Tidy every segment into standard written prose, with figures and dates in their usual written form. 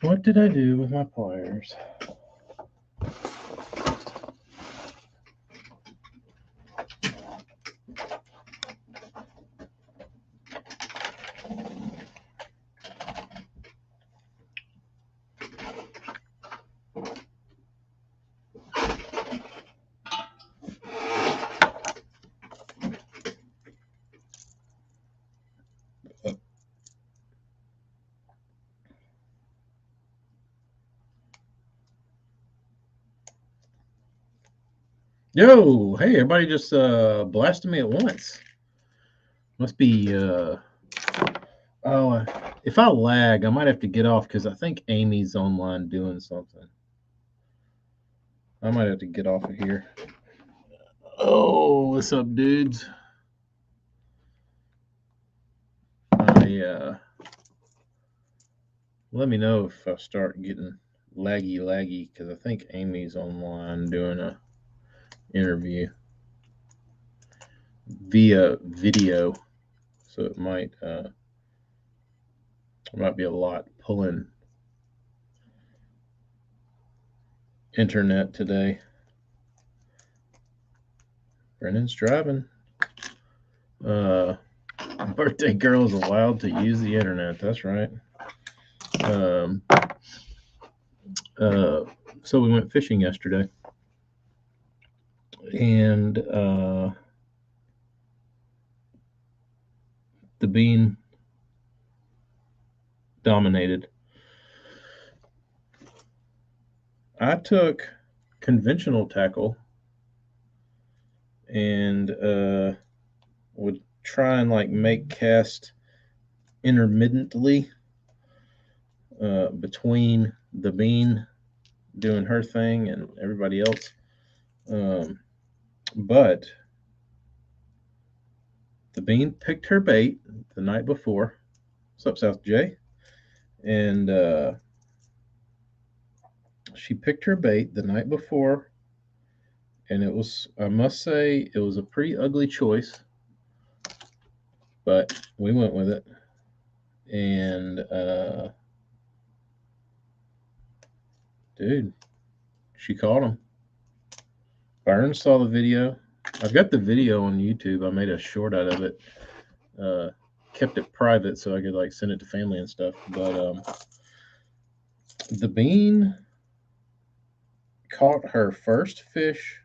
What did I do with my pliers? Yo, hey, everybody just blasted me at once. Must be, oh, if I lag, I might have to get off because I think Amy's online doing something. I might have to get off of here. Oh, what's up, dudes? Let me know if I start getting laggy, because I think Amy's online doing a interview via video, so it might be a lot pulling internet today. Brennan's driving. Birthday girl is allowed to use the internet. That's right. So we went fishing yesterday, and the bean dominated. I took conventional tackle and would try and like make cast intermittently between the bean doing her thing and everybody else. But the bean picked her bait the night before. What's up, South J? And she picked her bait the night before, and it was, I must say, it was a pretty ugly choice, but we went with it. And dude, she caught him. Byron saw the video. I've got the video on YouTube. I made a short out of it. Kept it private so I could like send it to family and stuff. But the bean caught her first fish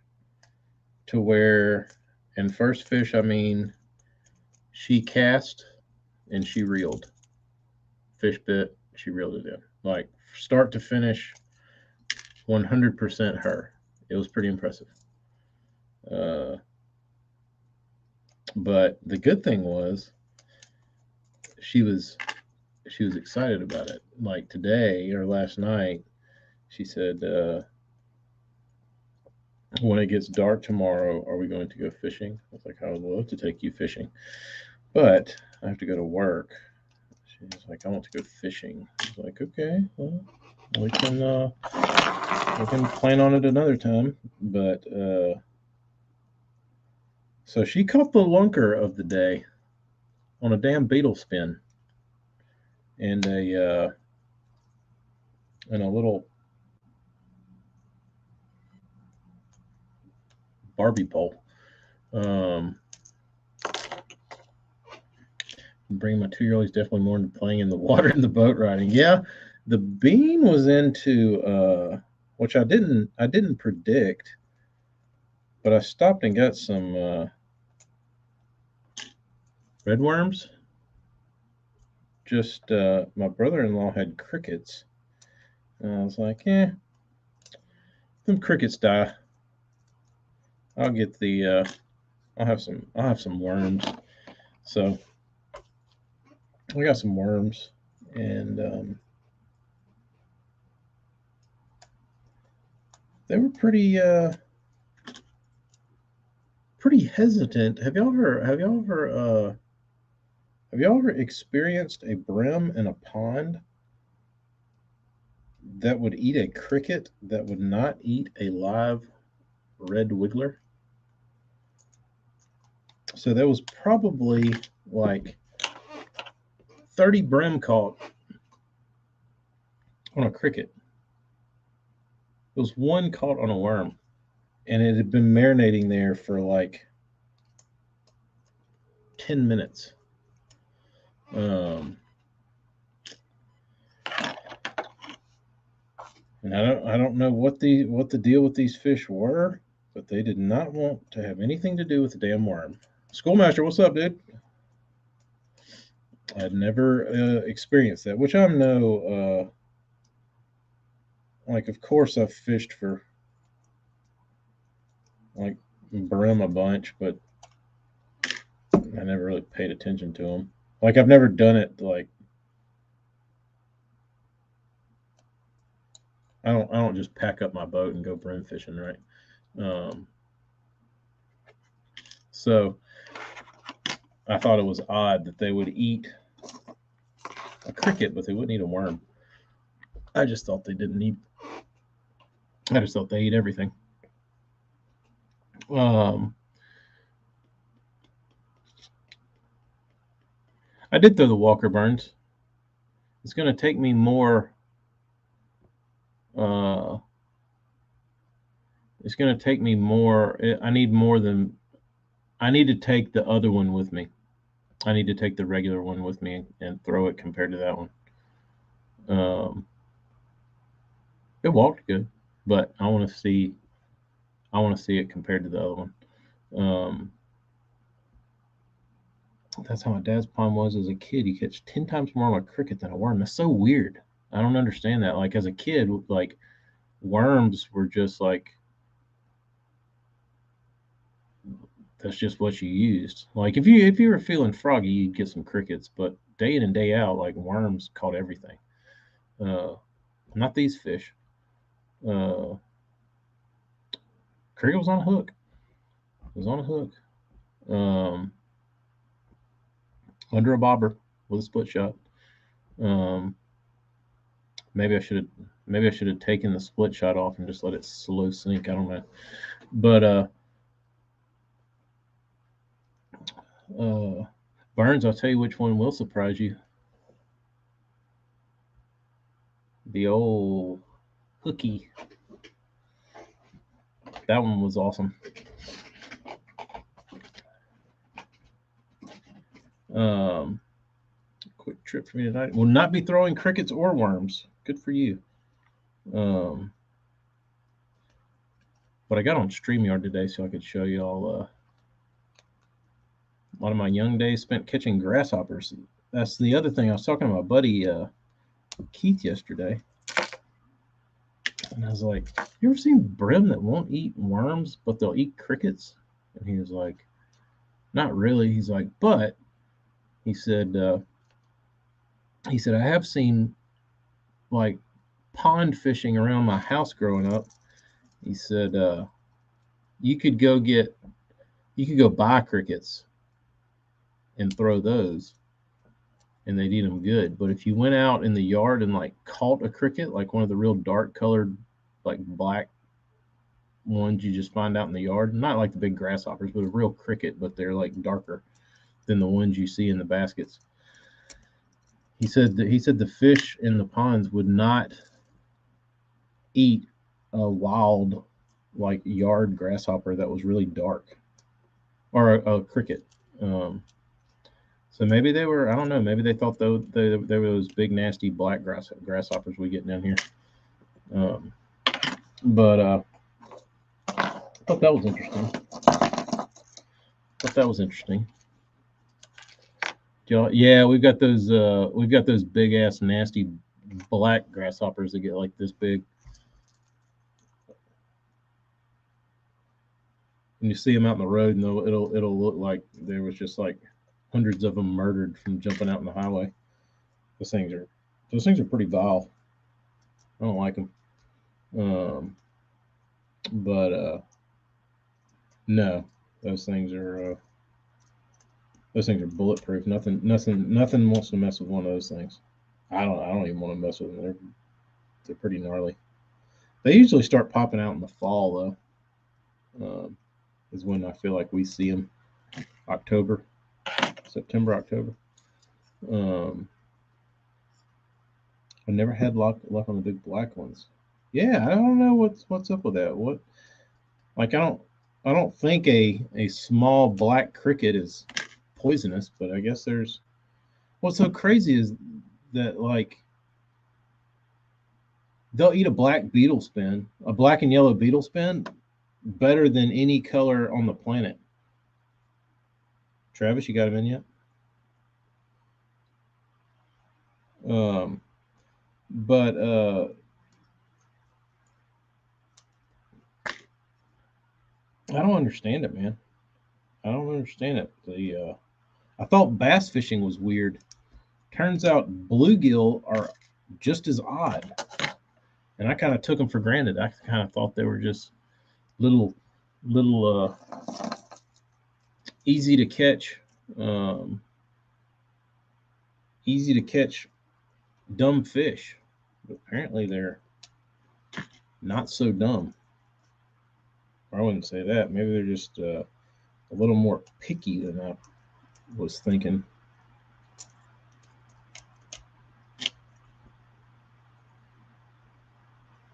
to where, and first fish, I mean, she cast and she reeled. Fish bit, she reeled it in. Like start to finish, 100% her. It was pretty impressive. But the good thing was she was excited about it. Like today or last night, she said, when it gets dark tomorrow, are we going to go fishing? I was like, I would love to take you fishing, but I have to go to work. She's like, I want to go fishing. I was like, okay, well, we can plan on it another time. But so she caught the lunker of the day on a damn beetle spin and a little Barbie pole. Bring my 2-year-old. He's definitely more into playing in the water and the boat riding. Yeah, the bean was into which I didn't predict, but I stopped and got some red worms. Just my brother-in-law had crickets, and I was like, them crickets die. I'll get the I'll have some worms. So we got some worms, and they were pretty hesitant. Have y'all ever experienced a brim in a pond that would eat a cricket that would not eat a live red wiggler? So there was probably like 30 brim caught on a cricket. It was one caught on a worm, and it had been marinating there for like 10 minutes. And I don't know what the deal with these fish were, but they did not want to have anything to do with the damn worm. Schoolmaster, what's up, dude? I'd never experienced that, which I'm no like. Of course, I've fished for like brim a bunch, but I never really paid attention to them. Like I've never done it like. I don't just pack up my boat and go brim fishing, right? So I thought it was odd that they would eat a cricket, but they wouldn't eat a worm. I just thought they didn't eat. I just thought they eat everything. I did throw the Walker Burns. It's going to take me more. It's going to take me more. I need more than. I need to take the other one with me. I need to take the regular one with me and throw it compared to that one. It walked good, but I want to see. I want to see it compared to the other one. That's how my dad's pond was as a kid. He catch 10 times more on a cricket than a worm. That's so weird. I don't understand that. Like as a kid, like worms were just like that's just what you used. Like if you were feeling froggy, you'd get some crickets, but day in and day out, like worms caught everything. Not these fish. Cricket was on a hook. It was on a hook. Under a bobber with a split shot. Maybe I should have taken the split shot off and just let it slow sink. I don't know. But Burns, I'll tell you which one will surprise you. The old hooky. That one was awesome. Quick trip for me tonight. Will not be throwing crickets or worms. Good for you. But I got on StreamYard today so I could show you all a lot of my young days spent catching grasshoppers. That's the other thing. I was talking to my buddy Keith yesterday. And I was like, you ever seen brim that won't eat worms, but they'll eat crickets? And he was like, not really. He's like, but he said, I have seen like pond fishing around my house growing up. He said, you could go buy crickets and throw those and they'd eat them good. But if you went out in the yard and like caught a cricket, like one of the real dark colored, like black ones you just find out in the yard, not like the big grasshoppers, but a real cricket, but they're like darker than the ones you see in the baskets. He said the fish in the ponds would not eat a wild like yard grasshopper that was really dark or a cricket. So maybe they were, I don't know, maybe they thought they were those big nasty black grasshoppers we get down here. But I thought that was interesting. Yeah, we've got those big ass nasty black grasshoppers that get like this big. And you see them out in the road, and it'll look like there was just like hundreds of them murdered from jumping out in the highway. Those things are pretty vile. I don't like them. But no, those things are bulletproof. Nothing wants to mess with one of those things. I don't even want to mess with them. They're pretty gnarly. They usually start popping out in the fall though. Is when I feel like we see them. September, October. I never had luck on the big black ones. Yeah, I don't know what's up with that. What like I don't think a small black cricket is poisonous, but I guess there's what's so crazy is that like they'll eat a black beetle spin, a black and yellow beetle spin, better than any color on the planet. Travis, you got him in yet? But I don't understand it, man. I don't understand it. I thought bass fishing was weird. Turns out bluegill are just as odd, and I kind of took them for granted. I kind of thought they were just little, little easy to catch, um, easy to catch dumb fish. But apparently they're not so dumb. I wouldn't say that. Maybe they're just a little more picky than I was thinking.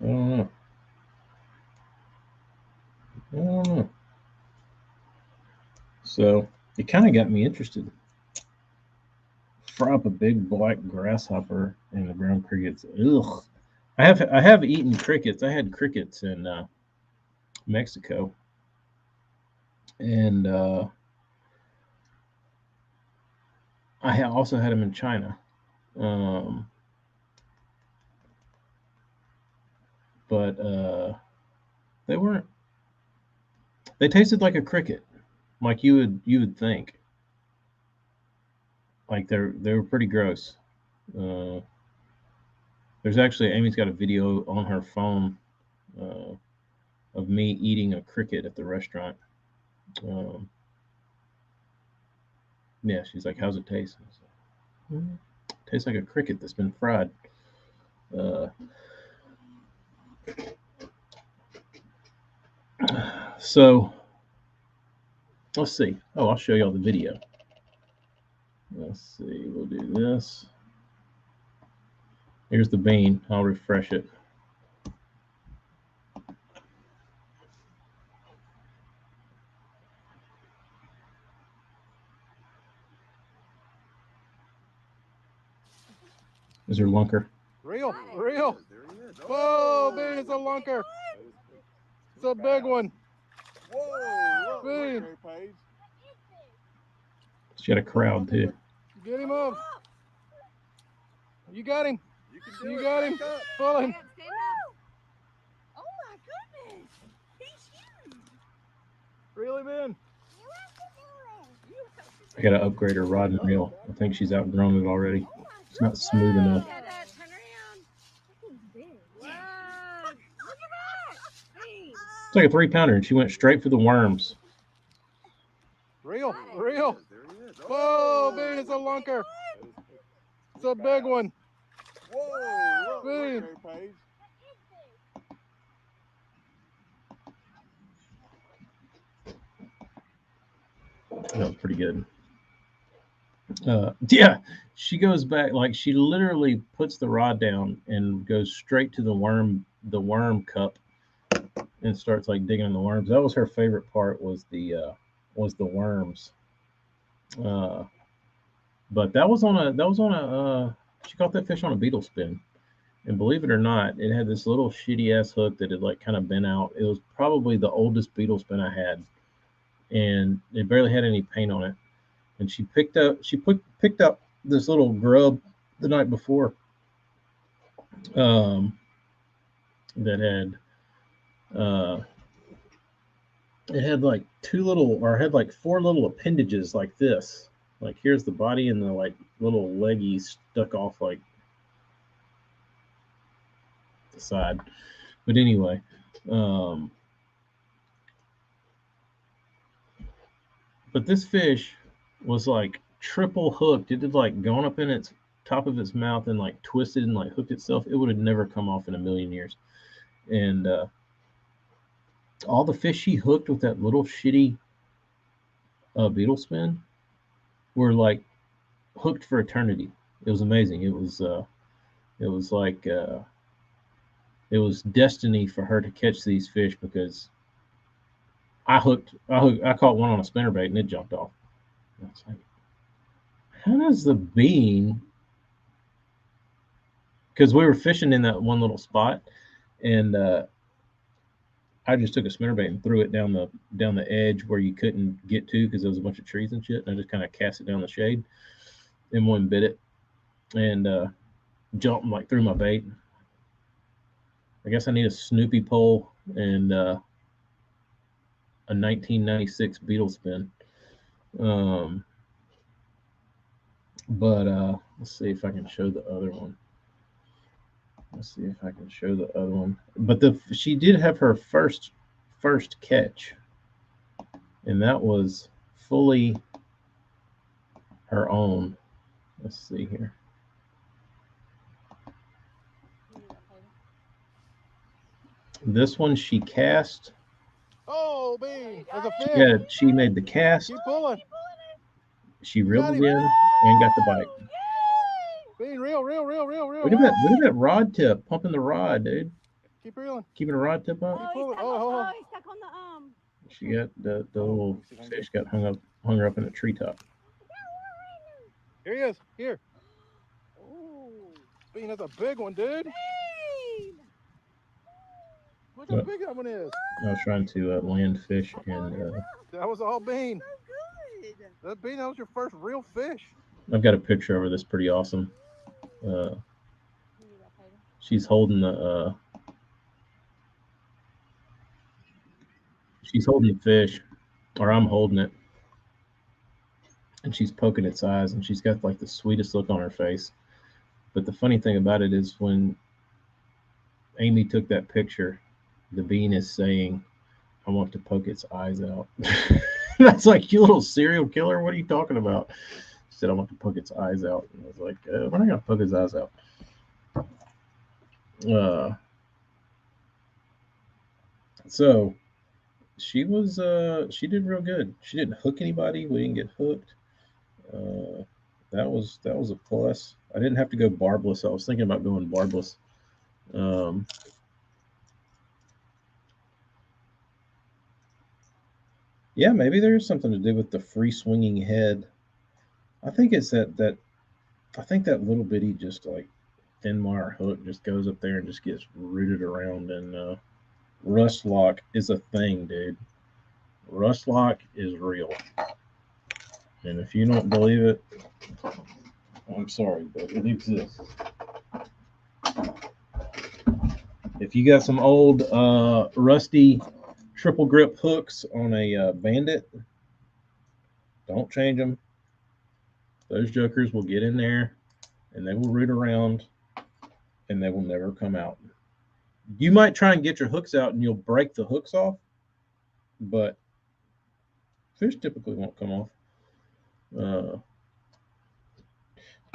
I don't know. I don't know. So it kind of got me interested. Fry up a big black grasshopper and the ground crickets. Ugh. I have eaten crickets. I had crickets in Mexico, and I also had them in China. Um, but they weren't. They tasted like a cricket, like you would think. Like they were pretty gross. Uh, there's actually Amy's got a video on her phone uh, of me eating a cricket at the restaurant. Um, yeah, she's like, "How's it taste?" I was like, tastes like a cricket that's been fried. Uh, so let's see. Oh, I'll show y'all the video. Let's see. We'll do this. Here's the bean. I'll refresh it. Is there lunker? Real. Whoa, Bean, it's a lunker. It's a big one. Whoa, Bean. She had a crowd too. Get him up. You got him. You got him. Pull him. Oh my goodness. He's huge. Really, Ben? I gotta upgrade her rod and reel. I think she's outgrown it already. It's not smooth enough. Turn around. Wow. Look at that. It's like a 3-pounder, and she went straight for the worms. Real. Whoa, Bean, it's a lunker. It's a big one. Whoa. Bean. That was pretty good. Yeah, she goes back, like she literally puts the rod down and goes straight to the worm cup and starts like digging in the worms. That was her favorite part, was the worms. But that was on a she caught that fish on a beetle spin. And believe it or not, it had this little shitty ass hook that had like kind of bent out. It was probably the oldest beetle spin I had, and it barely had any paint on it. And she picked up this little grub the night before, that had it had like had like 4 little appendages like this. Like here's the body, and the like little leggies stuck off like the side. But anyway, but this fish was like triple hooked. It had like gone up in its top of its mouth and like twisted and like hooked itself. It would have never come off in a million years. And all the fish she hooked with that little shitty beetle spin were like hooked for eternity. It was amazing. It was It was like it was destiny for her to catch these fish because I caught one on a spinnerbait and it jumped off. I was like, how does the bean? Because we were fishing in that one little spot, and I just took a spinnerbait and threw it down the edge where you couldn't get to because there was a bunch of trees and shit. And I just kind of cast it down the shade, and one bit it, and jumped like through my bait. I guess I need a Snoopy pole and a 1996 beetle spin. But let's see if I can show the other one. Let's see if I can show the other one. But she did have her first catch, and that was fully her own. Let's see here. This one she cast. Oh, Bean, there's a fish. Yeah, she made the cast. Keep pulling. She reeled it in and got the bite. Bean, reel. Look at that rod tip, pumping the rod, dude. Keep reeling. Keeping the rod tip up. Oh, he's stuck on the She got the little fish got hung her up in a treetop. Here he is. Here. Oh. Bean, that's a big one, dude. Bean. Look how big that one is. I was trying to land fish, and that was all Bean. So good. That Bean, that was your first real fish. I've got a picture of her that's pretty awesome. She's holding the fish, or I'm holding it, and she's poking its eyes, and she's got like the sweetest look on her face. But the funny thing about it is when Amy took that picture, the bean is saying, I want to poke its eyes out. That's like, you little serial killer. What are you talking about? She said, I want to poke its eyes out. And I was like, we're not going to poke his eyes out. So she did real good. She didn't hook anybody. We didn't get hooked. That was a plus. I didn't have to go barbless. I was thinking about going barbless. Yeah, maybe there's something to do with the free swinging head. I think it's that I think that little bitty just like thin wire hook just goes up there and just gets rooted around, and rust lock is a thing, dude. Rust lock is real. And if you don't believe it, I'm sorry, but it exists. If you got some old rusty triple grip hooks on a Bandit, don't change them. Those jokers will get in there and they will root around and they will never come out. You might try and get your hooks out and you'll break the hooks off, but fish typically won't come off.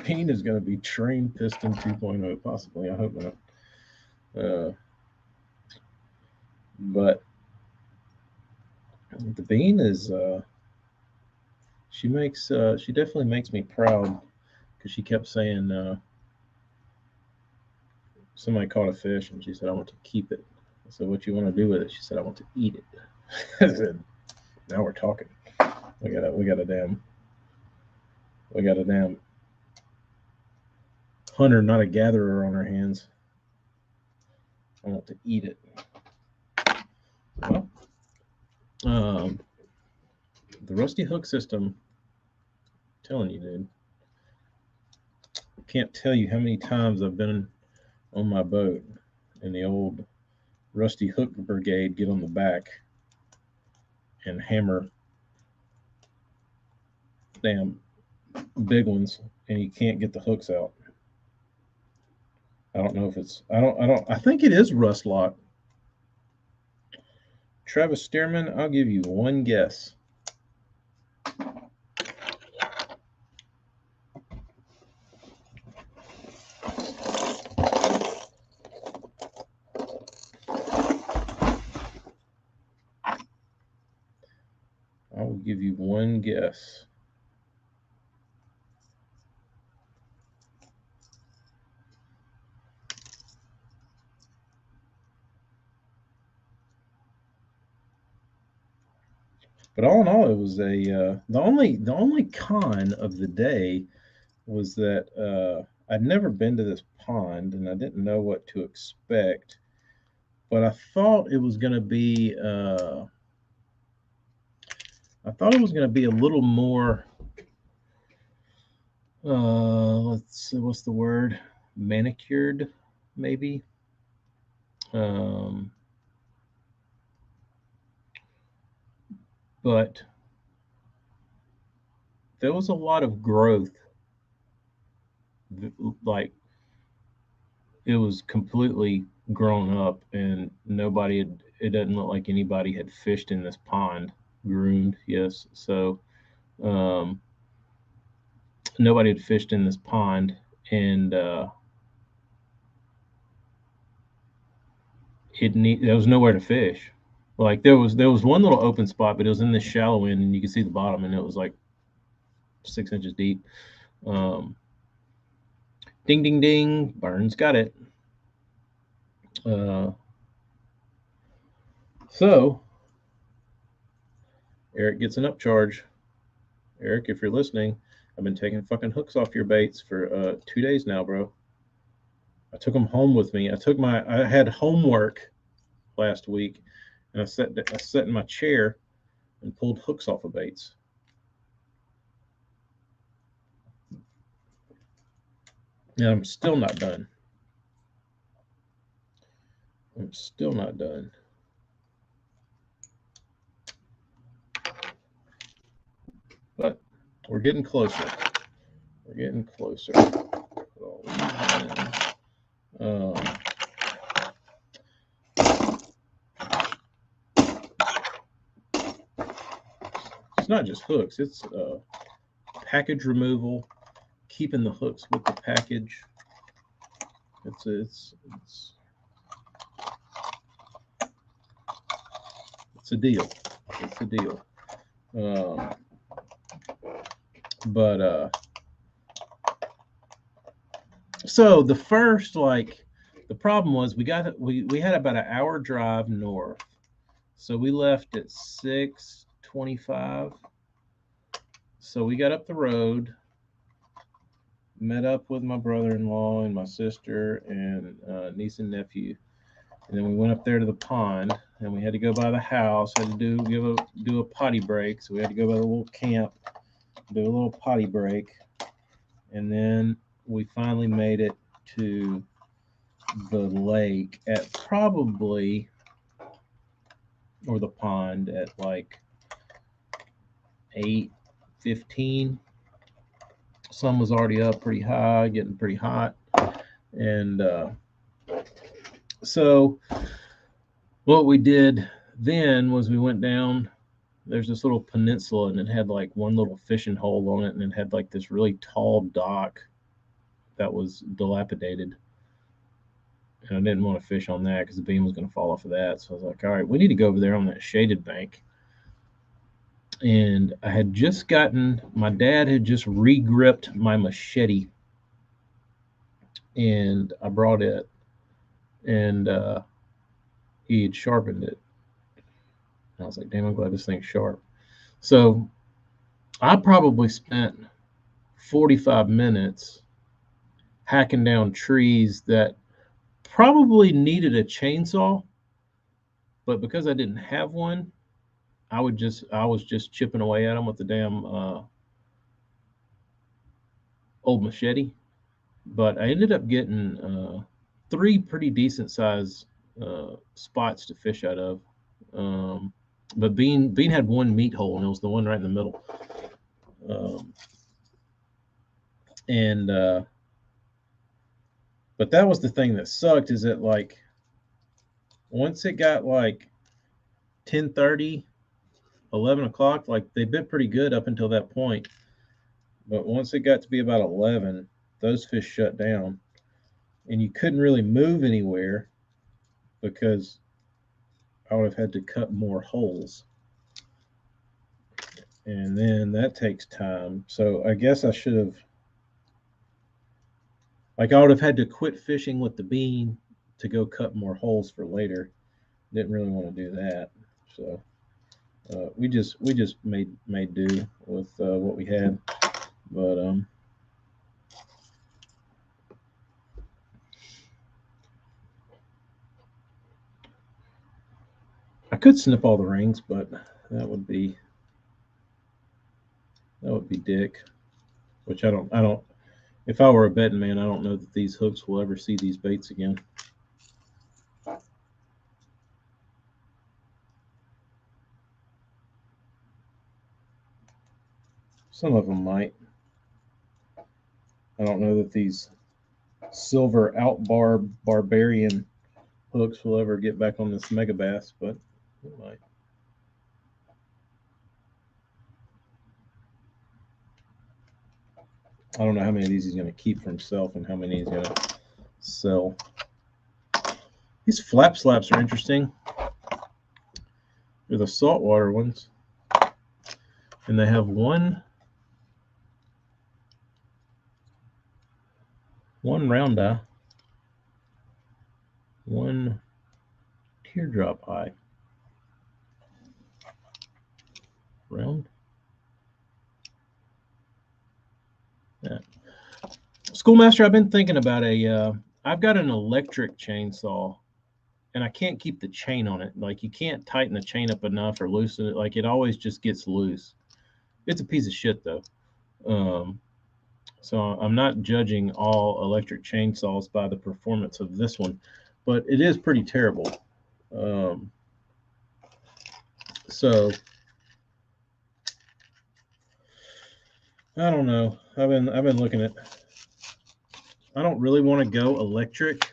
Bean is going to be trained piston 2.0, possibly. I hope not. But the Bean is she definitely makes me proud because she kept saying somebody caught a fish and she said, I want to keep it. I said, what you want to do with it? She said, I want to eat it. I said, now we're talking. We got a damn hunter, not a gatherer, on our hands. I want to eat it. Well, the rusty hook system, I'm telling you, dude. I can't tell you how many times I've been on my boat and the old rusty hook brigade get on the back and hammer damn big ones, and you can't get the hooks out. I don't know if it's I think it is rust lock. Travis Stearman, I'll give you one guess. I will give you one guess. But all in all, it was the only con of the day was that I'd never been to this pond and I didn't know what to expect. But I thought it was going to be a little more. Let's see, what's the word? Manicured, maybe. Um, but there was a lot of growth. Like it was completely grown up, and it doesn't look like anybody had fished in this pond. Groomed, yes. So um, nobody had fished in this pond, and there was nowhere to fish. Like there was one little open spot, but it was in this shallow end, and you could see the bottom, and it was like 6 inches deep. Um, ding, ding, ding! Burns got it. Uh, so Eric gets an upcharge. Eric, if you're listening, I've been taking fucking hooks off your baits for 2 days now, bro. I took them home with me. I had homework last week, and I sat in my chair and pulled hooks off of baits. And I'm still not done. I'm still not done. But we're getting closer. We're getting closer. It's not just hooks. It's package removal, keeping the hooks with the package. It's a deal. It's a deal. But so the first, like, the problem was we had about an hour drive north. So we left at 6:25. So we got up the road, met up with my brother-in-law and my sister and niece and nephew, and then we went up there to the pond, and we had to go by the house. Had to do a potty break, so we had to go by the little camp, do a little potty break, and then we finally made it to the lake at probably, or the pond at like 8:15. Sun was already up pretty high, getting pretty hot, and so what we did then was we went down. There's this little peninsula, and it had like one little fishing hole on it, and it had like this really tall dock that was dilapidated. And I didn't want to fish on that because the beam was going to fall off of that. So I was like, all right, we need to go over there on that shaded bank. And I had just my dad had just re-gripped my machete, and I brought it, and he had sharpened it. And I was like, damn, I'm glad this thing's sharp. So I probably spent 45 minutes hacking down trees that probably needed a chainsaw, but because I didn't have one, I was just chipping away at them with the damn old machete. But I ended up getting 3 pretty decent sized spots to fish out of. But Bean had one meat hole, and it was the one right in the middle. And but that was the thing that sucked, is that like once it got like 10:30, 11 o'clock, like they bit pretty good up until that point. But once it got to be about 11, those fish shut down, and you couldn't really move anywhere because I would have had to cut more holes. And then that takes time. So I guess I should have, like, I would have had to quit fishing with the bean to go cut more holes for later. Didn't really want to do that. So we just made do with what we had, but I could snip all the rings, but that would be dick. Which I don't. If I were a betting man, I don't know that these hooks will ever see these baits again. Some of them might. I don't know that these silver outbar barbarian hooks will ever get back on this mega bass, but it might. I don't know how many of these he's going to keep for himself and how many he's going to sell. These flap slaps are interesting. They're the saltwater ones. And they have one round eye, one teardrop eye. Round. Yeah. Schoolmaster, I've been thinking about I've got an electric chainsaw, and I can't keep the chain on it. Like, you can't tighten the chain up enough or loosen it. Like, it always just gets loose. It's a piece of shit, though. So I'm not judging all electric chainsaws by the performance of this one, but it is pretty terrible. So I don't know. I've been looking at. I don't really want to go electric.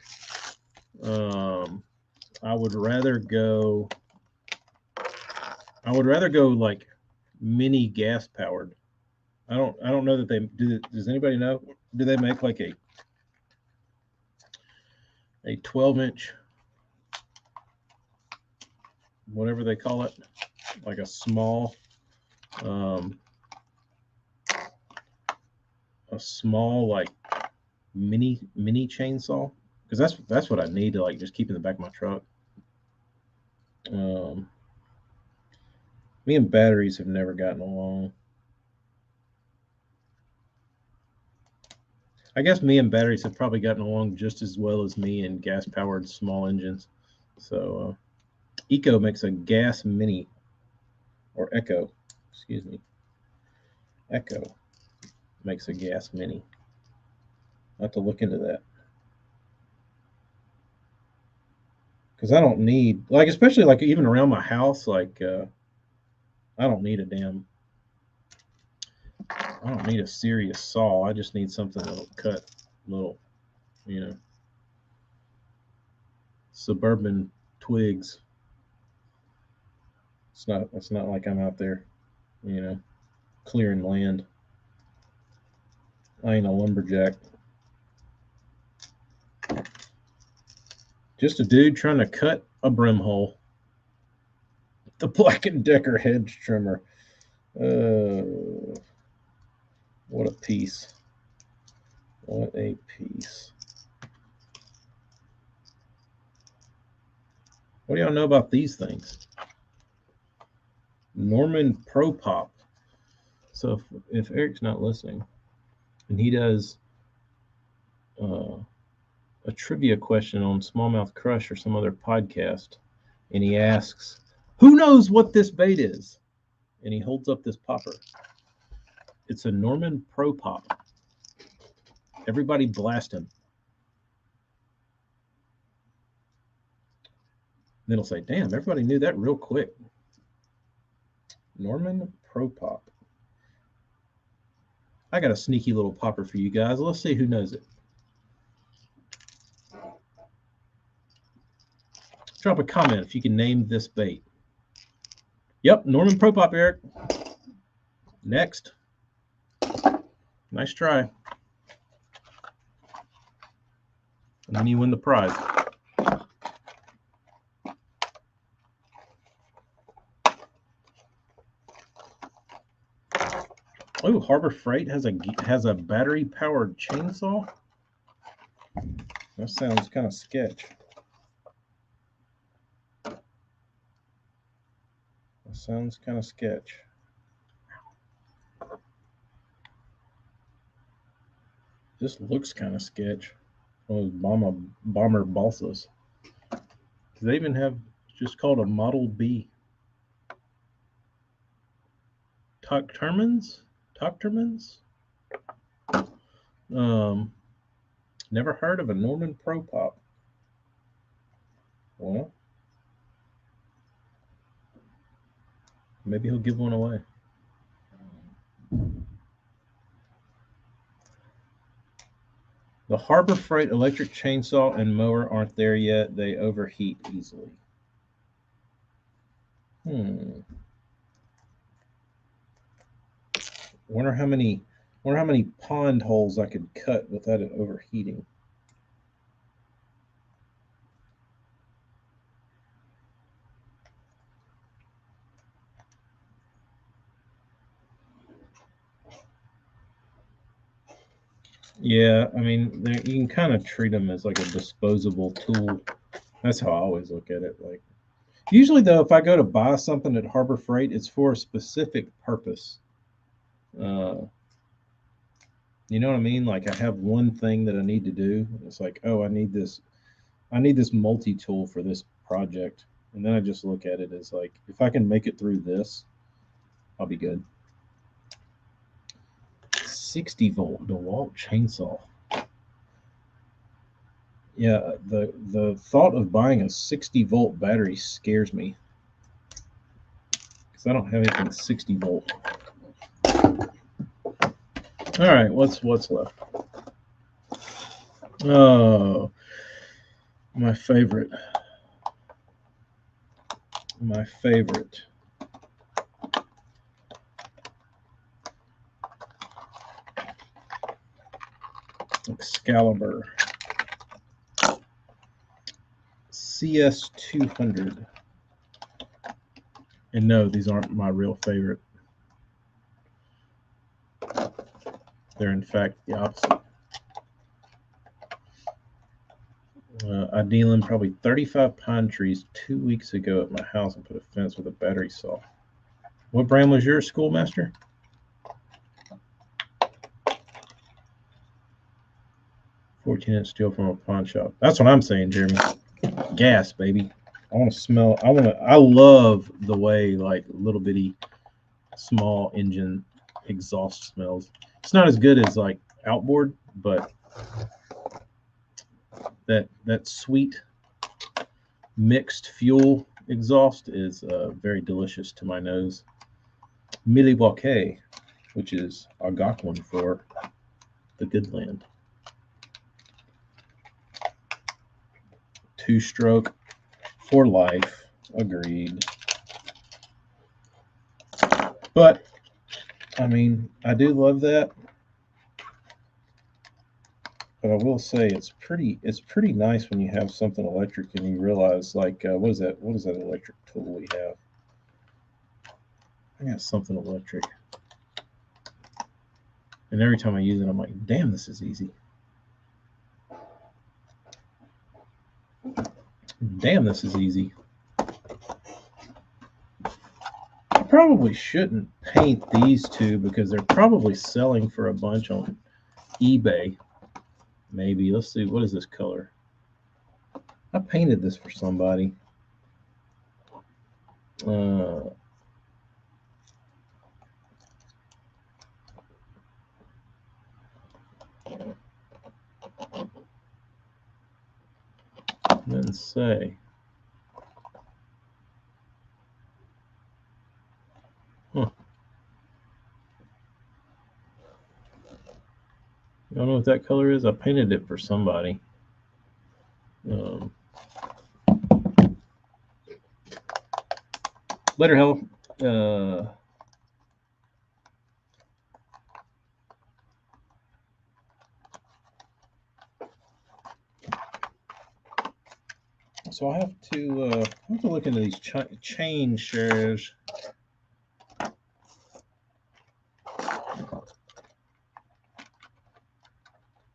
I would rather go like mini gas powered. I don't know that they do. Does anybody know? Do they make like a 12-inch, whatever they call it, like a small like mini chainsaw? Because that's what I need to like just keep in the back of my truck. Me and batteries have never gotten along. I guess me and batteries have probably gotten along just as well as me and gas-powered small engines. So Eco makes a gas mini, or Echo, excuse me. Echo makes a gas mini. I have to look into that. Because I don't need, like, especially like even around my house, like I don't need a serious saw. I just need something that'll cut little, suburban twigs. It's not like I'm out there, clearing land. I ain't a lumberjack. Just a dude trying to cut a brim hole. The Black & Decker hedge trimmer. What a piece. What a piece. What do y'all know about these things? Norman Pro Pop. So if Eric's not listening, and he does a trivia question on Smallmouth Crush or some other podcast, and he asks, who knows what this bait is? And he holds up this popper. It's a Norman Pro Pop. Everybody blast him. And then he'll say, damn, everybody knew that real quick. Norman Pro Pop. I got a sneaky little popper for you guys. Let's see who knows it. Drop a comment if you can name this bait. Yep, Norman Pro Pop, Eric. Next. Nice try. And then you win the prize. Oh, Harbor Freight has a battery-powered chainsaw. That sounds kind of sketch. That sounds kind of sketch. This looks kind of sketch. Those bomber balsas. Do they even have just called a Model B? Toktermans? Toktermans? Never heard of a Norman Pro Pop. Well, maybe he'll give one away. The Harbor Freight electric chainsaw and mower aren't there yet. They overheat easily. Wonder how many pond holes I could cut without it overheating. Yeah, I mean, you can kind of treat them as like a disposable tool. That's how I always look at it. Like, usually though, if I go to buy something at Harbor Freight, it's for a specific purpose. You know what I mean? Like, I have one thing that I need to do. It's like, oh, I need this multi-tool for this project, and then I just look at it as like, if I can make it through this, I'll be good. 60-volt DeWalt chainsaw. Yeah, the thought of buying a 60-volt battery scares me because I don't have anything 60-volt. All right, what's left? Oh, my favorite. Excalibur CS200. And no, these aren't my real favorite. They're in fact the opposite. I dealing probably 35 pine trees 2 weeks ago at my house and put a fence with a battery saw. What brand was yours, Schoolmaster? 14-inch steel from a pawn shop. That's what I'm saying, Jeremy. Gas, baby. I love the way like little bitty small engine exhaust smells. It's not as good as like outboard, but that sweet mixed fuel exhaust is very delicious to my nose. Milwaukee, which is Algonquin for the good land. 2-stroke for life. Agreed. But I mean, I do love that. But I will say it's pretty nice when you have something electric and you realize like what is that electric tool we have? I got something electric. And every time I use it, I'm like, damn, this is easy. Damn, this is easy. I probably shouldn't paint these two because they're probably selling for a bunch on eBay. Maybe. Let's see. What is this color? I painted this for somebody. Didn't say. Huh. You don't know what that color is? I painted it for somebody. Later, hell. So I have to look into these chain shares.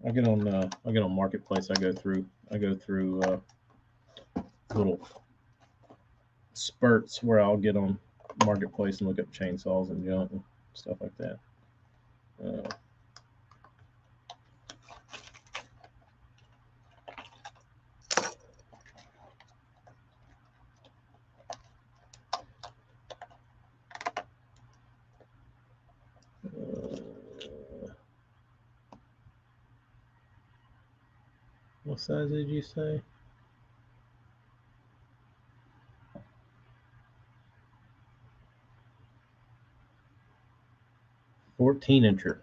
I get on Marketplace. I go through little spurts where I'll get them marketplace and look up chainsaws and junk and stuff like that. What size did you say? "14 incher.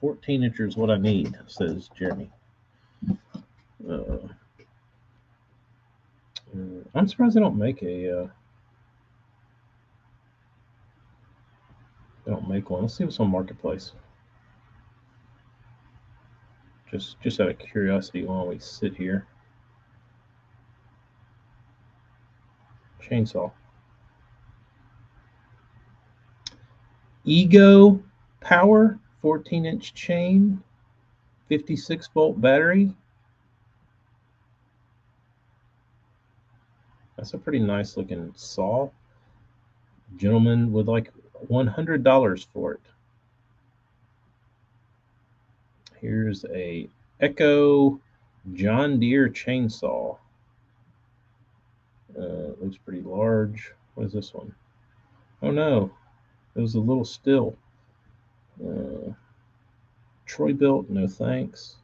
14 incher is what I need," says Jeremy. I'm surprised they don't make a. They don't make one. Let's see what's on Marketplace. Just out of curiosity, while we sit here. Chainsaw. Ego Power, 14-inch chain, 56-volt battery. That's a pretty nice looking saw. Gentleman would like $100 for it. Here's a Echo John Deere chainsaw. Looks pretty large. What is this one? Oh no, it was a little still. Troy built, no thanks.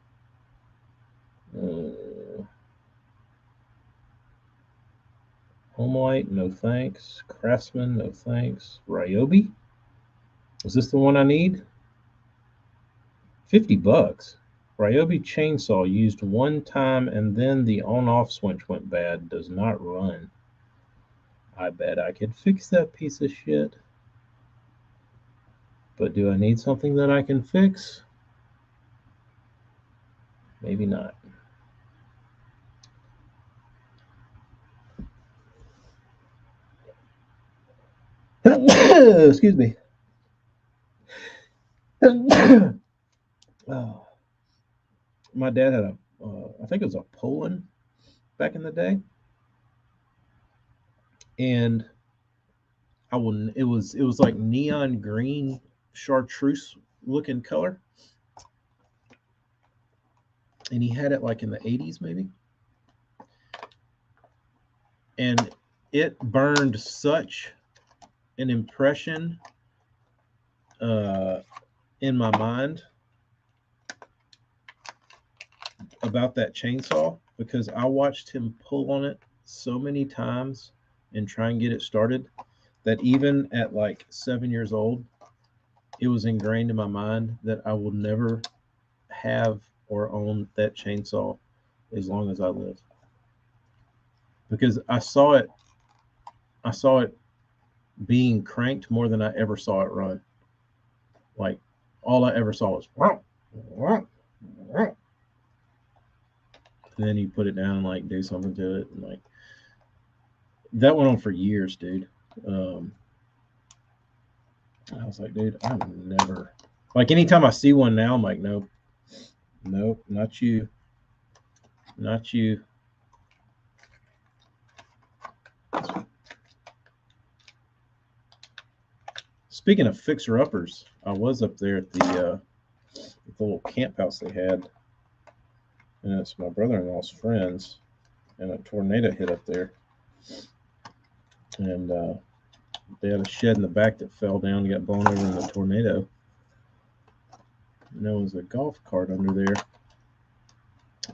Homelight, no thanks. Craftsman, no thanks. Ryobi? Is this the one I need? $50. Ryobi chainsaw used one time and then the on-off switch went bad. Does not run. I bet I could fix that piece of shit. But do I need something that I can fix? Maybe not. Excuse me. Oh. My dad had a, I think it was a Poland back in the day, and it was like neon green chartreuse looking color, and he had it like in the 80s maybe, and it burned such an impression in my mind about that chainsaw, because I watched him pull on it so many times and try and get it started that even at like 7 years old, it was ingrained in my mind that I will never have or own that chainsaw as long as I live, because I saw it being cranked more than I ever saw it run. Like, all I ever saw was and then you put it down and like do something to it, and like that went on for years, dude. I was like, dude, I'm never, like, anytime I see one now, I'm like, nope, not you. Speaking of fixer-uppers, I was up there at the little camp house they had, and it's my brother-in-law's friends, and a tornado hit up there, and they had a shed in the back that fell down and got blown over in the tornado, and there was a golf cart under there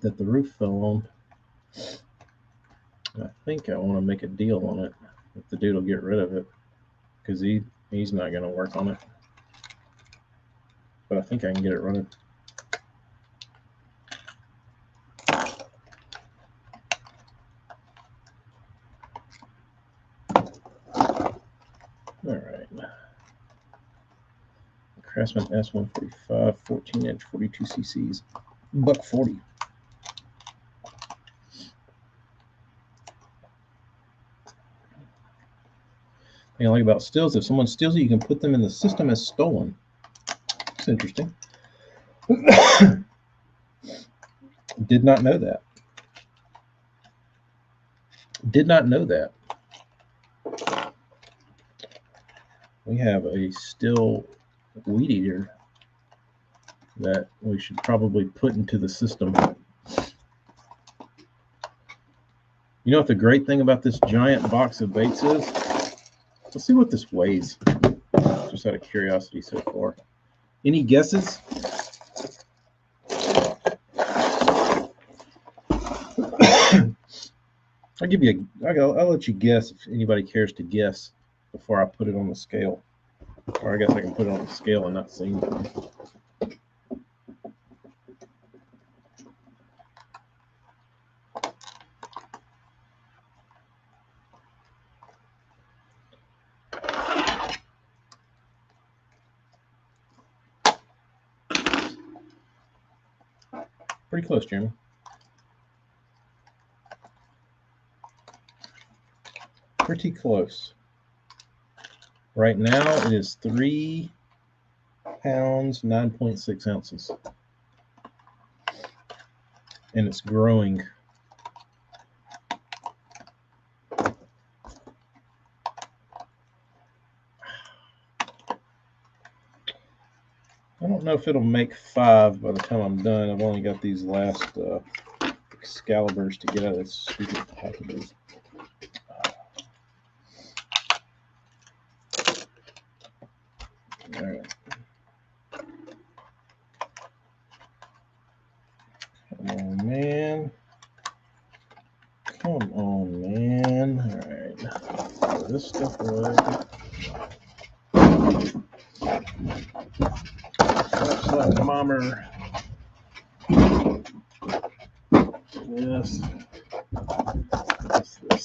that the roof fell on. I think I want to make a deal on it if the dude will get rid of it, because he's not going to work on it, but I think I can get it running. All right. Craftsman S145, 14-inch, 42 cc's, $140. Thing I like about stills, if someone steals it, you can put them in the system as stolen. It's interesting. Did not know that. we have a still weed eater that we should probably put into the system. You know what the great thing about this giant box of baits is? Let's see what this weighs. Just out of curiosity so far. Any guesses? I'll let you guess if anybody cares to guess before I put it on the scale. Or I guess I can put it on the scale and not see anything. Pretty close, Jeremy. Pretty close. Right now it is 3 pounds, 9.6 ounces. And it's growing. I don't know if it'll make 5 by the time I'm done. I've only got these last Excaliburs to get out of this stupid packages. All right. Come on, man. Come on, man. All right. Throw this stuff away. Slap bomber. This.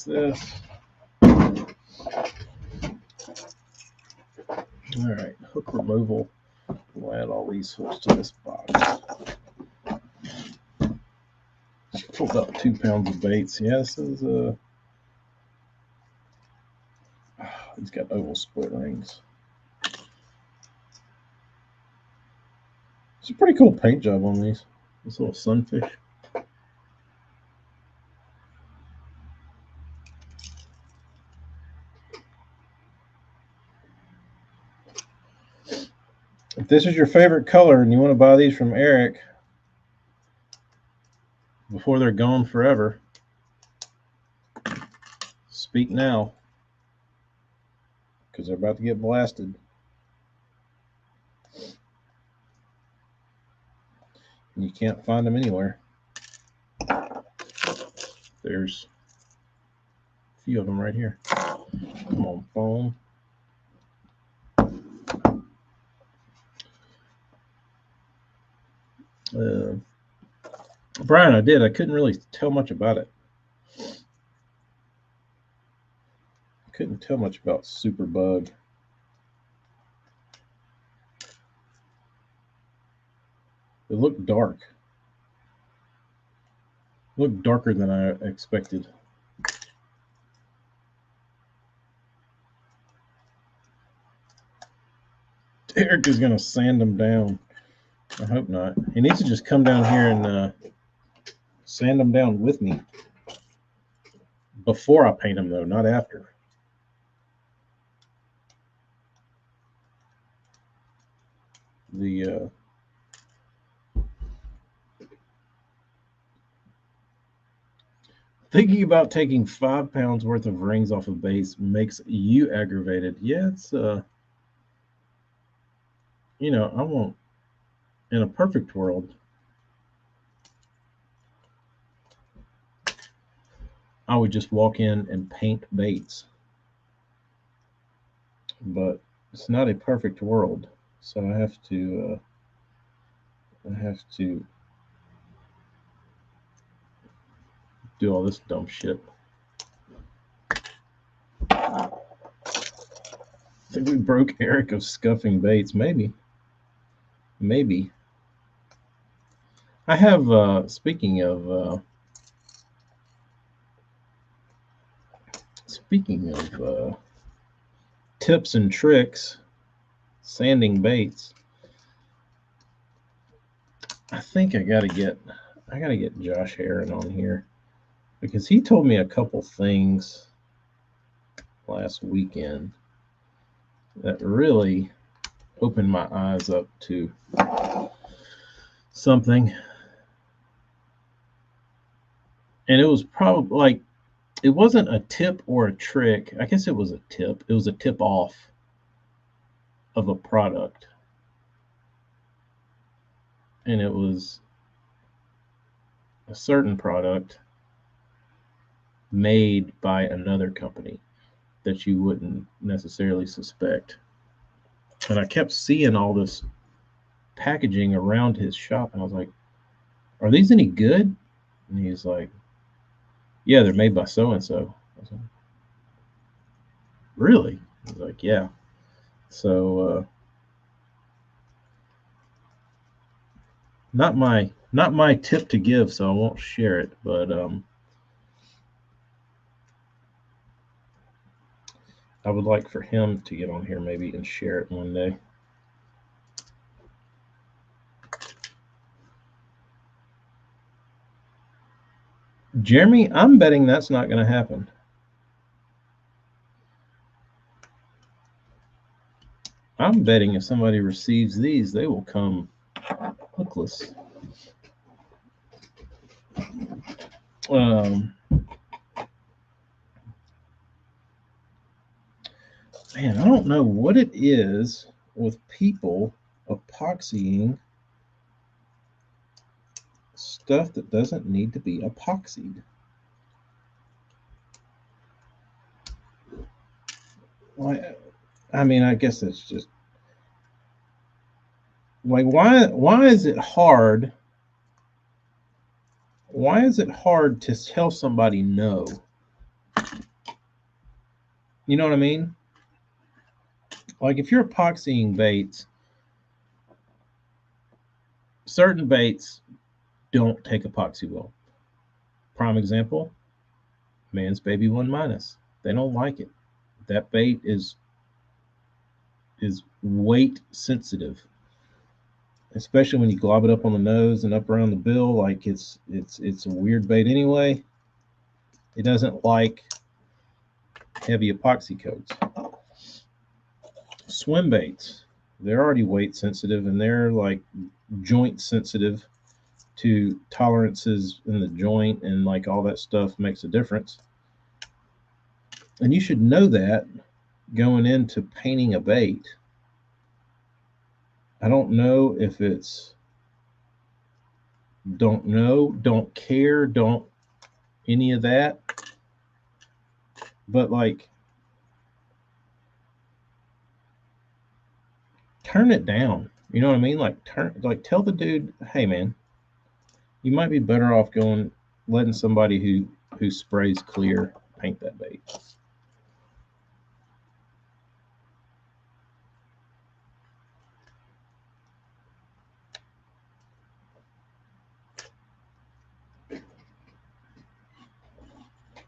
This. All right. Hook removal. We'll add all these hooks to this box. Pulled up 2 pounds of baits. Yeah, this is he's got oval split rings. It's a pretty cool paint job on these. This little sunfish. If this is your favorite color and you want to buy these from Eric before they're gone forever, speak now, because they're about to get blasted. And you can't find them anywhere. There's a few of them right here. Come on, phone. Brian, I couldn't really tell much about it. I couldn't tell much about Superbug. It looked dark. It looked darker than I expected. Eric is going to sand them down. I hope not. He needs to just come down here and sand them down with me. Before I paint them, though, not after. Thinking about taking 5 pounds worth of rings off of base makes you aggravated. Yeah, it's you know, I won't. In a perfect world, I would just walk in and paint baits. But it's not a perfect world, so I have to do all this dumb shit. I think we broke Eric of scuffing baits. Maybe. I have, speaking of tips and tricks, sanding baits, I think I gotta get Josh Heron on here, because he told me a couple things last weekend that really opened my eyes up to something. And it was probably like, it wasn't a tip or a trick. I guess it was a tip. It was a tip off of a product. And it was a certain product made by another company that you wouldn't necessarily suspect. And I kept seeing all this packaging around his shop, and I was like, "Are these any good?" And he's like, "Yeah, they're made by so and so." I was like, "Really?" He's like, "Yeah." So not my tip to give, so I won't share it. But I would like for him to get on here maybe and share it one day. Jeremy, I'm betting that's not going to happen. I'm betting if somebody receives these, they will come hookless. Man, I don't know what it is with people epoxying stuff that doesn't need to be epoxied. Like, I mean, I guess it's just like, why is it hard? Why is it hard to tell somebody no? You know what I mean? Like, if you're epoxying baits, certain baits don't take epoxy well. Prime example, Man's Baby 1 Minus. They don't like it. That bait is weight sensitive, especially when you glob it up on the nose and up around the bill. Like, it's a weird bait anyway. It doesn't like heavy epoxy coats. Swim baits, they're already weight sensitive, and they're like joint sensitive to tolerances in the joint, and like all that stuff makes a difference. And you should know that going into painting a bait. I don't know if it's don't know, don't care, don't any of that. But like, turn it down. You know what I mean? Like, tell the dude, hey man, you might be better off letting somebody who sprays clear paint that bait.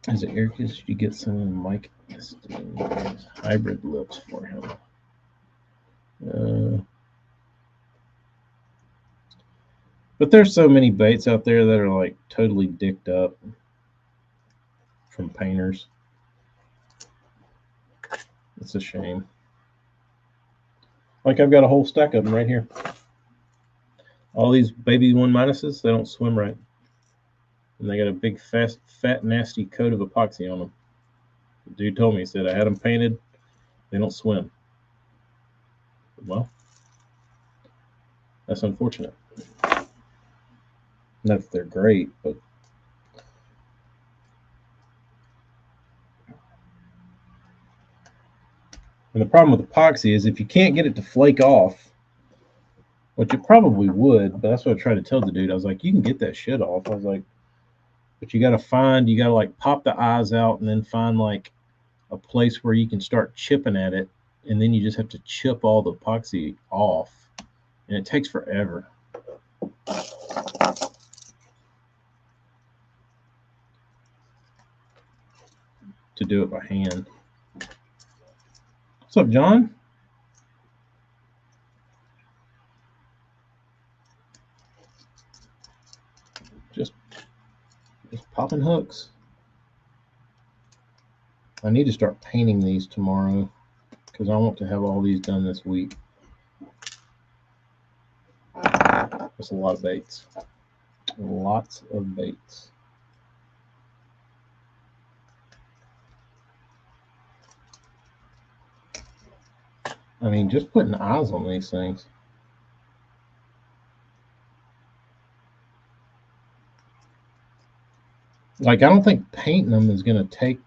As an Ericus, should you get some Mike hybrid lips for him? But there's so many baits out there that are like totally dicked up from painters. It's a shame. Like, I've got a whole stack of them right here. All these Baby 1 Minuses, they don't swim right. And they got a big, fat, nasty coat of epoxy on them. The dude told me, he said, I had them painted, they don't swim. Well, that's unfortunate. Not that they're great, but and the problem with epoxy is if you can't get it to flake off, which it probably would, but that's what I tried to tell the dude. I was like, you can get that shit off. I was like, but you got to like pop the eyes out and then find like a place where you can start chipping at it, and then you just have to chip all the epoxy off, and it takes forever. To do it by hand. What's up, John? Just popping hooks. I need to start painting these tomorrow because I want to have all these done this week. That's a lot of baits. Lots of baits. I mean, just putting eyes on these things. Like, I don't think painting them is going to take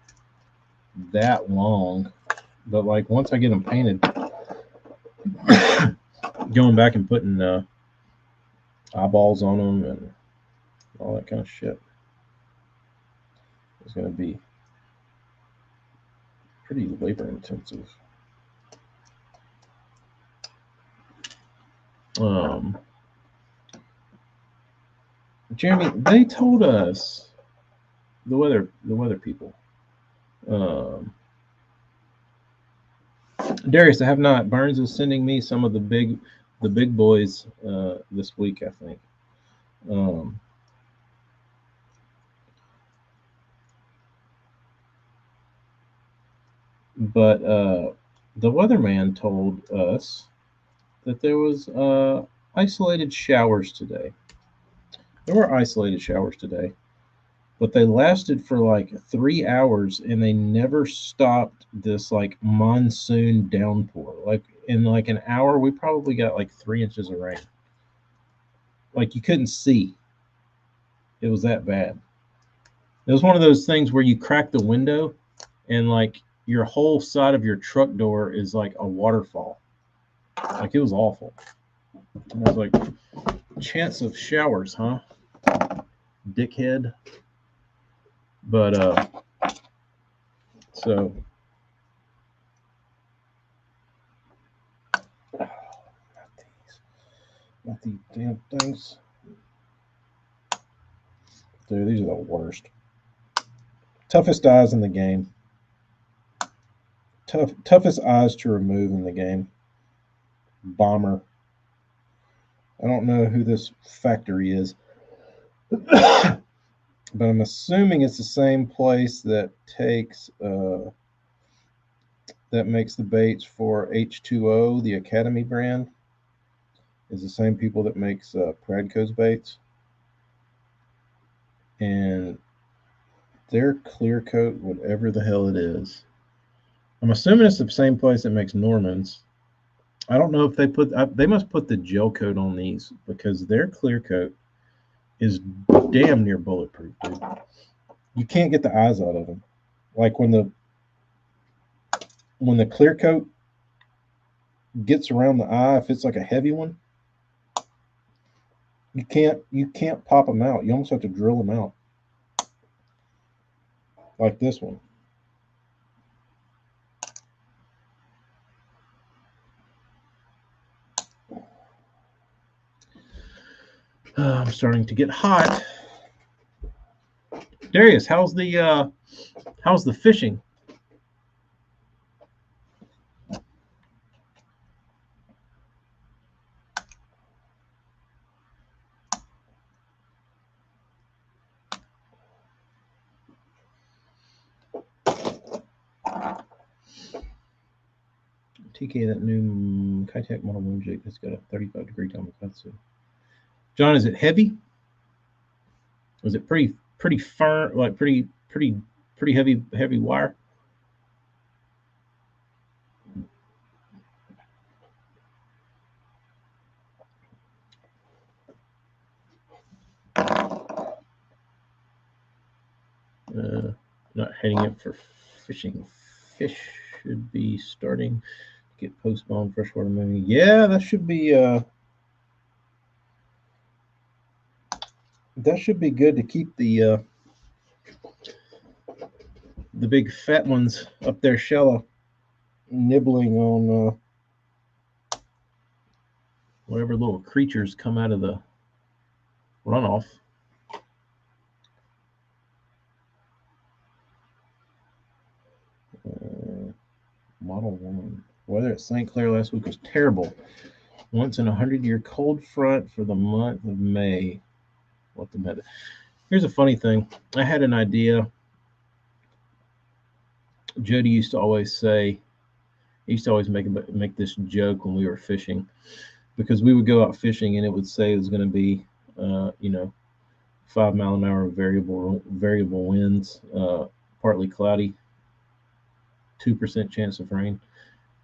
that long. But, like, once I get them painted, going back and putting eyeballs on them and all that kind of shit is going to be pretty labor intensive. Jeremy, they told us, the weather people. Darius, I have not. Burns is sending me some of the big boys this week, I think. But the weatherman told us that there was isolated showers today. There were isolated showers today, but they lasted for like 3 hours and they never stopped this like monsoon downpour. Like in like an hour, we probably got like 3 inches of rain. Like you couldn't see. It was that bad. It was one of those things where you crack the window and like your whole side of your truck door is like a waterfall. Like it was awful. And I was like, chance of showers, huh? Dickhead. But so not these damn things. Dude, these are the worst. Toughest eyes in the game. Toughest eyes to remove in the game. Bomber. I don't know who this factory is. But I'm assuming it's the same place that takes that makes the baits for H2O, the Academy brand. Is the same people that makes Pradco's baits. And their clear coat, whatever the hell it is. I'm assuming it's the same place that makes Norman's. I don't know if they must put the gel coat on these because their clear coat is damn near bulletproof, dude. You can't get the eyes out of them. Like when the clear coat gets around the eye, if it's like a heavy one, you can't pop them out. You almost have to drill them out. Like this one. I'm starting to get hot. Darius, how's the fishing? TK, that new Kitech model moon jig has got a 35-degree Tomakatsu. John, is it heavy? Is it pretty firm, like pretty heavy wire? Not heading up for fishing. Fish should be starting to get postponed freshwater moving. Yeah, that should be good to keep the big fat ones up there shallow, nibbling on whatever little creatures come out of the runoff. Model 1. Weather at St. Clair last week was terrible. Once in a 100-year cold front for the month of May. What the matter? Here's a funny thing. I had an idea. Jody used to always say, He used to always make this joke when we were fishing, because we would go out fishing and it would say it was going to be, you know, 5 mile an hour variable winds, partly cloudy, 2% chance of rain,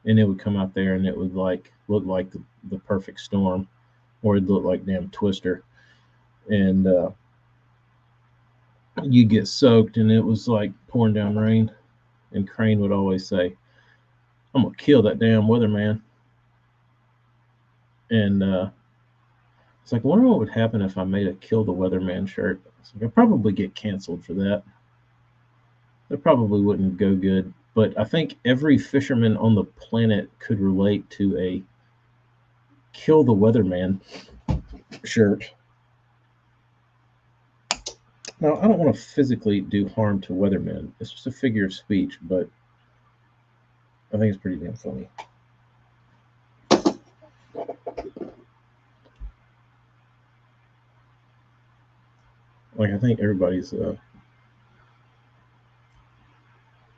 and it would come out there and it would like look like the perfect storm, or it'd look like damn Twister, and you get soaked, and it was like pouring down rain, and Crane would always say, "I'm gonna kill that damn weatherman," and it's like, I wonder what would happen if I made a "Kill the Weatherman" shirt. It's like, I'd probably get canceled for that. That probably wouldn't go good. But I think every fisherman on the planet could relate to a "Kill the Weatherman" shirt. Now, I don't want to physically do harm to weathermen. It's just a figure of speech, but I think it's pretty damn funny. Like, I think everybody's.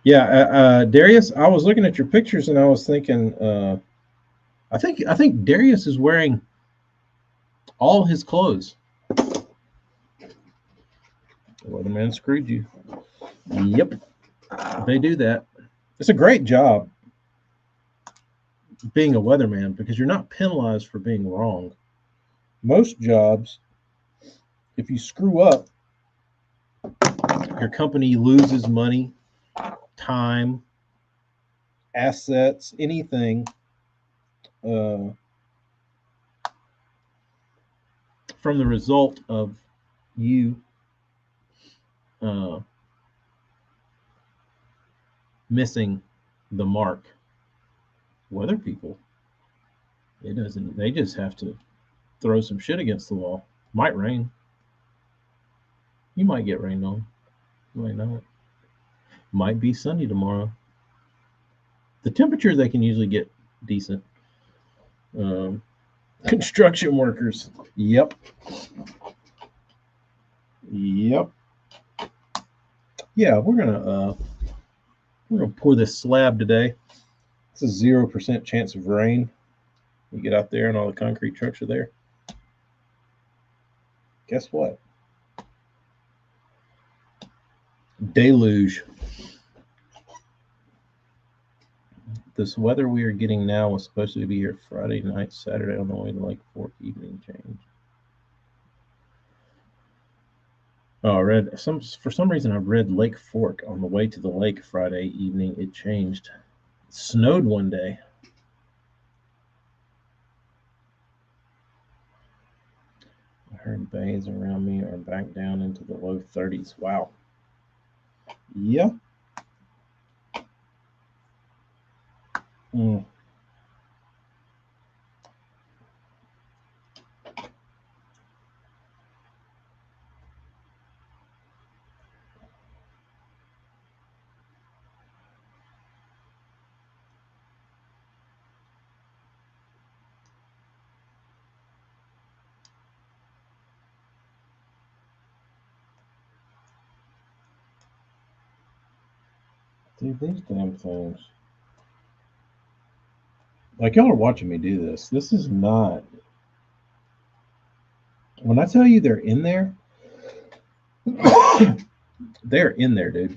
Yeah, Darius. I was looking at your pictures and I was thinking. I think Darius is wearing all his clothes. The weatherman screwed you. Yep, they do that. It's a great job being a weatherman because you're not penalized for being wrong. Most jobs, if you screw up, your company loses money, time, assets, anything uh, from the result of you uh, missing the mark. Weather people, it doesn't. They just have to throw some shit against the wall. Might rain. You might get rained on. You might not. Might be sunny tomorrow. The temperature they can usually get decent. Um, Construction workers. Yep. Yep. Yeah, we're gonna pour this slab today. It's a 0% chance of rain. You get out there and all the concrete trucks are there. Guess what? Deluge. This weather we are getting now was supposed to be here Friday night, Saturday on the way to Lake Fork. Evening change. Oh, I read for some reason I read Lake Fork on the way to the lake Friday evening. It changed. It snowed one day. I heard bays around me are back down into the low 30s. Wow. Yeah. Mm. Dude, these damn things. Like, y'all are watching me do this. This is not. When I tell you they're in there, they're in there, dude.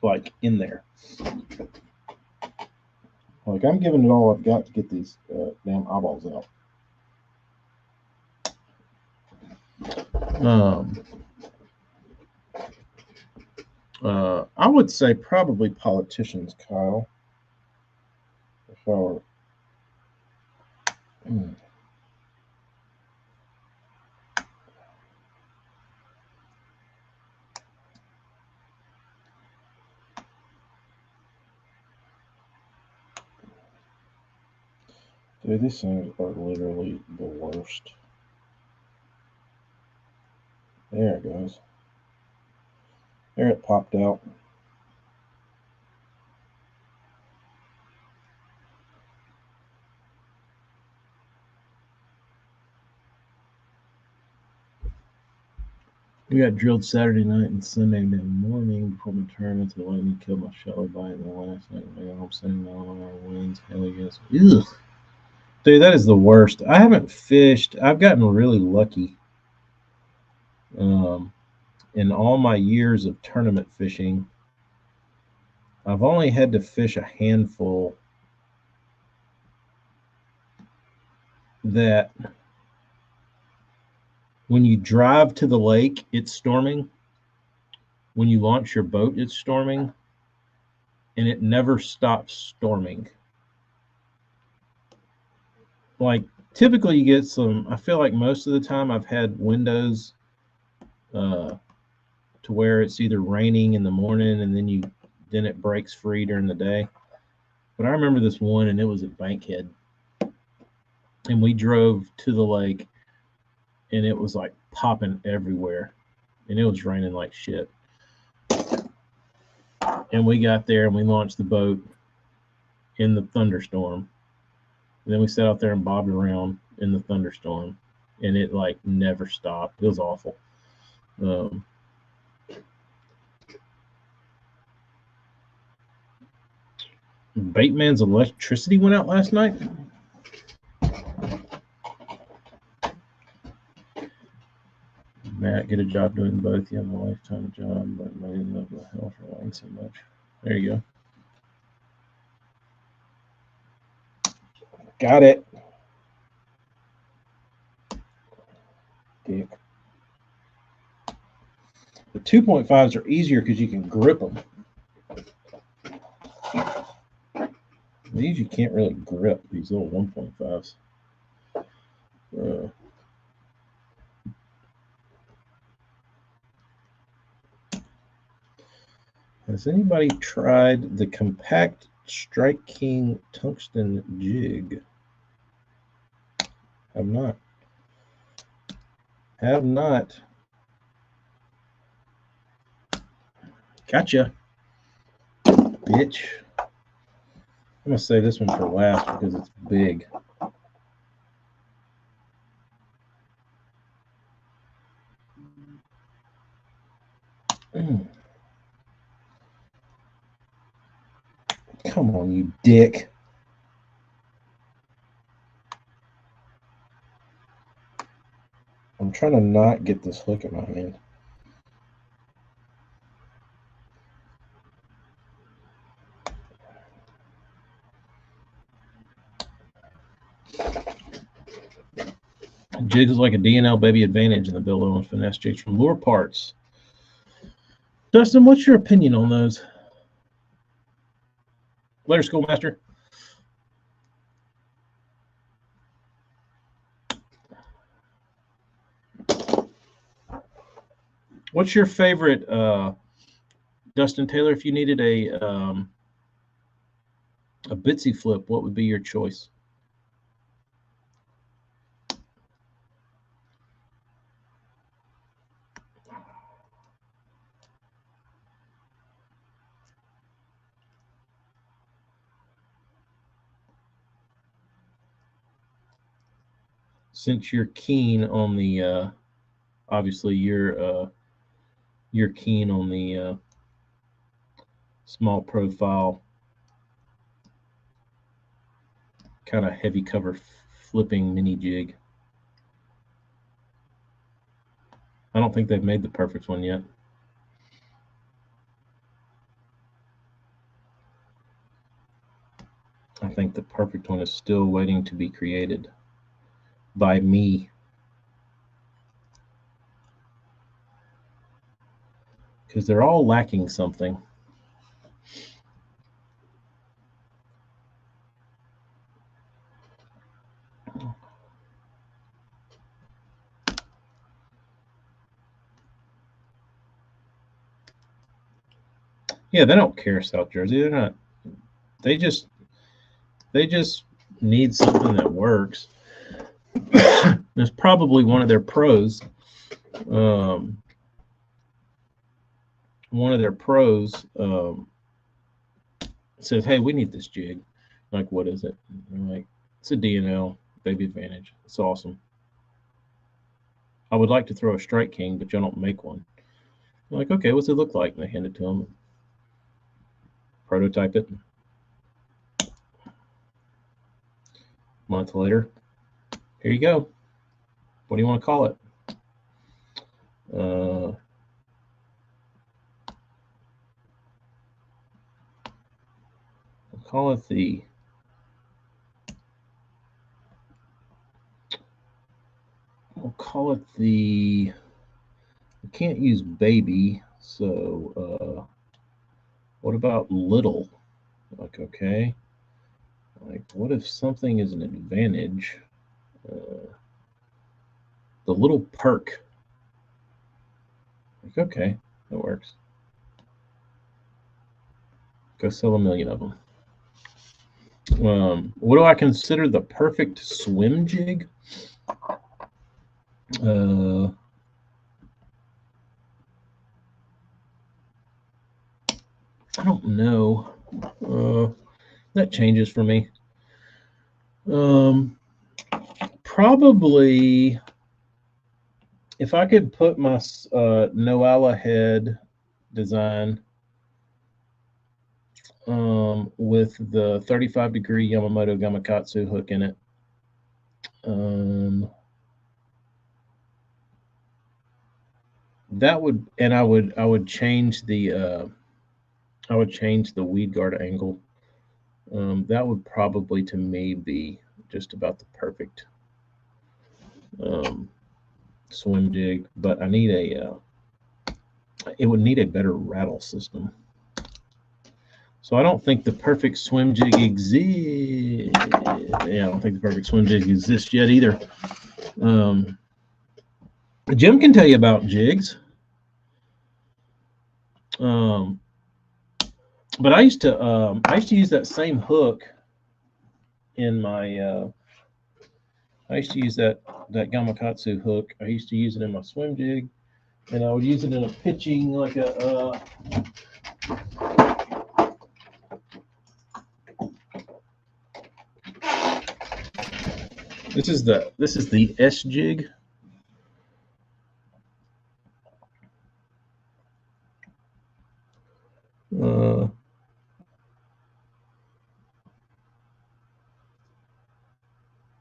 Like, in there. Like, I'm giving it all I've got to get these damn eyeballs out. I would say probably politicians, Kyle. If I were. Dude, these things are literally the worst. There it goes. There it popped out. We got drilled Saturday night and Sunday morning before my tournament. The lightning killed my shallow bite in the last night. I got home sitting on our wins. Hell yes. Ugh. Dude, that is the worst. I haven't fished. I've gotten really lucky. In all my years of tournament fishing, I've only had to fish a handful that when you drive to the lake, it's storming. When you launch your boat, it's storming. And it never stops storming. Like, typically you get some, I feel like most of the time I've had windows to where it's either raining in the morning and then it breaks free during the day. But I remember this one, and it was at Bankhead. And we drove to the lake, and it was like popping everywhere. And it was raining like shit. And we got there and we launched the boat in the thunderstorm. And then we sat out there and bobbed around in the thunderstorm. And it like never stopped. It was awful. Bateman's electricity went out last night. Matt, get a job doing both. You have a lifetime job, but I didn't know the hell for lying so much. There you go. Got it. Dick. The 2.5s are easier because you can grip them. These you can't really grip, these little 1.5s. Has anybody tried the compact Strike King tungsten jig? Have not. Have not. Gotcha. Bitch. I'm going to save this one for last because it's big. Come on, you dick. I'm trying to not get this hook in my hand. Jig is like a D&L baby advantage in the Bill Owens finesse jigs from Lure Parts. Dustin, what's your opinion on those? Later, Schoolmaster. What's your favorite, Dustin Taylor? If you needed a Bitsy flip, what would be your choice? Since you're keen on the, obviously you're keen on the small profile, kind of heavy cover flipping mini jig. I don't think they've made the perfect one yet. I think the perfect one is still waiting to be created by me. Because they're all lacking something. Yeah, they don't care, South Jersey. They're not. They just need something that works. There's probably one of their pros. One of their pros says, "Hey, we need this jig." Like, what is it? I'm like, it's a D&L baby advantage. It's awesome. I would like to throw a Strike King, but y'all don't make one. I'm like, okay, what's it look like? And I hand it to them, prototype it. A month later, here you go. What do you want to call it? We'll call it the we can't use baby, so what about little? Like, okay, like what if something is an advantage? The little perk. Like, okay, that works. Go sell 1 million of them. What do I consider the perfect swim jig? I don't know. That changes for me. Probably if I could put my Noala head design with the 35-degree Yamamoto Gamakatsu hook in it. That would, and I would change the weed guard angle. That would probably, to me, be just about the perfect swim jig. But I need it would need a better rattle system. So I don't think the perfect swim jig exists. Yeah, I don't think the perfect swim jig exists yet either. Jim can tell you about jigs. But I used to use that same hook in my. I used to use that Gamakatsu hook. I used to use it in my swim jig, and I would use it in a pitching like a. This is the S jig.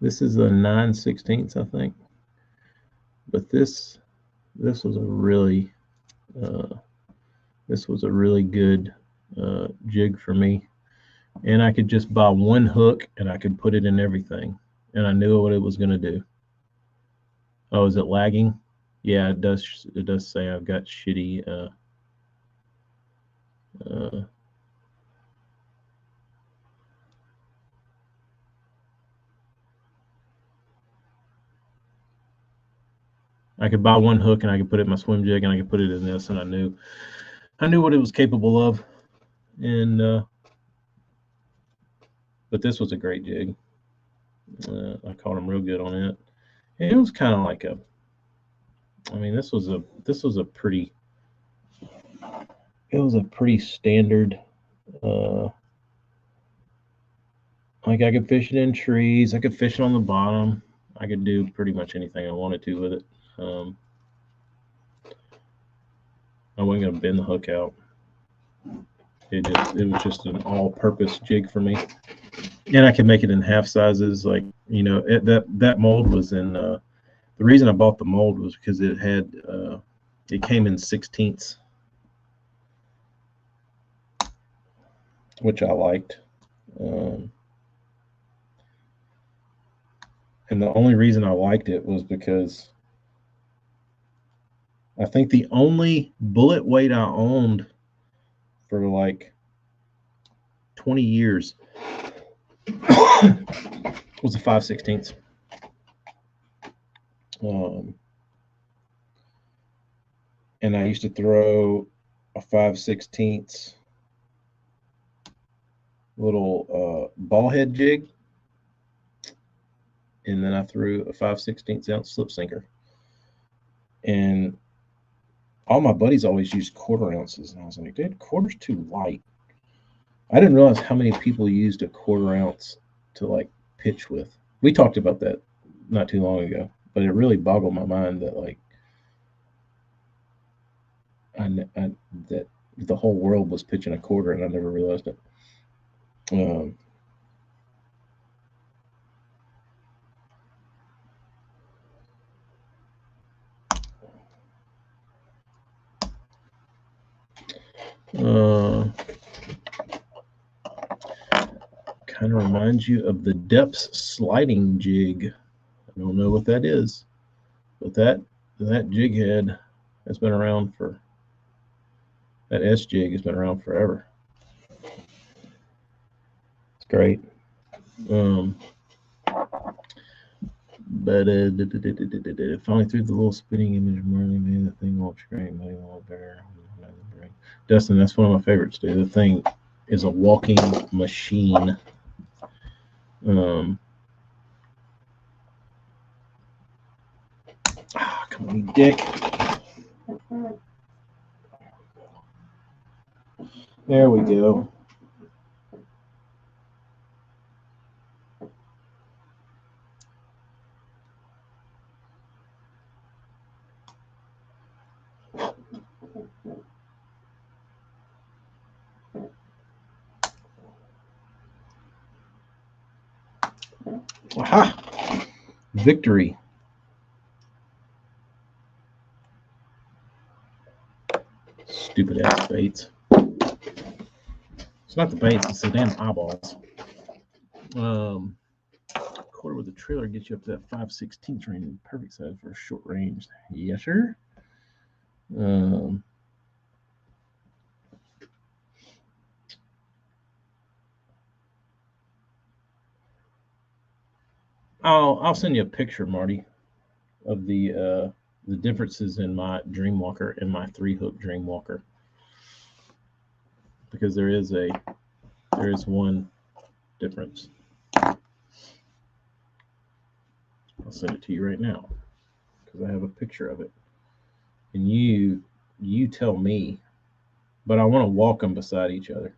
This is a 9/16, I think. But this was a really good jig for me, and I could just buy one hook and I could put it in everything, and I knew what it was going to do. Oh, is it lagging? Yeah, it does. It does say I've got shitty. I could buy one hook and I could put it in my swim jig and I could put it in this, and I knew what it was capable of. And but this was a great jig. I caught him real good on it. And it was kind of like a. I mean, this was a pretty. It was a pretty standard. Like I could fish it in trees. I could fish it on the bottom. I could do pretty much anything I wanted to with it. I wasn't gonna bend the hook out. It was just an all-purpose jig for me, and I could make it in half sizes. Like that mold was in. The reason I bought the mold was because it had it came in 16ths, which I liked. And the only reason I liked it was because I think the only bullet weight I owned for like 20 years was a 5/16. And I used to throw a 5/16 little ball head jig, and then I threw a 5/16 ounce slip sinker. And all my buddies always used quarter ounces, and I was like, dude, quarter's too light. I didn't realize how many people used a quarter ounce to like pitch with. We talked about that not too long ago. but it really boggled my mind that like that the whole world was pitching a quarter, and I never realized it. Kind of reminds you of the depths sliding jig. I don't know what that is, but that jig head has been around for, that S jig has been around forever. It's great. But finally through the little spinning image of Marley made the thing all great, made a little better. Dustin, that's one of my favorites, dude. The thing is a walking machine. Come on, you dick. There we go. Aha! Victory. Stupid ass baits. It's not the baits, it's the damn eyeballs. Quarter with a trailer gets you up to that 5/16 range. Perfect size for a short range. Yes, sir. I'll send you a picture, Marty, of the differences in my Dreamwalker and my 3-hook Dreamwalker, because there is one difference. I'll send it to you right now because I have a picture of it, and you tell me, but I want to walk them beside each other.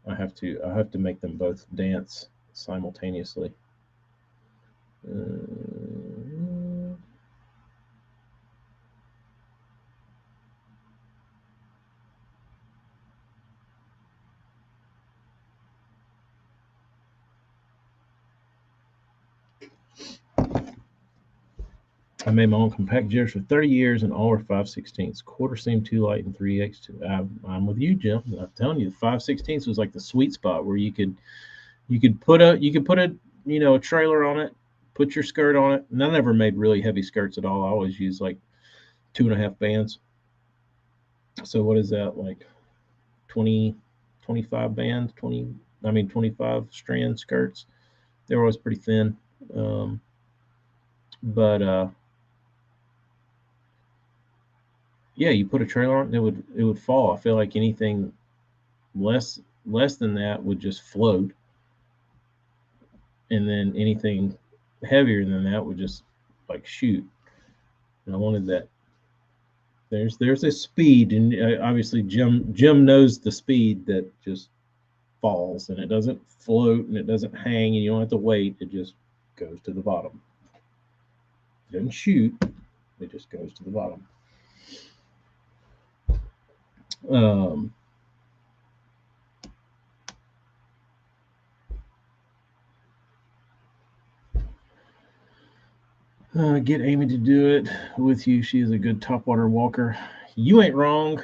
I have to make them both dance simultaneously. I made my own compact jigs for 30 years, and all were 5/16. Quarter seemed too light, and 3x too. I'm with you, Jim. I'm telling you, the 5/16 was like the sweet spot where you could put a a trailer on it, put your skirt on it. And I never made really heavy skirts at all. I always used like 2.5 bands. So what is that, like 20, 25 bands, 25 strand skirts. They were always pretty thin. But yeah, you put a trailer on it, it would fall. I feel like anything less than that would just float, and then anything heavier than that would just like shoot. And I wanted that. There's a speed, and obviously Jim knows the speed that just falls, and it doesn't float, and it doesn't hang, and you don't have to wait. It just goes to the bottom. It doesn't shoot. It just goes to the bottom. Get Amy to do it with you. She is a good topwater walker. You ain't wrong.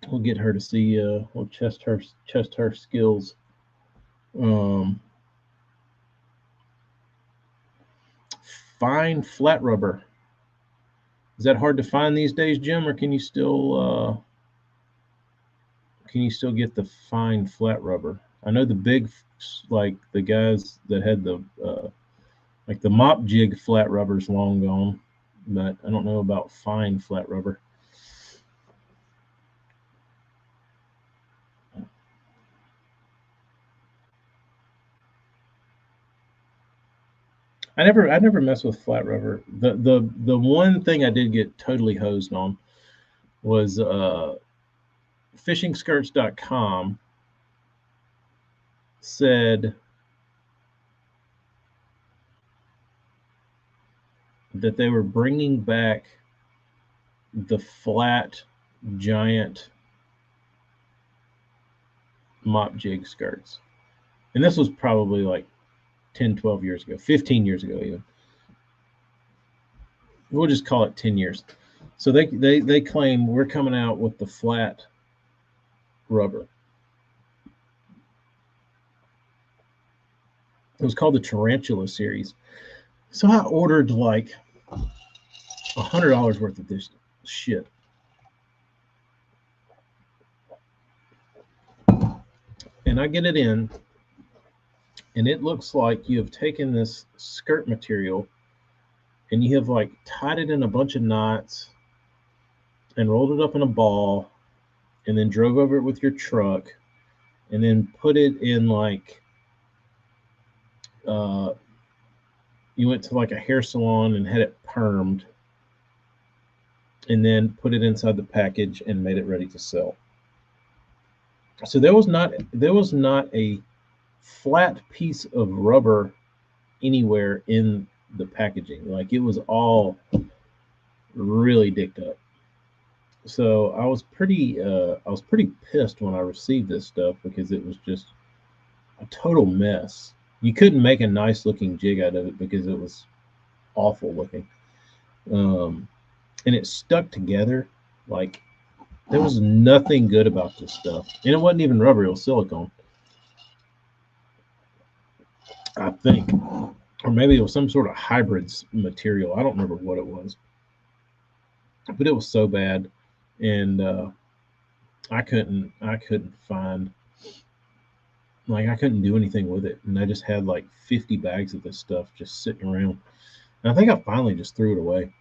We'll get her to see. We'll test her skills. Fine flat rubber. Is that hard to find these days, Jim, or can you still get the fine flat rubber? I know the big, like the guys that had the like the mop jig flat rubber's long gone, but I don't know about fine flat rubber. I never mess with flat rubber. The one thing I did get totally hosed on was fishingskirts.com said that they were bringing back the flat, giant mop jig skirts. And this was probably like 10, 12 years ago, 15 years ago even. We'll just call it 10 years. So they claim we're coming out with the flat rubber. It was called the Tarantula series. So I ordered like $100 worth of this shit. And I get it in, and it looks like you have taken this skirt material and you have like tied it in a bunch of knots and rolled it up in a ball and then drove over it with your truck and then put it in like you went to like a hair salon and had it permed and then put it inside the package and made it ready to sell. So there was not a flat piece of rubber anywhere in the packaging. Like it was all really dicked up. So I was pretty pissed when I received this stuff because it was just a total mess. You couldn't make a nice looking jig out of it because it was awful looking. And it stuck together. Like there was nothing good about this stuff. And it wasn't even rubber, it was silicone. I think. Or maybe it was some sort of hybrid material. I don't remember what it was. But it was so bad. And I couldn't find, like I couldn't do anything with it. And I just had like 50 bags of this stuff just sitting around. And I think I finally just threw it away.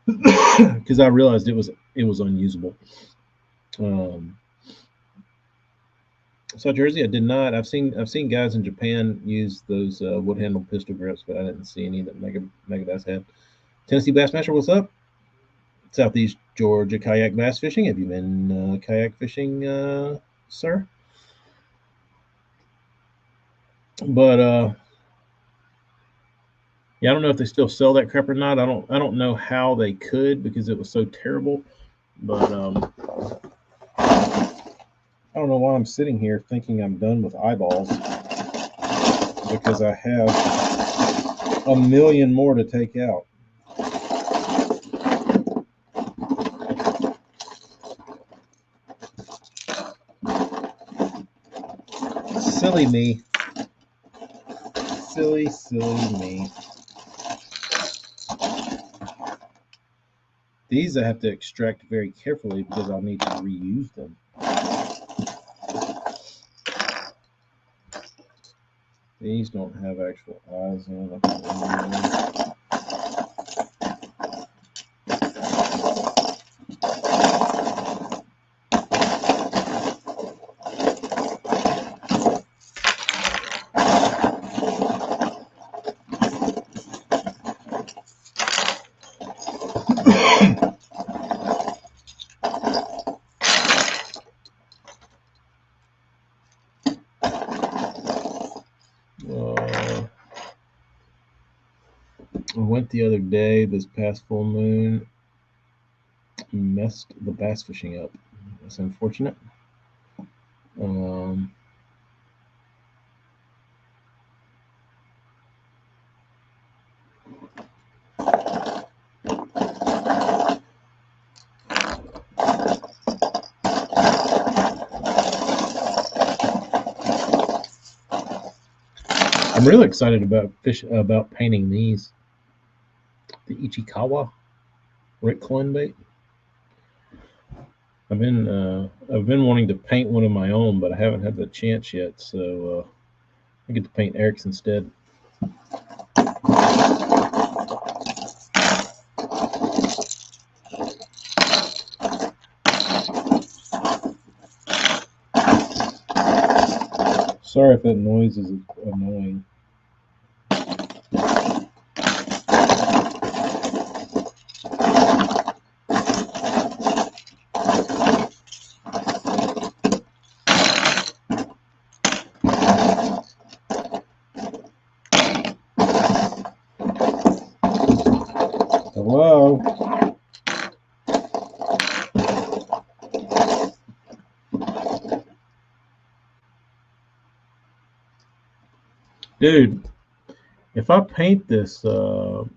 Because I realized it was unusable. So Jersey, I did not. I've seen guys in Japan use those wood handle pistol grips, but I didn't see any that Mega Bass had. Tennessee Bassmaster, what's up? Southeast Georgia kayak bass fishing. Have you been kayak fishing, sir? But yeah, I don't know if they still sell that crap or not. I don't know how they could because it was so terrible. But I don't know why I'm sitting here thinking I'm done with eyeballs because I have a million more to take out. Silly me. Silly me. These I have to extract very carefully because I'll need to reuse them. These don't have actual eyes in them. I went the other day, this past full moon, messed the bass fishing up. That's unfortunate. I'm really excited about painting these. The Ichikawa Rick Clun bait. I've been wanting to paint one of my own, but I haven't had the chance yet. So I get to paint Eric's instead. Sorry if that noise is annoying. Dude, if I paint this Pro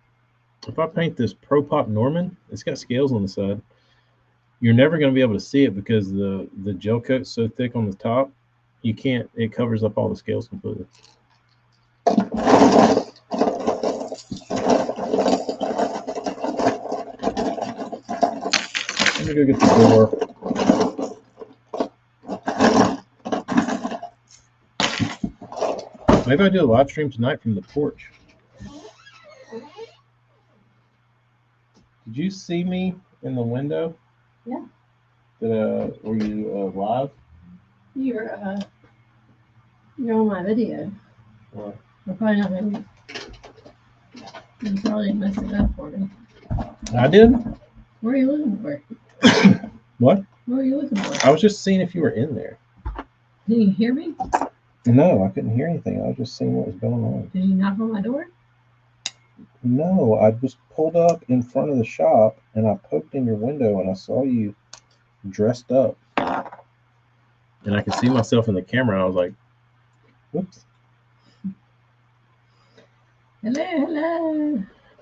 Pop Norman, it's got scales on the side. You're never going to be able to see it because the gel coat's so thick on the top. You can't. It covers up all the scales completely. Let me go get the door. Maybe I do a live stream tonight from the porch. Did you see me in the window? Yeah. Were you live? You're on my video. What? We're probably not gonna. You probably messed it up for me. I did. What are you looking for? What? What are you looking for? I was just seeing if you were in there. Did you hear me? No, I couldn't hear anything. I was just seeing what was going on. Did you knock on my door? No, I just pulled up in front of the shop and I poked in your window and I saw you dressed up. And I could see myself in the camera. And I was like, whoops.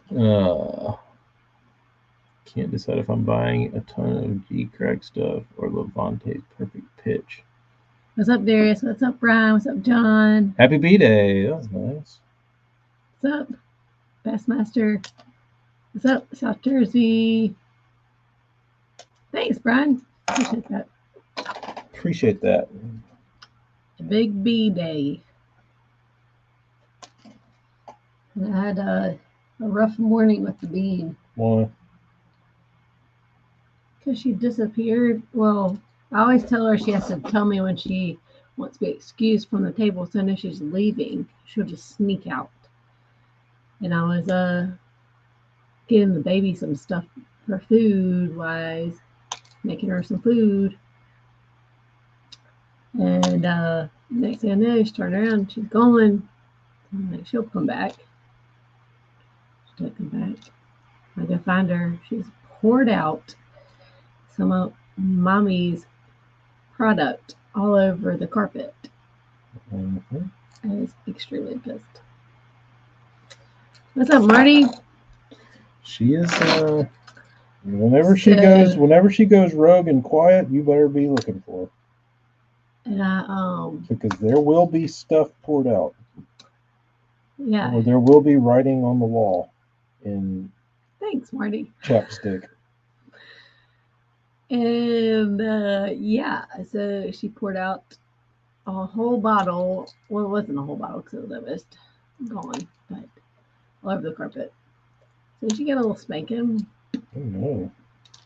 Hello. Can't decide if I'm buying a ton of G-Crack stuff or Levante's perfect pitch. What's up, Darius? What's up, Brian? What's up, John? Happy B-Day. That was nice. What's up, Bassmaster? What's up, South Jersey? Thanks, Brian. Appreciate that. Appreciate that. A big B day. And I had a rough morning with the bean Why? because she disappeared. Well, I always tell her she has to tell me when she wants to be excused from the table, so I know she's leaving. She'll just sneak out. And I was getting the baby some stuff for food wise, making her some food. And next thing I know, she turned around, she's gone. I'm like, she'll come back. She didn't come back. I go find her. She's poured out some of mommy's product all over the carpet. Mm-hmm. I was extremely pissed. What's up, Marty? She is whenever she goes rogue and quiet, you better be looking for her. And I Because there will be stuff poured out. yeah. Or there will be writing on the wall in Thanks, Marty. chapstick. And yeah, so she poured out a whole bottle. Well, it wasn't a whole bottle because it was almost gone, but all over the carpet. So she got a little spanking Oh no.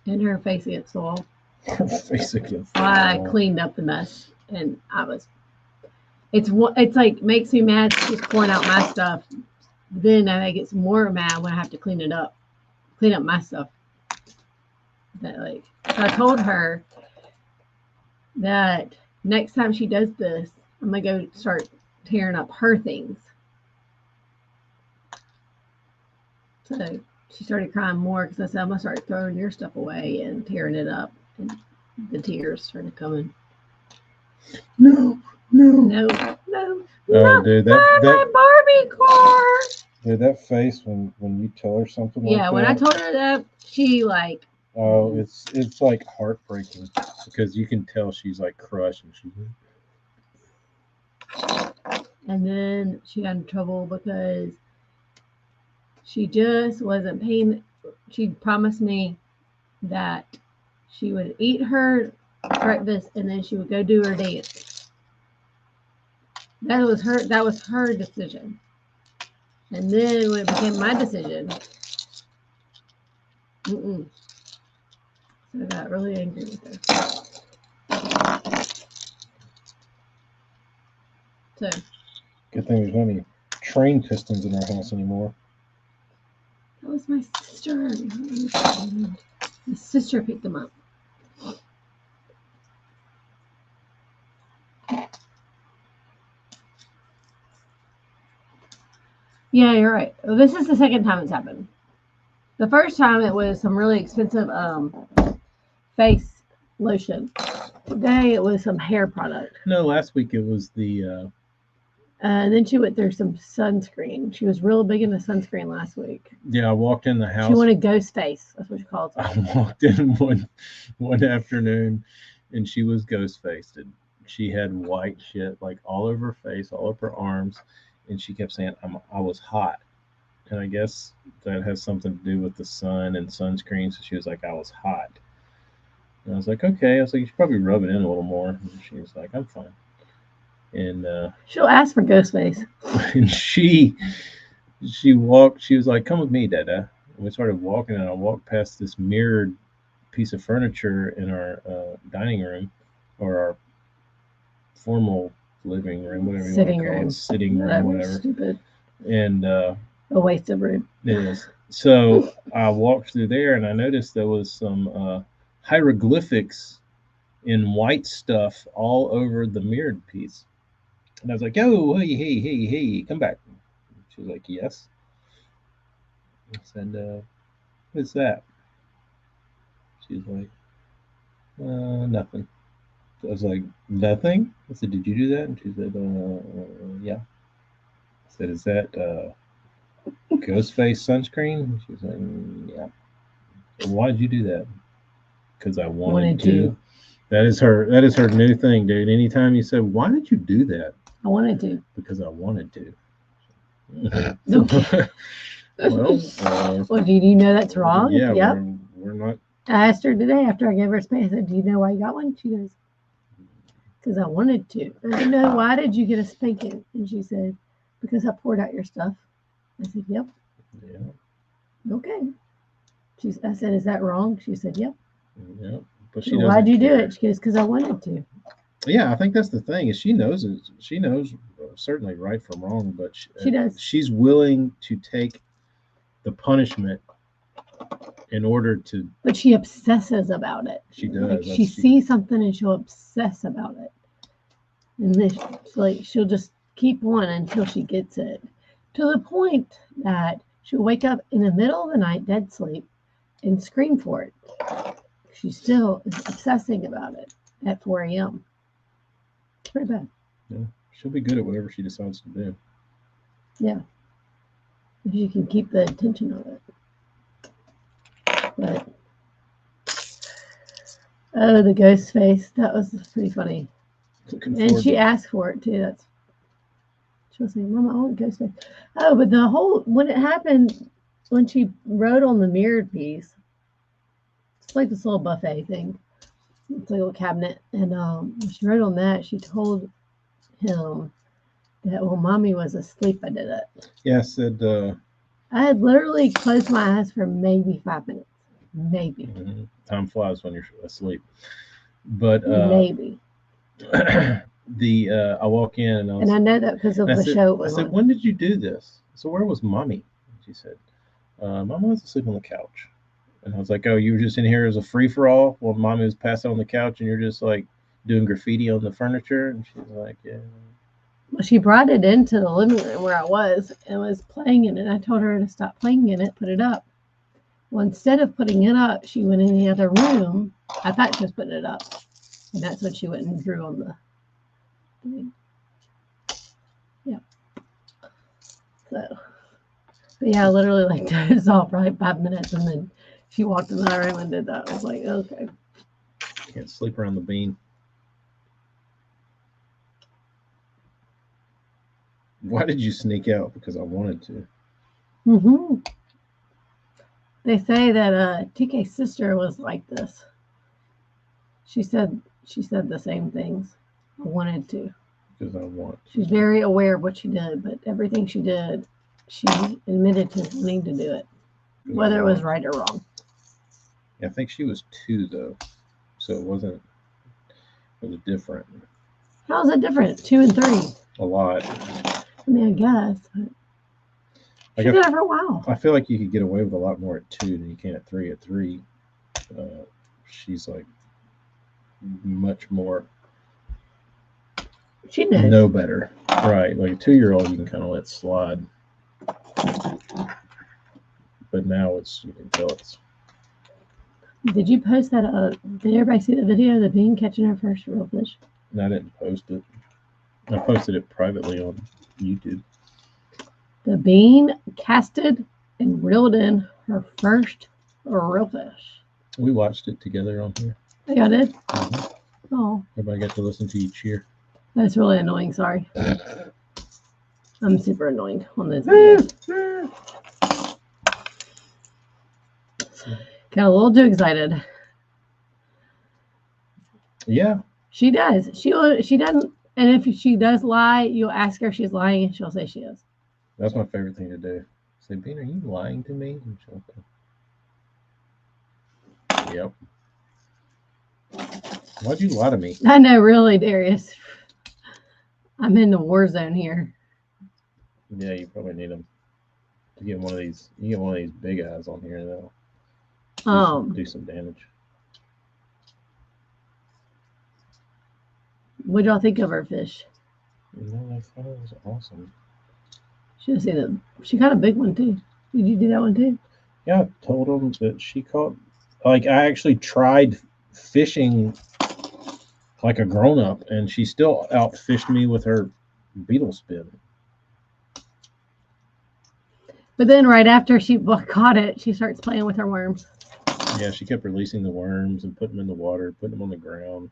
and her face against the wall. Her face against the I wall. cleaned up the mess, and I was. It's like makes me mad. She's pouring out my stuff. Then I get more mad when I have to clean up my stuff. That like so I told her that next time she does this, I'm gonna go start tearing up her things. So she started crying more because I said I'm gonna start throwing your stuff away and tearing it up, and the tears started coming. No. No, Oh, dude, not my Barbie car. dude, that face when you tell her something like Yeah, when I that. told her that, she like. Oh, it's like heartbreaking because you can tell she's like crushed and she's And then she got in trouble because she just wasn't paying. She promised me that she would eat her breakfast and then she would go do her dance. That was her decision. And then when it became my decision, so I got really angry with her. So good thing there's not any train pistons in our house anymore. that was my sister. My sister picked them up. Yeah, you're right. This is the second time it's happened. The first time it was some really expensive face lotion. Today it was some hair product. No, last week it was the And then she went through some sunscreen. She was real big into sunscreen last week. Yeah, I walked in the house. She wanted ghost face. That's what she calls it. I walked in one afternoon, and she was ghost faced. She had white shit like all over her face, all over her arms, and she kept saying, I was hot." And I guess that has something to do with the sun and sunscreen. So she was like, "I was hot." And I was like, "Okay." I was like, "You should probably rub it in a little more." And she was like, "I'm fine." And She'll ask for ghost face. and she walked. She was like, "Come with me, Dada." And we started walking, and I walked past this mirrored piece of furniture in our dining room, or our formal living room, whatever you Sitting want to call room. it, sitting room, That was whatever. stupid. And A waste of room. it is. So I walked through there, and I noticed there was some hieroglyphics in white stuff all over the mirrored piece. And I was like, "Oh, hey, hey, hey, hey, come back." She was like, "Yes." I said, "What's that?" She was like, "Nothing." I was like, "Nothing?" I said, "Did you do that?" And she said, "Yeah." I said, "Is that Ghost Face sunscreen?" She said, "Yeah." "Well, why did you do that?" "Because I wanted to." That is her new thing, dude. Anytime you say, "Why did you do that?" I wanted to. "Because I wanted to." Okay. Well, Well, do you know that's wrong? Yeah, Yep. we're not. I asked her today after I gave her space. I said, "Do you know why you got one?" She goes, "Because I wanted to." I said, "No, why did you get a spanking?" And she said, "Because I poured out your stuff." I said, "Yep." Yeah. Okay. I said, "Is that wrong?" She said, "Yep." Yeah. But she "Well, doesn't. why'd you do care. it?" She goes, "Because I wanted to." Yeah, I think that's the thing is she knows it. She knows certainly right from wrong, but She does. She's willing to take the punishment in order to. But she obsesses about it. She does. Like she sees something and she'll obsess about it. And then she'll just keep on until she gets it. To the point that she'll wake up in the middle of the night, dead sleep, and scream for it. She still is obsessing about it at 4 a.m. It's pretty bad. Yeah, she'll be good at whatever she decides to do. Yeah. If you can keep the attention of it. But oh, the ghost face. That was pretty funny. And she asked for it too. She was saying, "Mama, I want ghost face." Oh, but when it happened, when she wrote on the mirrored piece, it's like this little buffet thing. It's like a little cabinet. And when she wrote on that, she told him that, "Well, Mommy was asleep, I did it." Yeah, I said. I had literally closed my eyes for maybe 5 minutes. Maybe. Mm-hmm. Time flies when you're asleep. But maybe. I walk in and I know that because of the show. I said, "When did you do this?" So where was Mommy? She said, "Mama was asleep on the couch." And I was like, "Oh, you were just in here as a free for all while Mommy was passed out on the couch, and you're just like doing graffiti on the furniture?" And she's like, "Yeah." Well, she brought it into the living room where I was and was playing in it. I told her to stop playing in it, put it up. Well, instead of putting it up, she went in the other room. I thought she was putting it up. And that's when she went and drew on the thing. Yeah. So, but yeah, I literally like dozed off for like 5 minutes, and then she walked in the room and did that. I was like, okay. Can't sleep around the bean. Why did you sneak out? Because I wanted to. Mm-hmm. They say that TK's sister was like this. She said the same things. I wanted to. Because I want. She's very aware of what she did, but everything she did, she admitted to wanting to do it, whether it was right or wrong. Yeah, I think she was 2 though, so it was different. How is it different? 2 and 3? A lot. I mean, I guess. But she did it for a while. I feel like you could get away with a lot more at 2 than you can at 3. At 3, she's like much more. She knows. Know better, right? Like a 2-year-old, you can kind of let slide, but now you can tell it's. Did you post that? Did everybody see the video of the bean catching her first real fish? No, I didn't post it. I posted it privately on YouTube. The Bean casted and reeled in her first real fish. We watched it together on here. Oh, y'all did? Mhm. Oh, Everybody got to listen to you cheer. that's really annoying. Sorry. I'm super annoying on those videos. Got a little too excited. Yeah, She does. She doesn't. And if she does lie, you'll ask her if she's lying, and she'll say she is. that's my favorite thing to do. Say, Bean, are you lying to me? And she'll go, yep. Why'd you lie to me? I know, really, Darius. I'm in the war zone here. Yeah, you probably need them to get one of these. You get one of these big eyes on here, though. Do some damage. What y'all think of her fish? No, I thought it was awesome. Should have seen it. She caught a big one too. Did you do that one too? Yeah, I told them that she caught. Like, I actually tried fishing like a grown up, and she still outfished me with her beetle spin. But then right after she caught it, she starts playing with her worms. Yeah, she kept releasing the worms and putting them in the water, putting them on the ground,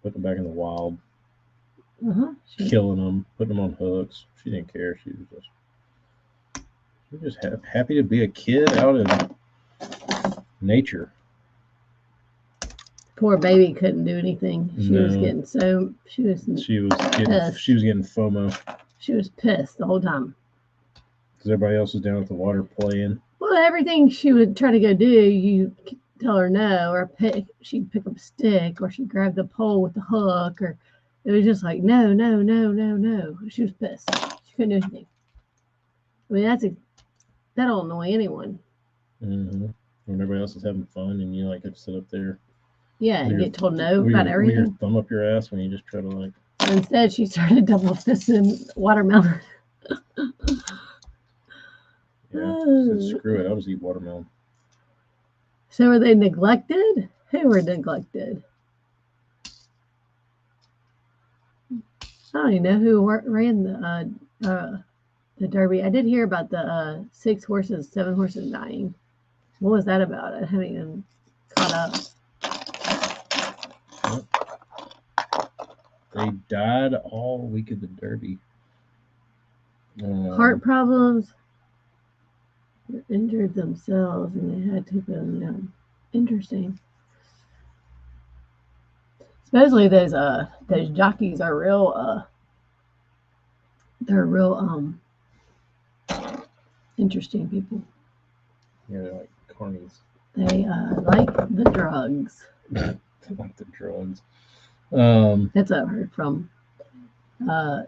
putting them back in the wild, killing them, putting them on hooks. She didn't care. She was just happy to be a kid out in nature. Poor baby couldn't do anything. She was No. getting so She was getting FOMO she was pissed the whole time. because everybody else was down at the water playing. Well, everything she would try to go do, you tell her no, or she'd pick up a stick, or she'd grab the pole with the hook, or it was just like no, no, no, no, no. She was pissed. She couldn't do anything. I mean, that'll annoy anyone. Mm-hmm. When everybody else is having fun and you like have to sit up there. Yeah, and get told no about With everything. your thumb up your ass when you just try to like. Instead, she started double fisting watermelon. Yeah, she said, screw it. I'll just eat watermelon. So were they neglected? Who were neglected? I don't even know who ran the Derby. I did hear about the 7 horses dying. What was that about? I haven't even caught up. They died all week of the Derby. Heart problems. They injured themselves and they had to put them down. Interesting. Supposedly those jockeys are real they're real interesting people. Yeah, they're like carnies. They like the drugs. They like the drugs. That's what I've heard from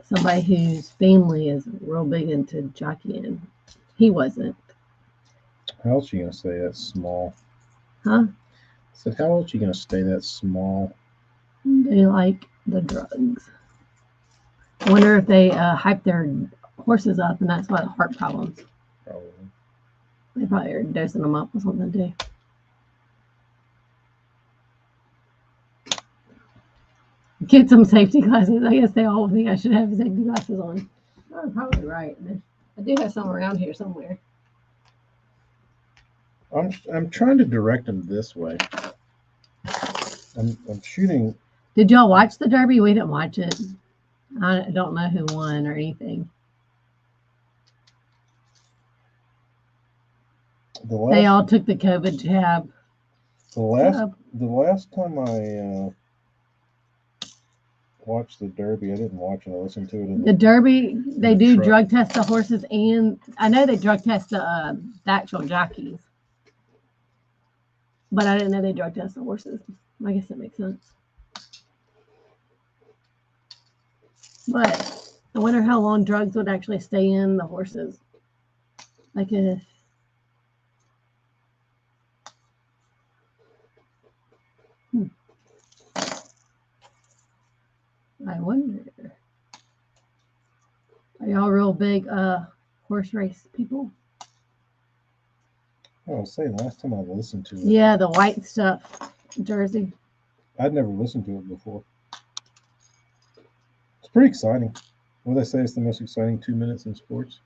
somebody whose family is real big into jockeying. He wasn't. How else are you gonna say that small? Huh? I said, how else are you gonna stay that small? They like the drugs. I wonder if they hype their horses up and that's why the heart problems. Probably. They probably are dosing them up with something too. Get some safety glasses. I guess they all think I should have safety glasses on. Oh, probably right. I do have some around here somewhere. I'm trying to direct them this way. I'm shooting. Did y'all watch the Derby? We didn't watch it. I don't know who won or anything. They all took the COVID jab. The last time I watched the Derby, I didn't watch it. I listened to it. The Derby, they do drug test the horses, and I know they drug test the actual jockeys. But I didn't know they drug test the horses. I guess that makes sense. But I wonder how long drugs would actually stay in the horses. Like if I wonder. Are y'all real big horse race people? I was saying last time I listened to it. Yeah, the white stuff, Jersey. I'd never listened to it before. It's pretty exciting. What they say is the most exciting 2 minutes in sports.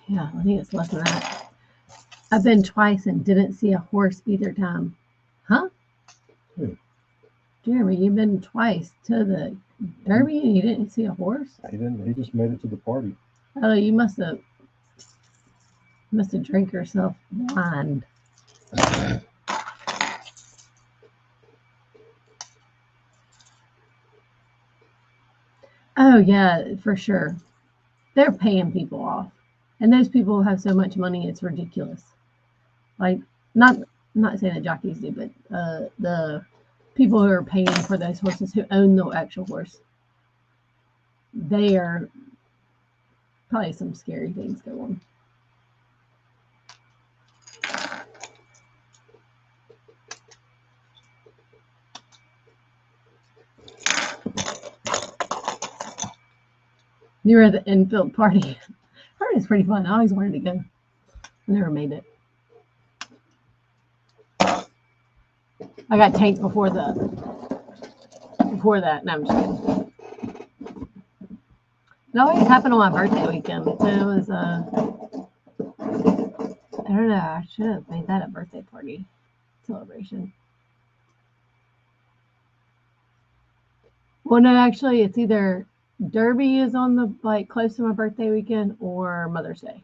Yeah, I think it's less than that. I've been twice and didn't see a horse either time. Huh? Who? Jeremy, you've been twice to the Derby and you didn't see a horse? He didn't. He just made it to the party. Oh, you must have drank yourself blind. Oh yeah, for sure. They're paying people off, and those people have so much money, it's ridiculous. Like, not saying that jockeys do, but the people who are paying for those horses who own the actual horse, they are probably some scary things go on. You were at the infield party. I heard it's pretty fun. I always wanted to go. Never made it. I got tanked before that. No, I'm just kidding. It always happened on my birthday weekend. So it was I don't know, I should have made that a birthday party celebration. Well, no, actually it's either Derby is on the close to my birthday weekend or Mother's Day.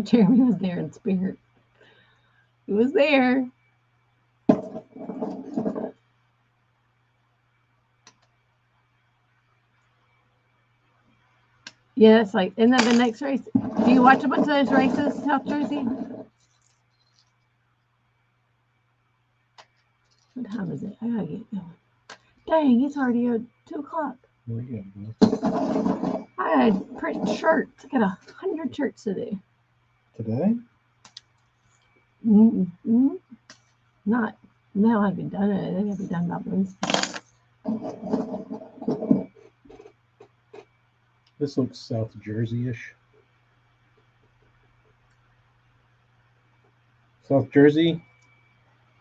Jeremy was there in spirit. He was there. Yeah, it's like, isn't that the next race? Do you watch a bunch of those races, South Jersey? What time is it? I gotta get going. Dang, it's already 2 o'clock. Where you at, I had print shirts. I got 100 shirts to do. Today? Not. No, I've been done it. I think I'll be done by Wednesday. This looks South Jersey-ish. South Jersey?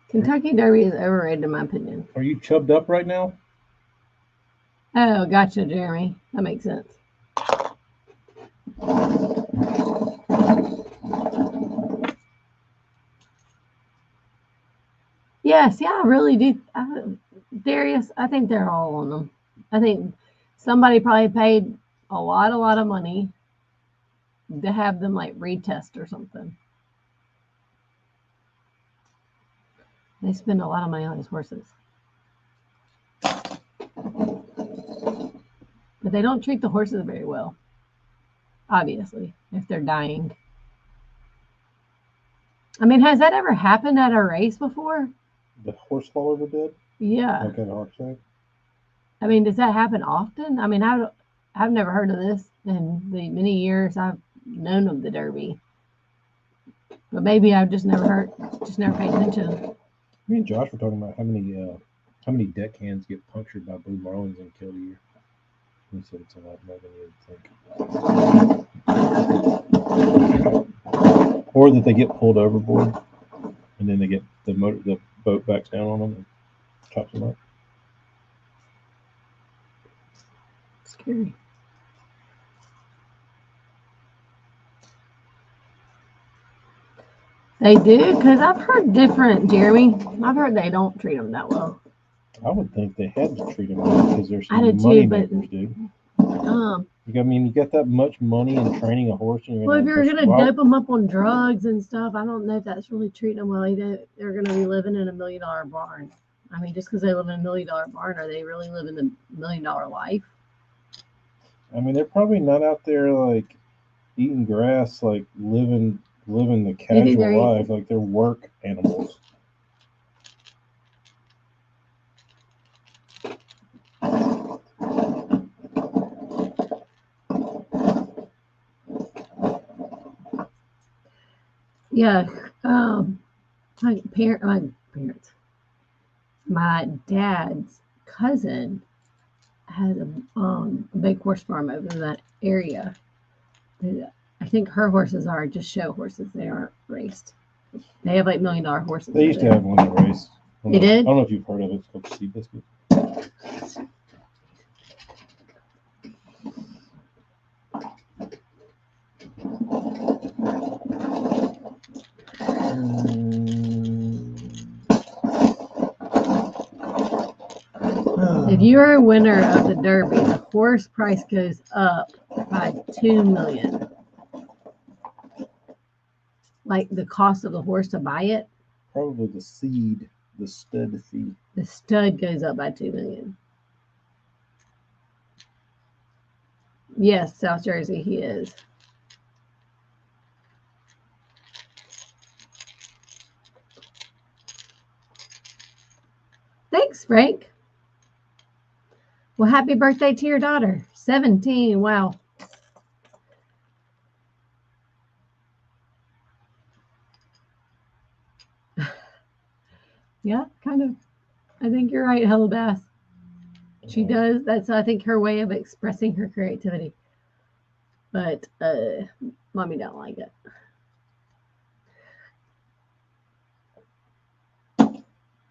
Kentucky Derby is overrated in my opinion. Are you chubbed up right now? Oh, gotcha, Jeremy. That makes sense. Yes, yeah, I really do. Darius, I think they're all on them. I think somebody probably paid a lot of money to have them retest or something. They spend a lot of money on these horses. But they don't treat the horses very well. Obviously, if they're dying. I mean, has that ever happened at a race before? The horse fall over dead? Yeah. Like at a heart attack? I mean, does that happen often? I mean, I've never heard of this in the many years I've known of the Derby. But maybe I've just never paid attention. Me and Josh were talking about how many deckhands get punctured by blue marlins and killed a year. He said it's a lot more than you would think. Or that they get pulled overboard and then they get the boat backs down on them and chops them up. Scary. They do? Because I've heard different, Jeremy. I've heard they don't treat them that well. I would think they had to treat them well because they're some I did money too, makers, dude. I mean, you got that much money in training a horse. And well, if you're going to dope them up on drugs and stuff, I don't know if that's really treating them well. They're going to be living in $1 million barn. I mean, just because they live in $1 million barn, are they really living the $1 million life? I mean, they're probably not out there eating grass, living the casual life. Like they're work animals. Yeah, my dad's cousin has a big horse farm over in that area. I think her horses are just show horses. They aren't raced. They have $1 million horses. They used to have one that raced. I don't You know- did? I don't know if you've heard of it. It's called sea biscuit. If you are a winner of the Derby, the horse price goes up by $2 million. Like the cost of the horse to buy it, Probably the seed, the stud fee. the stud goes up by $2 million. Yes, South Jersey, he is. Thanks, Frank. Well, happy birthday to your daughter. 17. Wow. Yeah, kind of. I think you're right, Hello Bass. She does. That's, I think, her way of expressing her creativity. But Mommy don't like it.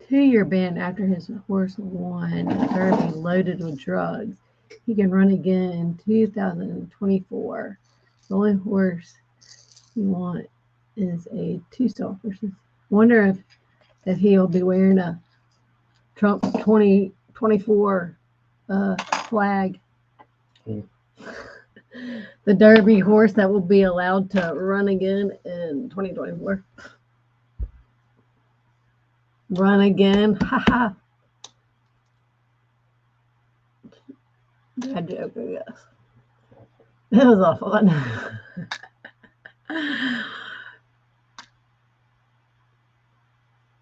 Two-year ban after his horse won a Derby loaded with drugs. He can run again in 2024. The only horse you want is a two-stall horse. Wonder if he'll be wearing a Trump 2024 flag. The Derby horse that will be allowed to run again in 2024. Run again. Haha. Bad joke, I guess. That was all fun.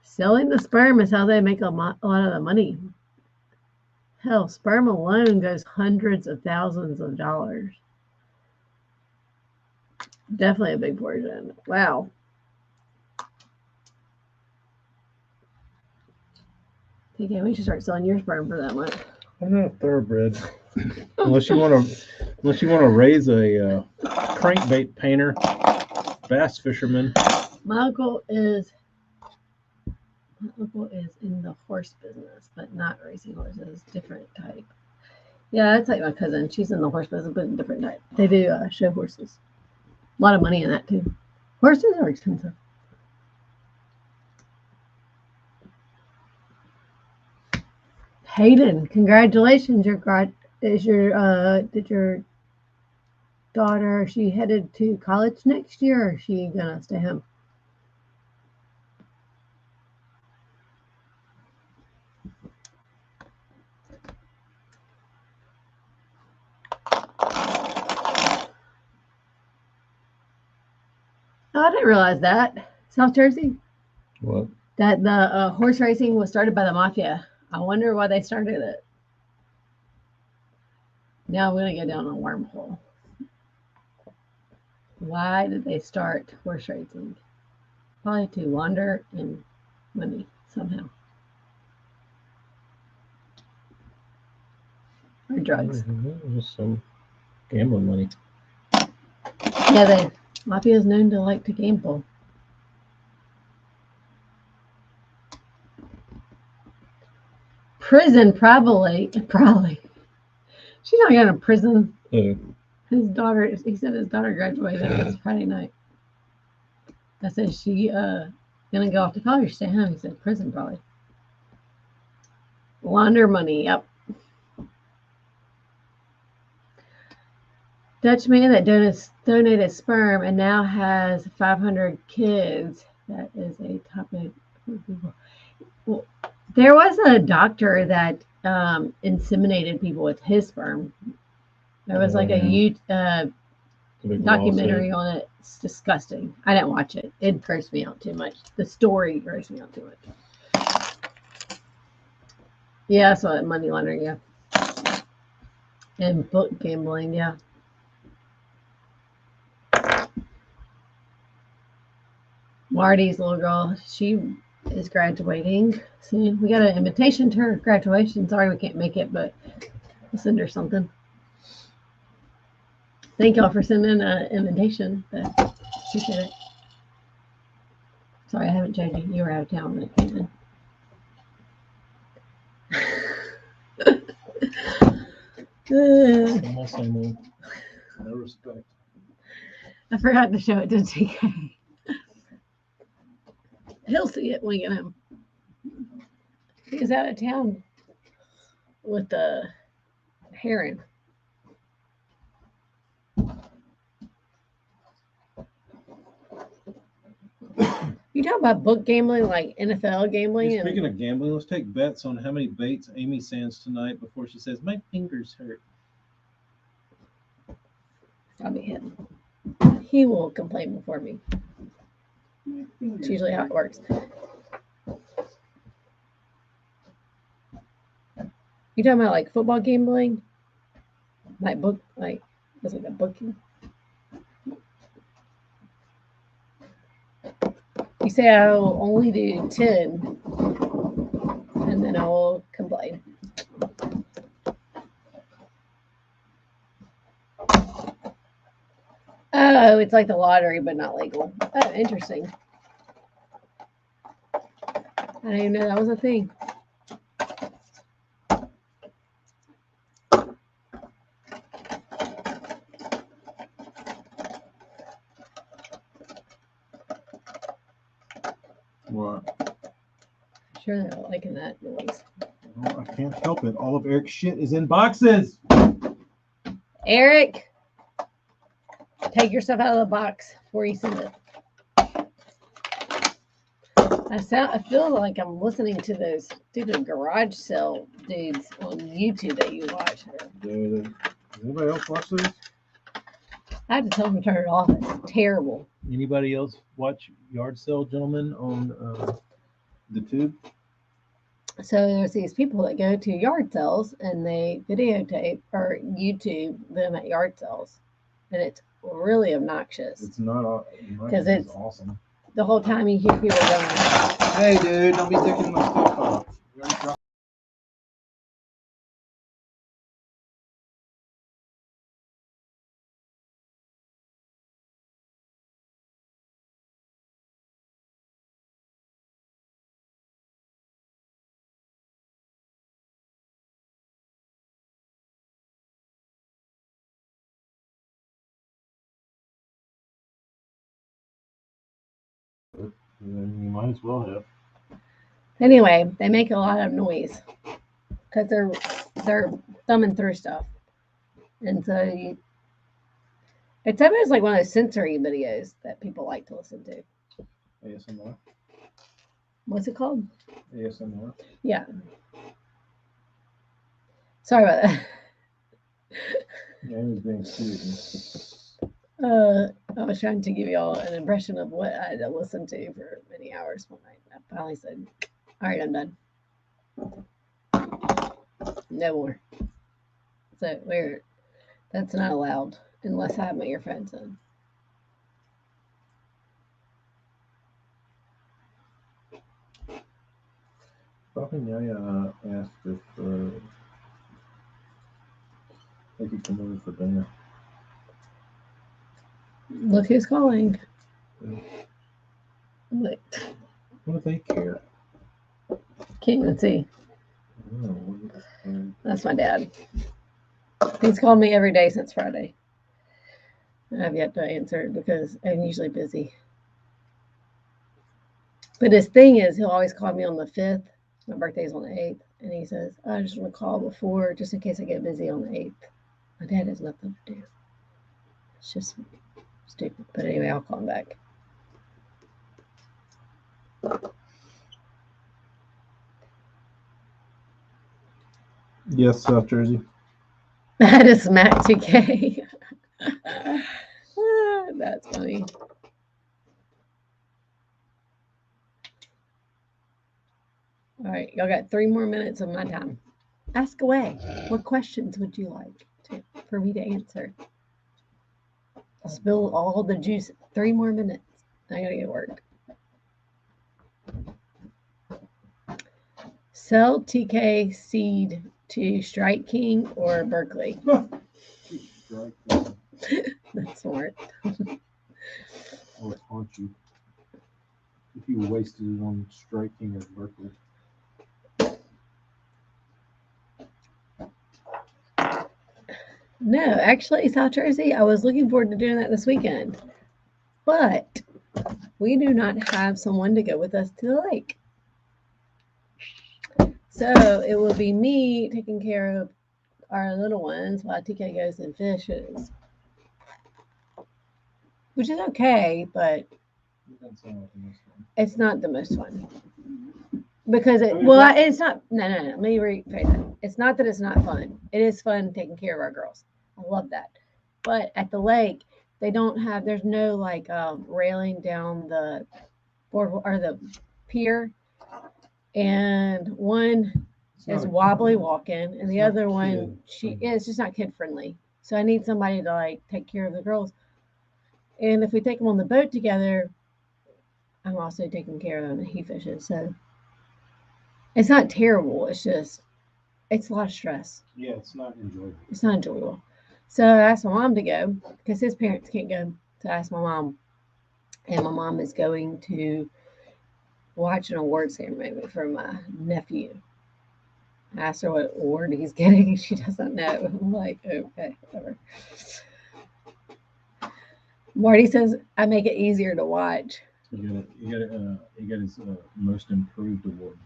Selling the sperm is how they make a lot of the money. Hell, sperm alone goes hundreds of thousands of dollars. Definitely a big portion. Wow. Okay, we should start selling your sperm for that much. I'm not a thoroughbred. unless you want to raise a crankbait painter, bass fisherman. My uncle is in the horse business, but not racing horses. Different type. Yeah, that's like my cousin. She's in the horse business, but a different type. They do show horses. A lot of money in that too. Horses are expensive. Hayden, congratulations! Did your daughter? Is she headed to college next year, or is she gonna stay home? Oh, I didn't realize that. South Jersey? What? That the horse racing was started by the mafia. I wonder why they started it. Now I'm going to go down a wormhole. Why did they start horse racing? Probably to launder and money somehow. Or drugs. Just some gambling money. Yeah, mafia is known to like to gamble. Prison, probably. She's not going to prison. He said his daughter graduated this Friday night. I said, she gonna go off to college, stay home. He said, prison, probably. Launder money, yep. Dutch man that donated sperm and now has 500 kids. That is a topic for people. Well, there was a doctor that inseminated people with his sperm. There was like a documentary on it. It's disgusting. I didn't watch it. It grossed me out too much. The story grossed me out too much. Yeah, I saw it. Money laundering, yeah. And book gambling, yeah. Marty's little girl, she is graduating soon. We got an invitation to her graduation. Sorry we can't make it, but we'll send her something. Thank y'all for sending an invitation. Appreciate it. Sorry, I haven't changed you. You were out of town when it came in. Same old, same old. No respect. I forgot to show it to TK. He'll see it when we get home. He's out of town with the heron. You talking about book gambling, like NFL gambling? Hey, And speaking of gambling, let's take bets on how many baits Amy sands tonight before she says my fingers hurt. I'll be hitting. He will complain before me. It's usually how it works. You talking about like football gambling? Like book, like was it a booking? You say I will only do 10, and then I will complain. Oh, it's like the lottery, but not legal. Oh, interesting. I didn't even know that was a thing. What? Sure, they're not liking that noise. Well, I can't help it. All of Eric's shit is in boxes. Eric, take your stuff out of the box before you send it. I feel like I'm listening to those stupid garage sale dudes on YouTube that you watch. Does anybody else watch these? I had to tell them to turn it off. It's terrible. Anybody else watch Yard Sale Gentlemen on the tube? So there's these people that go to yard sales and they videotape or YouTube them at yard sales, and it's really obnoxious. It's not because it's awesome. The whole time you hear people going, Hey, dude, don't be dicking my stuff up. You already dropped- Then you might as well have. anyway, they make a lot of noise because they're thumbing through stuff, and so it's almost like one of those sensory videos that people like to listen to. ASMR. What's it called? ASMR. Yeah. Sorry about that. Yeah, he was being cute. I was trying to give y'all an impression of what I had to listen to for many hours one night. I finally said, all right, I'm done. No more. So that's not allowed unless I have my earphones in. Papa Yaya asked if they could come over for dinner. Look who's calling. Look, What do they care? can't even see. Oh, That's my dad. He's called me every day since Friday. I have yet to answer because I'm usually busy. But his thing is, he'll always call me on the 5th. My birthday's on the 8th. And he says, I just want to call before, just in case I get busy on the 8th. My dad has nothing to do. It's just stupid. But anyway, I'll call him back. yes, South Jersey. That is Matt TK. That's funny. All right, y'all got 3 more minutes of my time. Ask away. What questions would you like for me to answer? Spill all the juice. 3 more minutes. I gotta get to work. Sell TK seed to Strike King or Berkeley. That's smart. I'll taunt you if you wasted it on striking or Berkeley. No, actually, South Jersey, I was looking forward to doing that this weekend. But we do not have someone to go with us to the lake. So it will be me taking care of our little ones while TK goes and fishes. Which is okay, but It doesn't sound like the most fun. it's not the most fun. Because I mean, it's not. No. Let me rephrase that. It's not that it's not fun. It is fun taking care of our girls. I love that. But at the lake, they don't have. There's no like railing down the board or the pier, and one It's not is a- wobbly walking, and the not other one kid-friendly. it's just not kid friendly. So I need somebody to like take care of the girls. And if we take them on the boat together, I'm also taking care of them and he fishes. So it's not terrible. It's just it's a lot of stress. Yeah, it's not enjoyable. It's not enjoyable. So I asked my mom to go because his parents can't go. So I asked my mom, and my mom is going to watch an award ceremony for my nephew. I asked her what award he's getting, and she doesn't know. I'm like, okay, whatever. Marty says I make it easier to watch. You got his most improved award.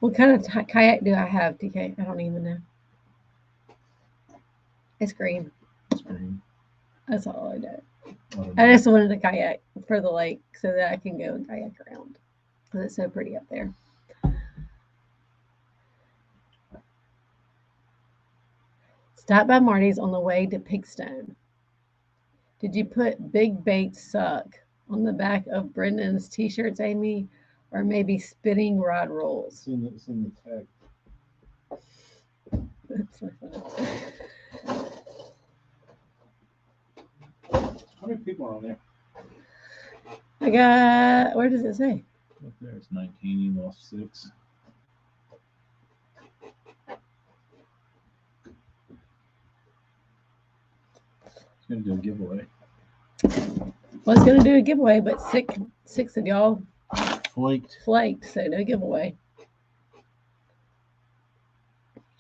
What kind of kayak do I have, TK? I don't even know. It's green. It's green. That's all I know. I don't I know. just wanted a kayak for the lake so that I can go and kayak around because it's so pretty up there. Stop by Marty's on the way to Pigstone. Did you put Big Baits Suck on the back of Brendan's t-shirts, Amy? Or maybe spinning rod rolls? It's in the tag. That's so funny. How many people are on there? I got, where does it say? Up there, it's 19. You lost 6. It's gonna do a giveaway. Was going to do a giveaway, but six of y'all Flaked. so no giveaway.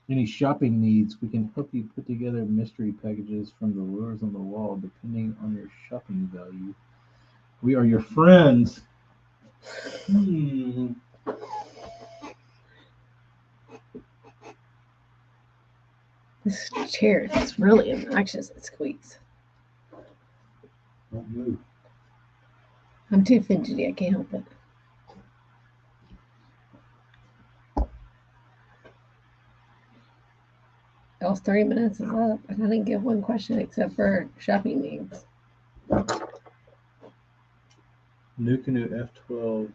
Any shopping needs, we can help you put together mystery packages from the lures on the wall, depending on your shopping value. We are your friends. This chair is really obnoxious. It squeaks. Don't move. I'm too fidgety. I can't help it. Else 30 minutes is up, and I didn't give one question except for shopping needs. New Canoe F12.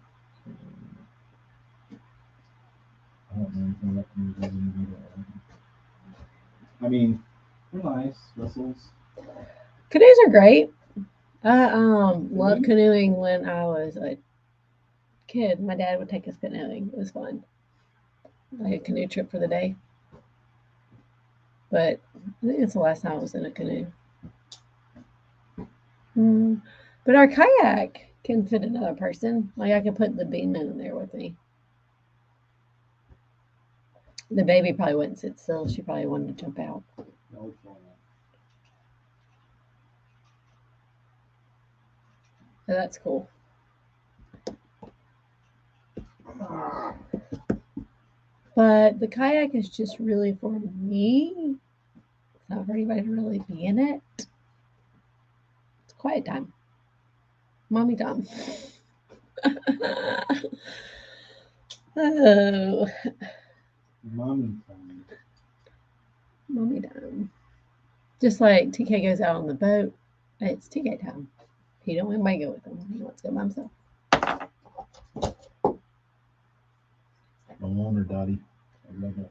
I don't know anything about canoes. I mean, they're nice vessels. Canoes are great. I loved canoeing when I was a kid. My dad would take us canoeing. It was fun. Like a canoe trip for the day. But I think it's the last time I was in a canoe. But our kayak can fit another person. Like I could put the beam in there with me. The baby probably wouldn't sit still. She probably wanted to jump out. No, So that's cool. But the kayak is just really for me. It's not for anybody to really be in it. It's quiet time. Mommy time. Oh. Mommy time. Mommy time. Just like TK goes out on the boat, it's TK time. He don't want anybody to go with him. He wants to go by himself. No longer, Dottie. I love it.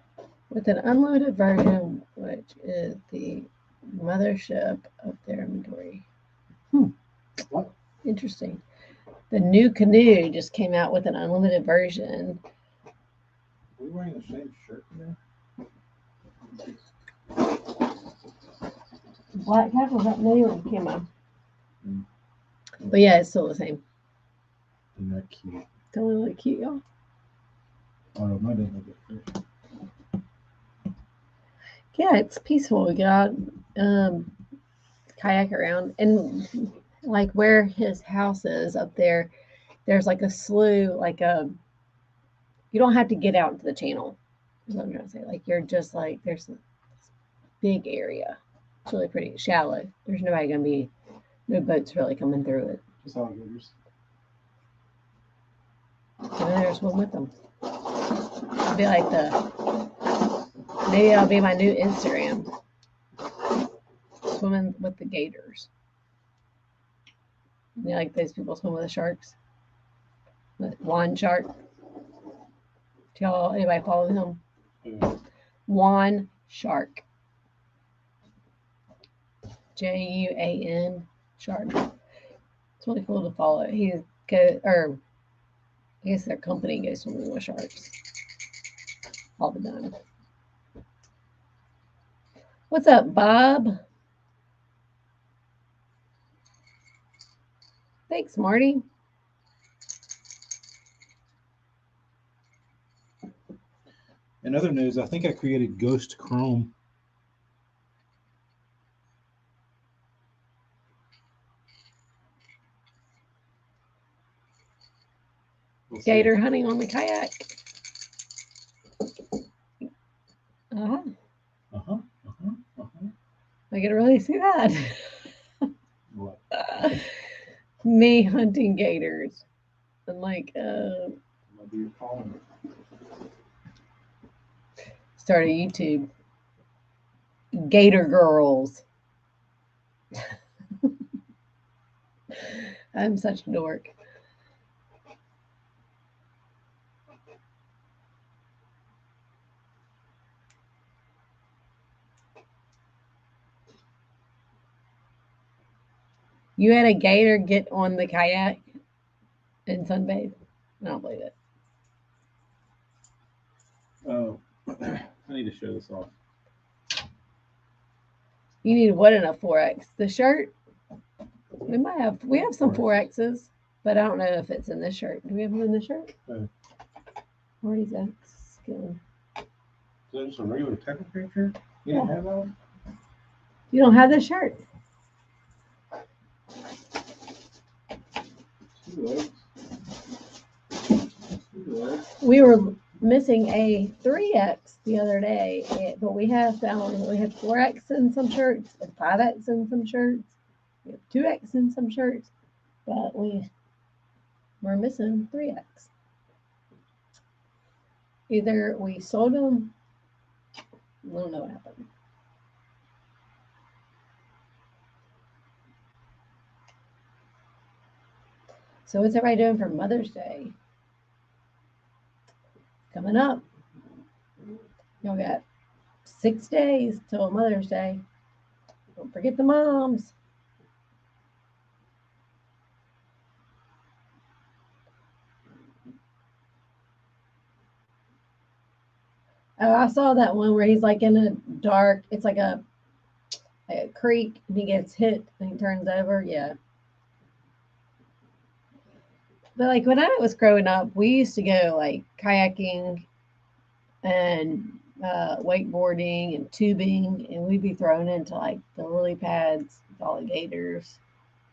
With an unloaded version, which is the mothership of their inventory. What? Interesting. The new canoe just came out with an unlimited version. Are we wearing the same shirt today? Black tackles that new one came out. But yeah, it's still the same. Isn't that cute? Don't it look cute, y'all? Oh, no, mine doesn't look good. Yeah, it's peaceful. We got kayak around, and like where his house is up there, there's like a slough, like a you don't have to get out into the channel. Is what I'm trying to say. Like you're just like there's a big area. It's really pretty shallow. There's nobody gonna be no boats really coming through it. Just alligators. So then there's one with them. It'll be like maybe that'll be my new Instagram. Swimming with the gators. You know, like those people swim with the sharks. The Juan shark. Do y'all anybody follow him? Yeah. Juan shark. Juan shark. It's really cool to follow. I guess their company goes swimming with sharks all the time. What's up, Bob? Thanks, Marty. In other news, I think I created Ghost Chrome. We'll see. Gator hunting on the kayak. Uh-huh. Uh-huh. Uh-huh. Uh-huh. I can really see that. What? Me hunting gators. I'm like, What do you call them? start a YouTube. Gator girls. I'm such a dork. You had a gator get on the kayak and sunbathe? I don't believe it. Oh, I need to show this off. You need what in a 4X? The shirt? We have some 4Xs, but I don't know if it's in this shirt. Do we have them in the shirt? Marty's X skin. Is that just a regular Tetra picture? You didn't have that one? You don't have this shirt? We were missing a 3X the other day, but we have found we had 4X in some shirts, and 5X in some shirts, we have 2X in some shirts, but we're missing 3X. Either we sold them, I don't know what happened. So what's everybody doing for Mother's Day? Coming up. Y'all got 6 days till Mother's Day. Don't forget the moms. Oh, I saw that one where he's like in a dark, it's like a creek, and he gets hit and he turns over. Yeah. But like when I was growing up, we used to go like kayaking and wakeboarding and tubing, and we'd be thrown into like the lily pads with all the gators,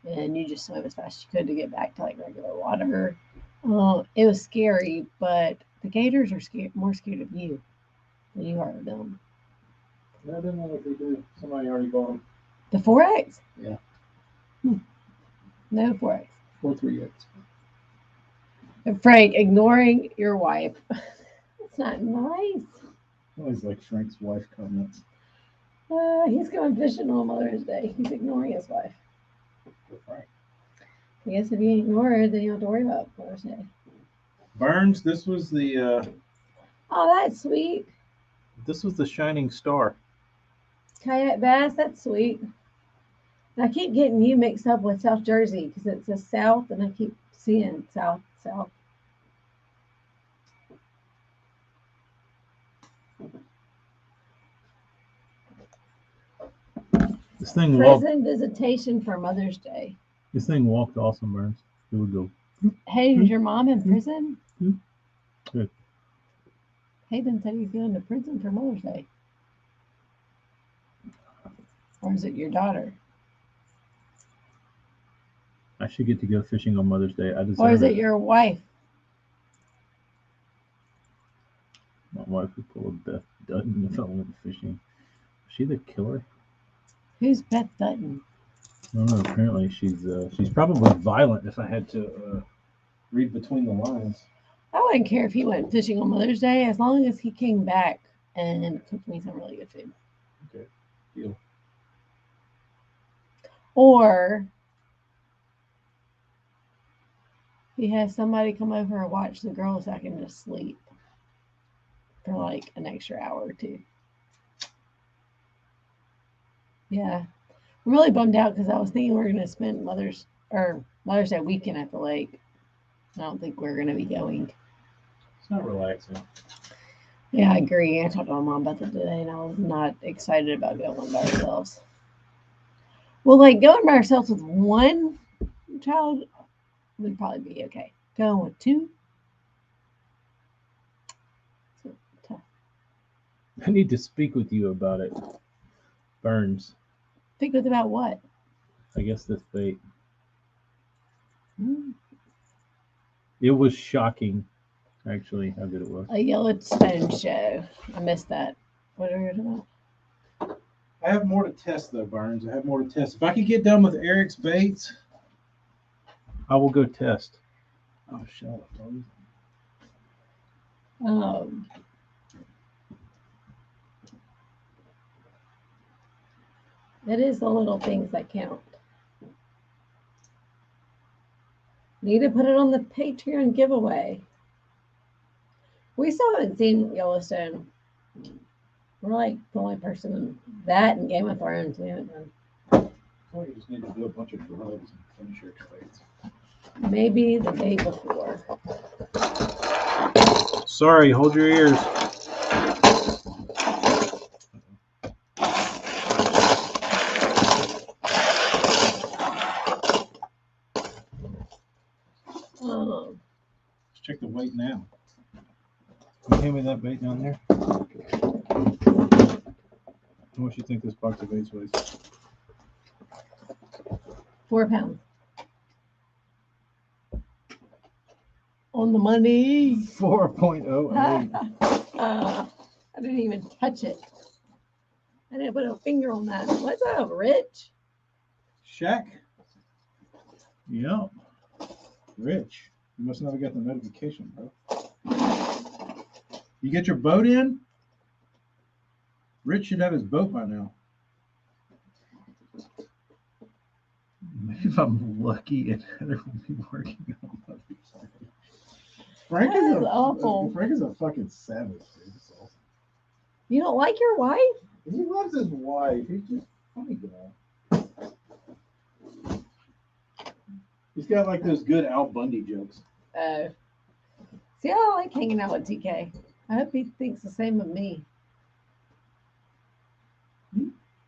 and you just swim as fast as you could to get back to like regular water. It was scary, but the gators are more scared of you than you are of them. I didn't know what they do. Somebody already bought them. The 4X? Yeah. No 4X. 4-3X. And Frank, ignoring your wife. It's not nice. Always like Frank's wife comments. He's going fishing on Mother's Day. He's ignoring his wife. Good Frank. I guess if you ignore her, then you don't have to worry about Mother's Day. Burns, this was the Oh, that's sweet. shining star. Kayak bass, that's sweet. And I keep getting you mixed up with South Jersey because it says South, and I keep seeing South. This thing walked. Prison visitation for Mother's Day. This thing walked awesome, Burns. It would go. Hey, is your mom in prison? Good. Hayden said he's going to prison for Mother's Day. Or is it your daughter? I should get to go fishing on Mother's Day. I Or deserve is it. it your wife? My wife would pull a Beth Dutton if I went fishing. Is she the killer? Who's Beth Dutton? I don't know. Apparently, she's probably violent. If I had to read between the lines. I wouldn't care if he went fishing on Mother's Day as long as he came back and cooked me some really good food. Okay, deal. Or he has somebody come over and watch the girls so I can just sleep for like an extra hour or two. Yeah. I'm really bummed out because I was thinking we were going to spend Mother's Day weekend at the lake. I don't think we're going to be going. It's not relaxing. Yeah, I agree. I talked to my mom about that today, and I was not excited about going by ourselves. Well, like going by ourselves with one child would probably be okay. Going with two, it's tough. I need to speak with you about it. Burns. Think with about what? I guess this bait. Hmm. It was shocking, actually, how good it was. A Yellowstone show. I missed that. What are we talking about? I have more to test, though, Burns. I have more to test. If I can get done with Eric's baits, I will go test. Oh, shut up, Burns. It is the little things that count. Need to put it on the Patreon giveaway. We still haven't seen Yellowstone. We're like the only person in that and Game of Thrones we haven't done. Well, you just need to do a bunch of drugs and finish your baits. Maybe the day before. Sorry, hold your ears. Let's check the weight now. Can you hand me that bait down there? How much do you think this box of baits weighs? 4 pounds. On the money. 4.08. I didn't even touch it. I didn't put a finger on that. What's that, Rich? Shaq? Yep. Rich. You must not have got the notification, bro. You get your boat in? Rich should have his boat by now. Maybe if I'm lucky and Heather will be working on Mother's Day. Frank That is is awful. Frank is a fucking savage, dude. It's awesome. You don't like your wife? He loves his wife. He's just a funny guy. He's got like those good Al Bundy jokes. See, I like hanging out with TK. I hope he thinks the same of me.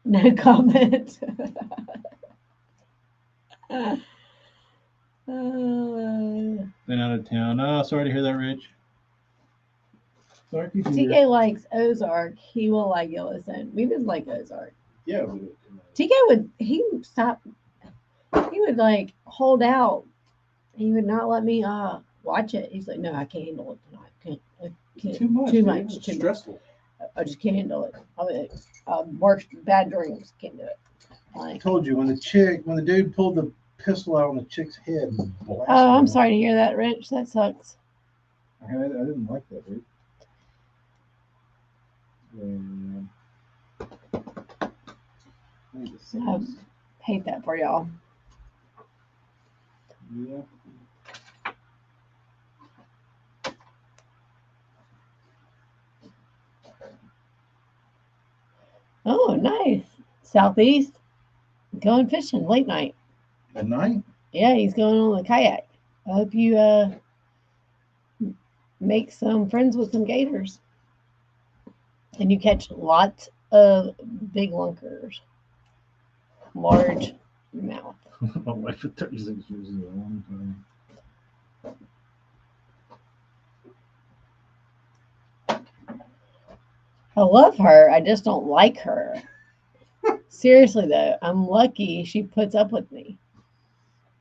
No comment. Been out of town. Oh, sorry to hear that, Rich. Sorry to hear. TK likes Ozark. He will like Yellowstone. We just like Ozark. Yeah. TK would stop. He would like hold out. He would not let me watch it. He's like, no, I can't handle it tonight. Can't. Too much. Too Dude. much. It's Too much. stressful. I just can't handle it. I mean, worst bad dreams. Can't do it. I Like, told you when the dude pulled the pistol out on the chick's head and blasted oh, I'm her. sorry to hear that, Rich. That sucks. I didn't like that, dude. I need to see this. Hate that for y'all. Yeah. Oh, nice. Southeast. Going fishing late night. At night? Yeah, he's going on the kayak. I hope you make some friends with some gators. And you catch lots of big lunkers. Large mouth. My wife at 36 years is a long time. I love her. I just don't like her. Seriously though, I'm lucky she puts up with me.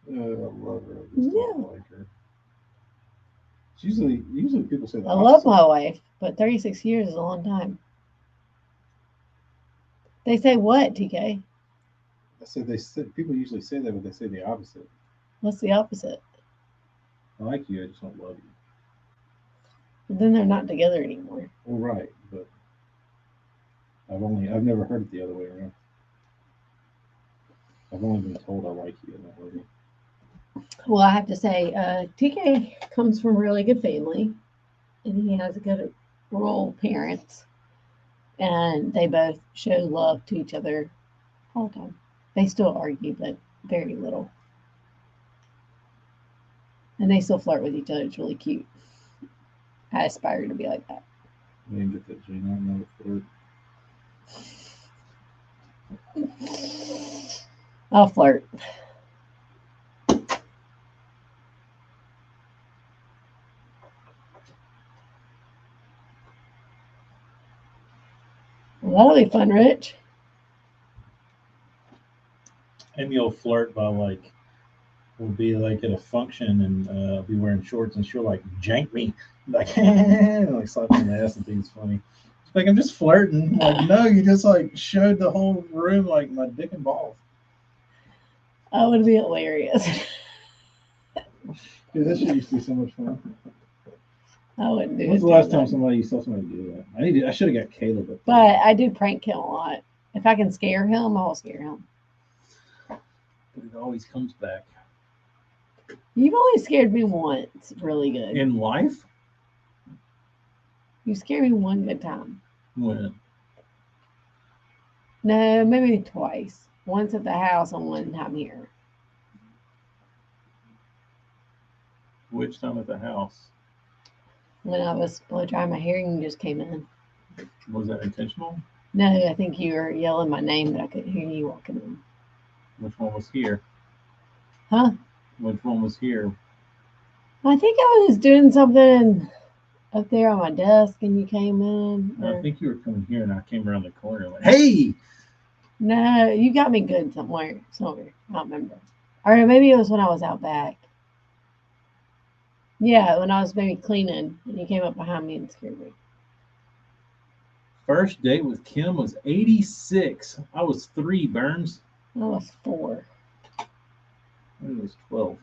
I love her. I just Yeah. don't like her. It's usually people say the I love opposite. my wife, but 36 years is a long time. They say what, TK? I said people usually say that, but they say the opposite. What's the opposite? I like you, I just don't love you. But then they're not together anymore. Well, right, but I've never heard it the other way around. I've only been told I like you and I love you. Well, I have to say, TK comes from a really good family, and he has good rural parents, and they both show love to each other all the time. They still argue, but very little. And they still flirt with each other. It's really cute. I aspire to be like that. I didn't get that Gene. I don't know if I'll flirt. Well, that'll be fun, Rich. Amy will flirt by like, we'll be like at a function and I'll be wearing shorts and she'll like jank me, like, like slap me in the ass and think it's funny. It's like, I'm just flirting. Like, no, you just like showed the whole room like my dick and balls. That would be hilarious. Dude, that shit used to be so much fun. I wouldn't do it. When's the to last time them. you saw somebody do that? I should have got Caleb. But I do prank him a lot. If I can scare him, I'll scare him. But it always comes back. You've only scared me once, really good. In life? You scared me one good time. When? No, maybe twice. Once at the house and one time here. Which time at the house? When I was blow drying my hair and you just came in. Was that intentional? No, I think you were yelling my name, but I couldn't hear you walking in. Which one was here? Huh? Which one was here? I think I was doing something up there on my desk and you came in. I think you were coming here and I came around the corner like, hey! No, you got me good somewhere. I don't remember. Or maybe it was when I was out back. Yeah, when I was maybe cleaning and you came up behind me and scared me. First date with Kim was 86. I was 3, Burns. I was 4. I was 12.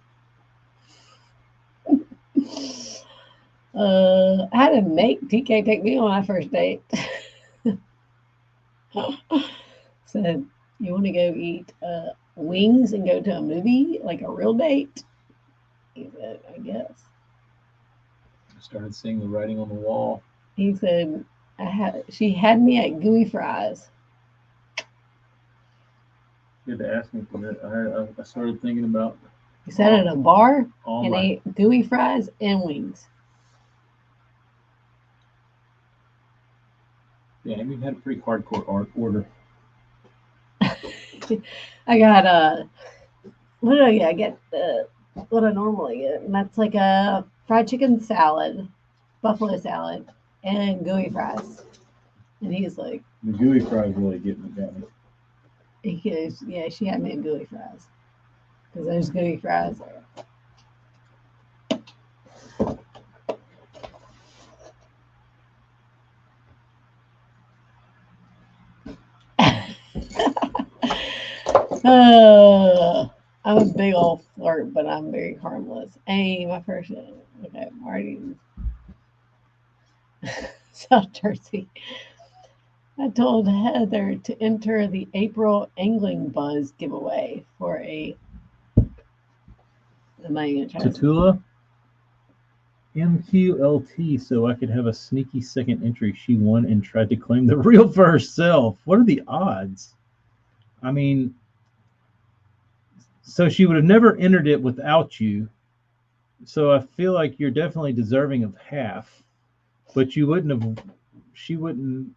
I had to make TK take me on my first date. Said, you want to go eat wings and go to a movie, like a real date? He said, I guess. I started seeing the writing on the wall. He said, she had me at gooey fries. You had to ask me for that. I started thinking about. He sat at a bar all and my, ate gooey fries and wings. yeah, Amy had a pretty hardcore order. I got what did I get? I get what I normally get, and that's like a fried chicken salad, buffalo salad, and gooey fries. And he's like, The gooey fries really got me. he goes, yeah, she had me at gooey fries because there's gooey fries there. I'm a big old flirt, but I'm very harmless. Hey, my first, okay, Marty, South Jersey. I told Heather to enter the April Angling Buzz giveaway for a. Am I going to try Tatula MQLT, so I could have a sneaky second entry. She won and tried to claim the reel for herself. What are the odds? I mean, so she would have never entered it without you. So I feel like you're definitely deserving of half, but you wouldn't have. She wouldn't.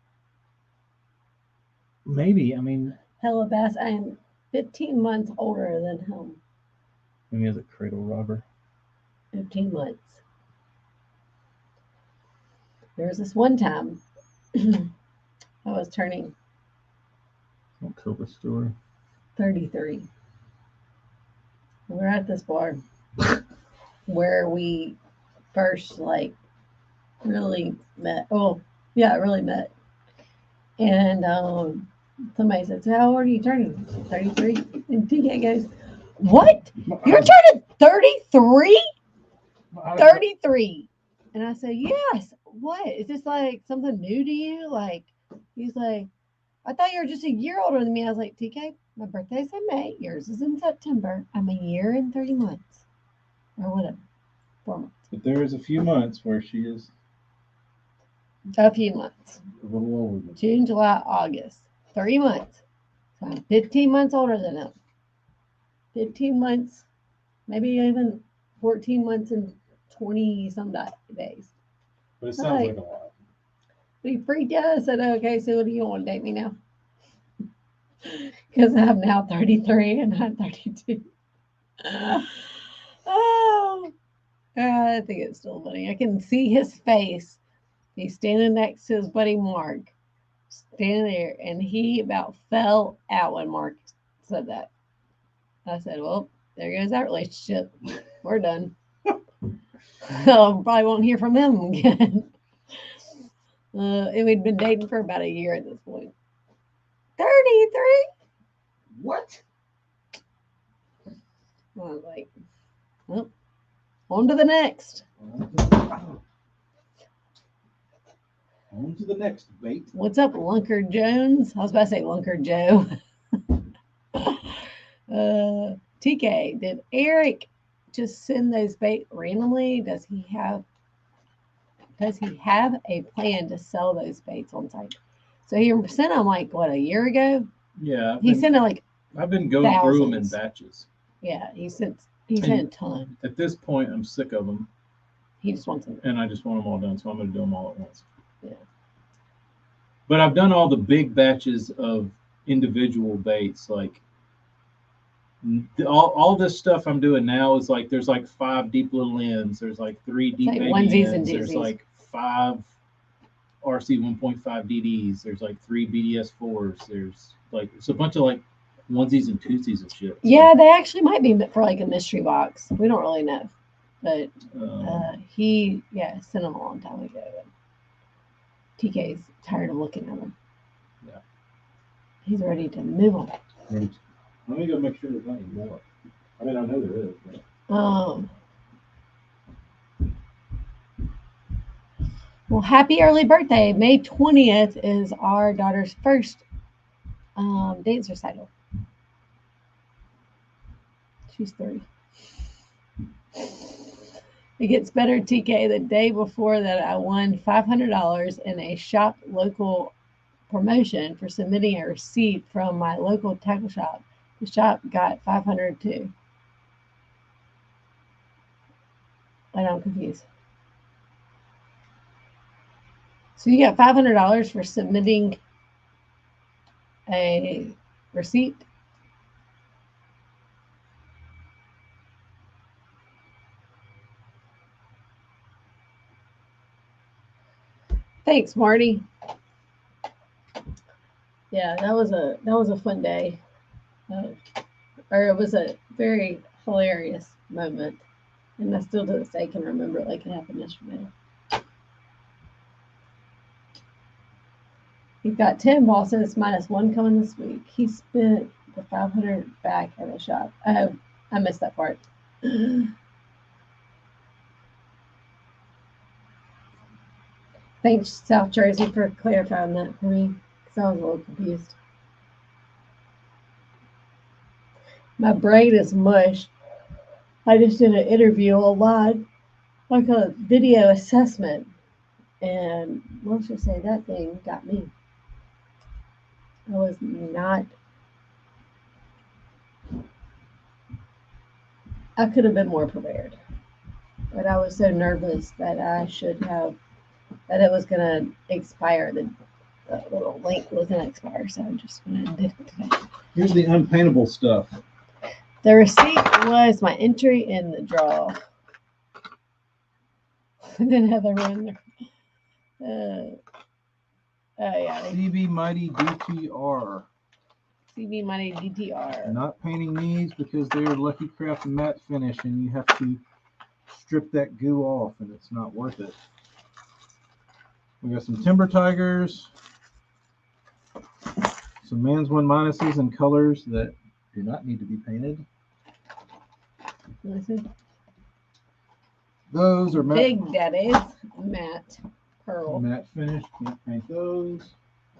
Maybe. I mean, Hella Bass? I am 15 months older than him. maybe as a cradle robber. 15 months. There was this one time I was turning Don't tell the story. 33. We're at this bar where we first like really met. Oh, yeah, really met. And somebody said, "So how old are you turning?" 33. And TK goes, "What? You're turning 33? 33." And I said, "Yes. What? Is this like something new to you?" Like, he's like, "I thought you were just a year older than me." I was like, "TK, my birthday's in May. Yours is in September. I'm a year and 30 months. Or whatever. 4 months. But there is a few months where she is A few months. a little older than June, July, August. 3 months. So I'm 15 months older than him. 15 months, maybe even 14 months and 20 some days. But it sounds like a lot. But he freaked out. I said, "Okay, so what do you want to date me now?" Because I'm now 33 and I'm 32. Oh, I think it's still funny. I can see his face. He's standing next to his buddy Mark, standing there, and he about fell out when Mark said that. I said, "Well, there goes that relationship. We're done." Probably won't hear from them again. And we'd been dating for about a year at this point. 33? What? I was like, well, on to the next. On to the next bait. What's up, Lunker Jones? I was about to say Lunker Joe. TK, did Eric just send those bait randomly? Does he have a plan to sell those baits on site? So he sent them like what, a year ago? Yeah, He sent it like I've been going through them in thousands. batches. Yeah, he sent a ton. At this point, I'm sick of them, He just wants them. and I just want them all done. So I'm going to do them all at once. Yeah. But I've done all the big batches of individual baits. Like all this stuff I'm doing now is like there's like 5 deep little ends. There's like 3 deep Like baby onesies and ends. There's doozies. like 5 RC 1.5 DDs. There's like 3 BDS 4s. There's like it's a bunch of like onesies and twosies and shit. So, Yeah, they actually might be for like a mystery box. We don't really know, but he sent them a long time ago. TK's tired of looking at them. Yeah. He's ready to move on. Right. Let me go make sure there's not any more. I mean, I know there is. But... Well, happy early birthday. May 20th is our daughter's first dance recital. She's 3. It gets better, TK. The day before that, I won $500 in a shop local promotion for submitting a receipt from my local tackle shop. The shop got $500 too. And I'm confused. So you got $500 for submitting a receipt? Thanks, Marty. Yeah, that was a fun day. Or it was a very hilarious moment. And I still to this day can remember it like it happened yesterday. He's got 10 bosses minus 1 coming this week. He spent the 500 back at the shop. I missed that part. Thanks, South Jersey, for clarifying that for me, because I was a little confused. My brain is mush. I just did an interview online, like a video assessment, and let's just say that thing got me. I was not. I could have been more prepared, but I was so nervous that that it was going to expire. The little link was going to expire, so I'm just going to do it. Here's the unpaintable stuff. The receipt was my entry in the draw. Then Heather won. Oh yeah. CB Mighty DTR. CV Money DTR. Not painting these because they're Lucky Craft matte finish, and you have to strip that goo off, and it's not worth it. We got some Timber Tigers, some Man's One Minuses in colors that do not need to be painted. Listen. Those are matte, Big Daddy's matte pearl. matte finish. Can't paint those.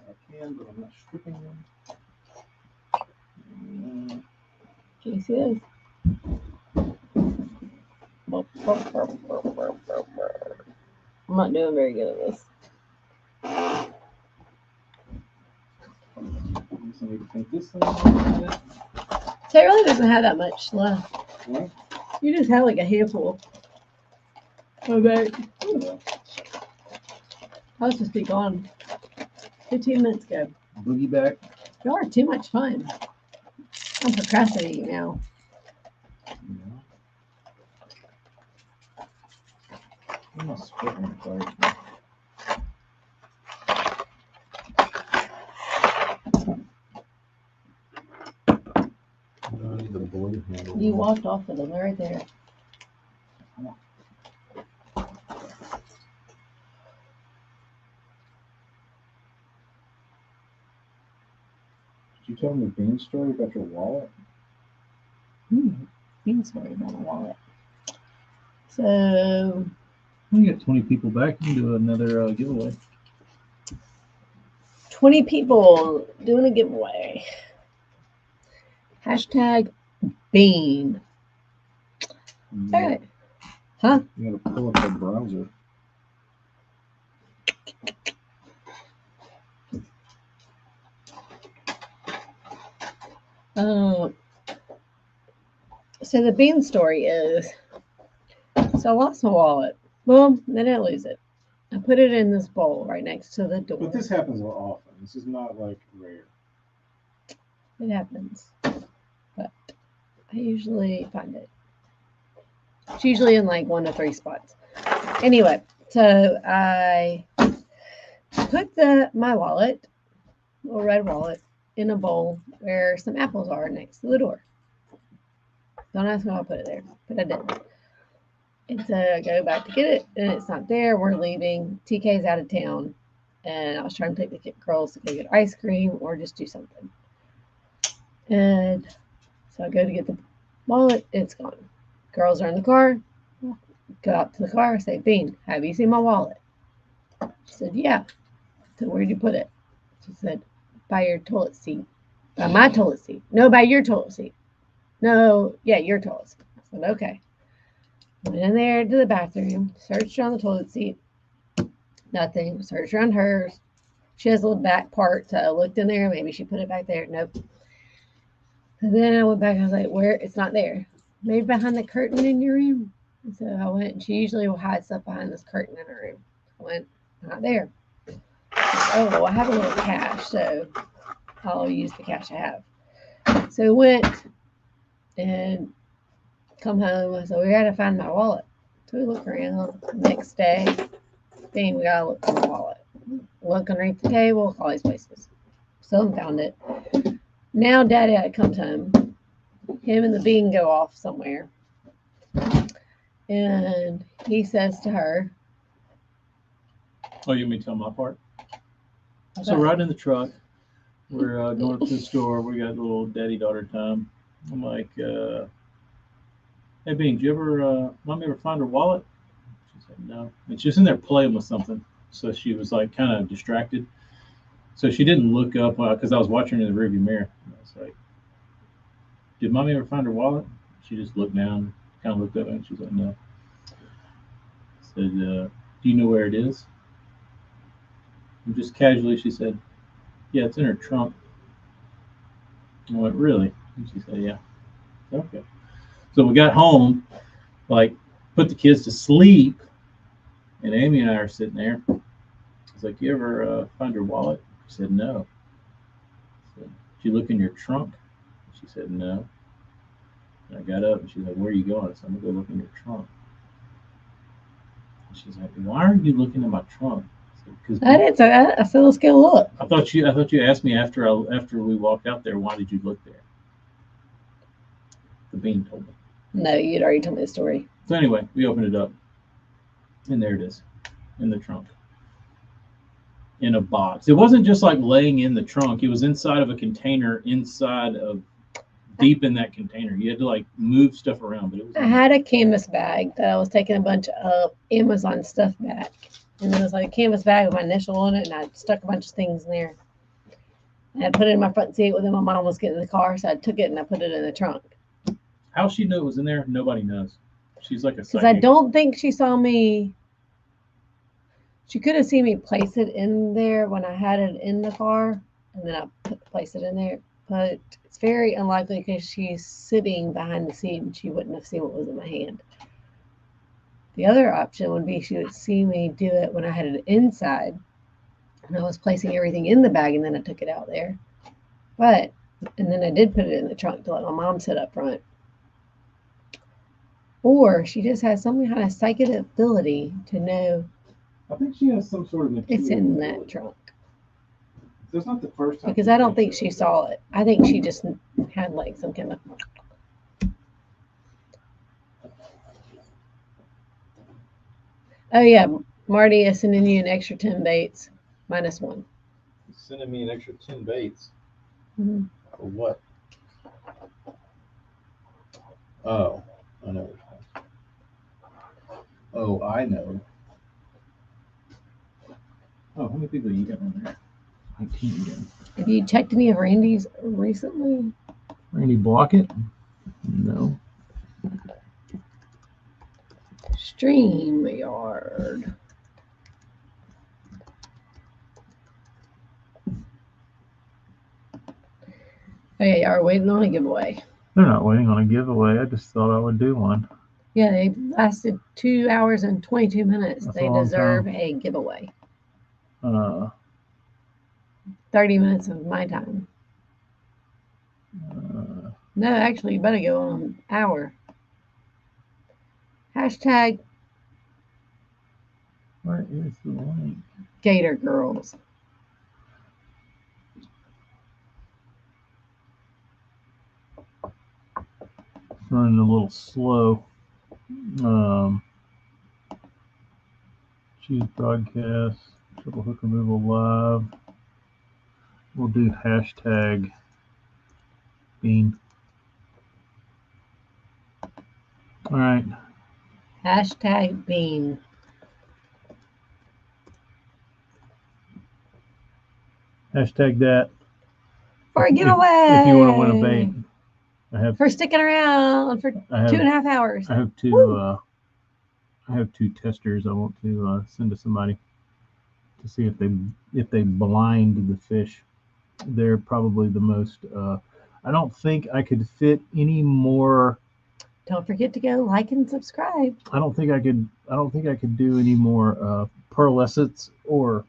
I can, but I'm not stripping them. Can you see this? I'm not doing very good at this. I need to paint this thing a little bit. So it really doesn't have that much left. What? You just have like a handful. Okay. I was supposed to be gone 15 minutes ago. Boogie back. Y'all are too much fun. I'm procrastinating now. I'm not splitting the cards. The blue handle. You walked off with them right there. Did you tell me Bean's story about your wallet? Bean story about a wallet. So We get 20 people back. You can do another giveaway. 20 people doing a giveaway. Hashtag Bean. All right. Huh? You gotta pull up the browser. So the Bean story is, so I lost my wallet. Well, I didn't lose it. I put it in this bowl right next to the door. But this happens often. This is not like rare. It happens. But I usually find it. It's usually in like 1 to 3 spots. Anyway, so I put my wallet, little red wallet, in a bowl where some apples are next to the door. Don't ask me how I put it there, but I did. And so I go back to get it, and it's not there. We're leaving. TK's out of town, and I was trying to take the girls to go get ice cream or just do something. And so I go to get the wallet, it's gone. Girls are in the car. Go out to the car, say, Bean, have you seen my wallet? She said, yeah. I said, where'd you put it? She said, by your toilet seat. By my toilet seat. No, by your toilet seat. No, yeah, your toilet seat. I said, okay. Went in there to the bathroom, searched around the toilet seat. Nothing. Searched around hers. She has a little back part, so I looked in there. Maybe she put it back there. Nope. And then I went back. I was like, where? It's not there. Maybe behind the curtain in your room. And so I went, and she usually will hide stuff behind this curtain in her room. I went, not there. Oh, well, I have a little cash, so I'll use the cash I have. So I went and come home. I said, we got to find my wallet. So we look around. Next day, Bean, we got to look for my wallet. Look underneath the table, all these places. Still found it. Now Daddy comes home. Him and the Bean go off somewhere. And he says to her, Oh, you want me to tell my part? So right in the truck, we're going up to the store. We got a little daddy-daughter time. I'm like, hey, Bean, did you ever, Mom ever find her wallet? She said, no. And she was in there playing with something. So she was like kind of distracted. So she didn't look up because I was watching her in the rearview mirror. And I was like, did Mommy ever find her wallet? She just looked down, kind of looked up, and she was like, no. I said, do you know where it is? And just casually, she said, yeah, it's in her trunk. I went, really? And she said, yeah. I said, okay. So we got home, like, put the kids to sleep, and Amy and I are sitting there. I was like, you ever find your wallet? She said, no. I said, did you look in your trunk? She said, no. And I got up, and she's like, where are you going? I said, I'm going to go look in your trunk. And she's like, why aren't you looking in my trunk? I said, Because I didn't. So I said, let's go look. I thought you asked me after we walked out there, why did you look there? The bean told me. No, you'd already told me the story. So anyway, we opened it up, and there it is, in the trunk, in a box. It wasn't just like laying in the trunk; it was inside of a container, deep in that container. You had to like move stuff around, but it was. I had a canvas bag that I was taking a bunch of Amazon stuff back. And it was like a canvas bag with my initial on it, and I stuck a bunch of things in there. I had put it in my front seat when my mom was getting in the car, so I took it and I put it in the trunk. How she knew it was in there, nobody knows. She's like a Because I psychic. don't think she saw me. She could have seen me place it in there when I had it in the car, and then I placed it in there. But it's very unlikely because she's sitting behind the seat and she wouldn't have seen what was in my hand. The other option would be she would see me do it when I had it inside and I was placing everything in the bag and then I took it out there. And then I did put it in the trunk to let my mom sit up front. Or she just has some kind of psychic ability to know I think she has some sort of. it's in that trunk. That's not the first time. Because I don't think she saw it. I think she just had like some kind of. Oh yeah, Marty is sending you an extra 10 baits, -1. Sending me an extra 10 baits. Mm-hmm. For what? Oh, I know. Oh, I know. Oh, how many people you got on there? 19 again. Have you checked any of Randy's recently? Randy Blockett? No. StreamYard. Oh yeah, you are waiting on a giveaway. They're not waiting on a giveaway. I just thought I would do one. Yeah, they lasted 2 hours and 22 minutes. That's They a long deserve time. a giveaway. 30 30 minutes of my time. No, actually, you better go on an hour. Hashtag Where is the link? Gator Girls. It's running a little slow. Choose broadcast, triple hook removal live. We'll do hashtag bean. All right. Hashtag Bean. Hashtag that. For a giveaway. If you want to win a bait. For sticking around for 2.5 hours. I have two. I have two testers. I want to send to somebody to see if they blind the fish. They're probably the most. I don't think I could fit any more. Don't forget to go like and subscribe. I don't think I could do any more pearlescents or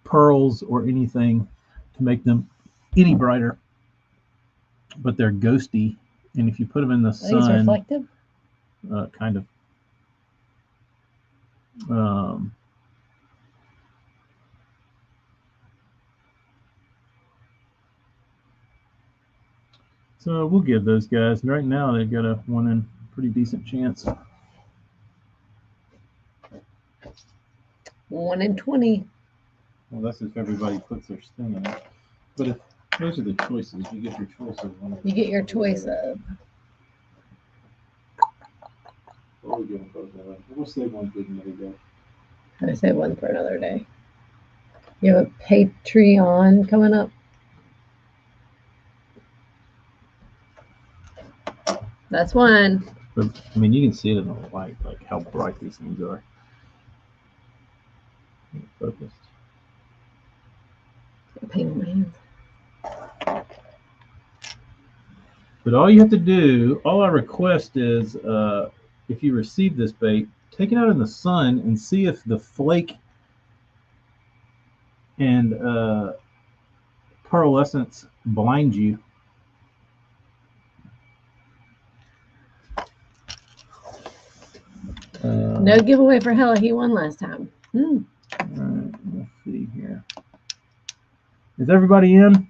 pearls or anything to make them any brighter. But they're ghosty, and if you put them in the sun, These reflective. Kind of. So we'll give those guys. Right now, they've got a 1 in pretty decent chance. 1 in 20. Well, that's if everybody puts their thing in it. But if those are the choices, you get your choice of one. You get your choice of. We'll save one for another day. I say one for another day. You have a Patreon coming up. That's one. But, I mean, you can see it in the light, like how bright these things are. Focused. Pain in my hands. But all you have to do, all I request is, if you receive this bait, take it out in the sun and see if the flake and pearlescence blind you. No giveaway for Hella. He won last time. All right, let's see here. Is everybody in?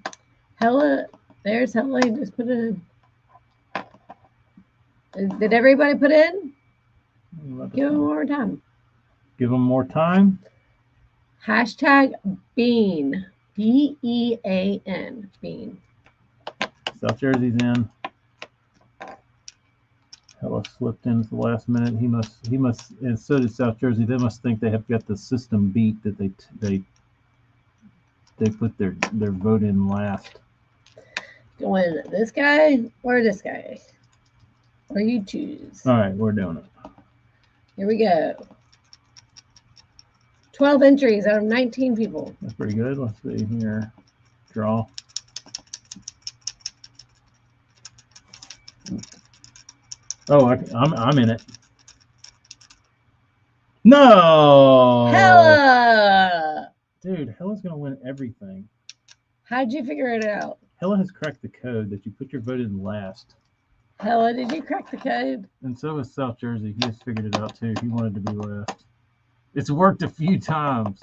Hella, there's Hella. Just put it in. Did everybody put in? Give them more time. Give them more time. Hashtag Bean. BEAN. Bean. South Jersey's in. Hella slipped in at the last minute. He must, and so did South Jersey. They must think they have got the system beat that they put their vote in last. Going this guy or this guy? Or you choose. All right, we're doing it. Here we go. 12 entries out of 19 people. That's pretty good. Let's see here. Draw. Oh, I'm in it. No. Hella! Dude, Hella's gonna win everything. How'd you figure it out? Hella has cracked the code that you put your vote in last. Hella, did you crack the code? And so has South Jersey. He just figured it out too. He wanted to be last. It's worked a few times.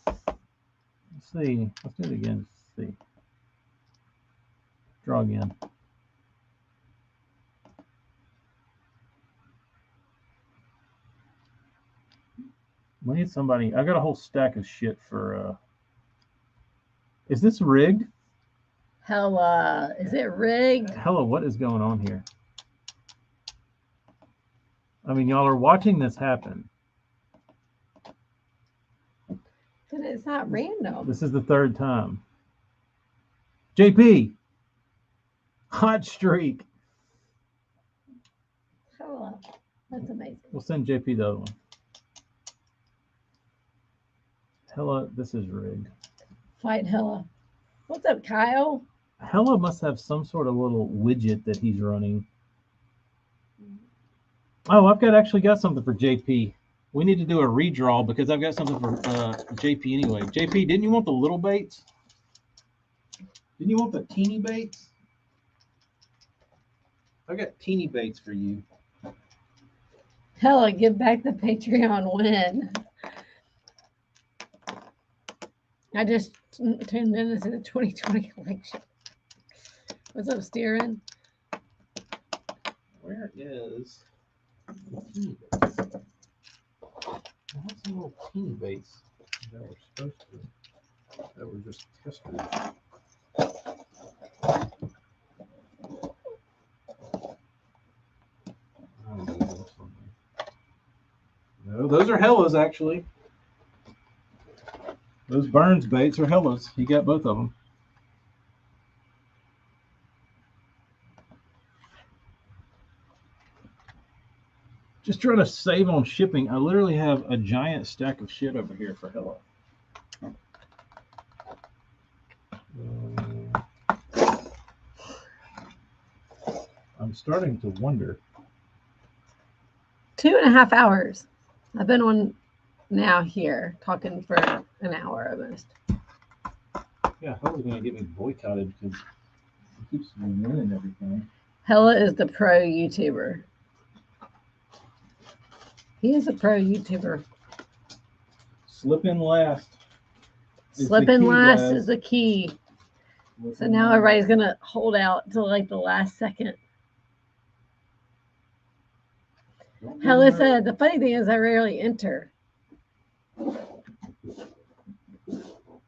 Let's see. Let's do it again. Let's see. Draw again. We need somebody. I got a whole stack of shit for. Is this rigged? Hella, is it rigged? Hella, what is going on here? I mean, y'all are watching this happen. Then it's not random. This is the third time. JP, hot streak. Hella, that's amazing. We'll send JP the other one. Hella, this is rigged. Fight Hella. What's up, Kyle? Hella must have some sort of little widget that he's running. Oh, I've actually got something for JP. We need to do a redraw because I've got something for JP anyway. JP, didn't you want the little baits? Didn't you want the teeny baits? I got teeny baits for you. Hella, give back the Patreon win. I just tuned in into the 2020 election. What's up, Steering? Where is the teeny baits? I have some little teeny baits that were supposed to, that were just testers. No, those are Hellas actually. Those Burns baits are Hellas. He got both of them. Just trying to save on shipping. I literally have a giant stack of shit over here for Hella. I'm starting to wonder. 2.5 hours. I've been on now here talking for an hour almost. Yeah, Hella's going to get me boycotted because he keeps winning everything. Hella is the pro YouTuber. He is a pro YouTuber. Slip in last. Slipping last guys. is the key. Slip So in now last. everybody's going to hold out till like the last second. Don't get Hella hurt. said, the funny thing is I rarely enter.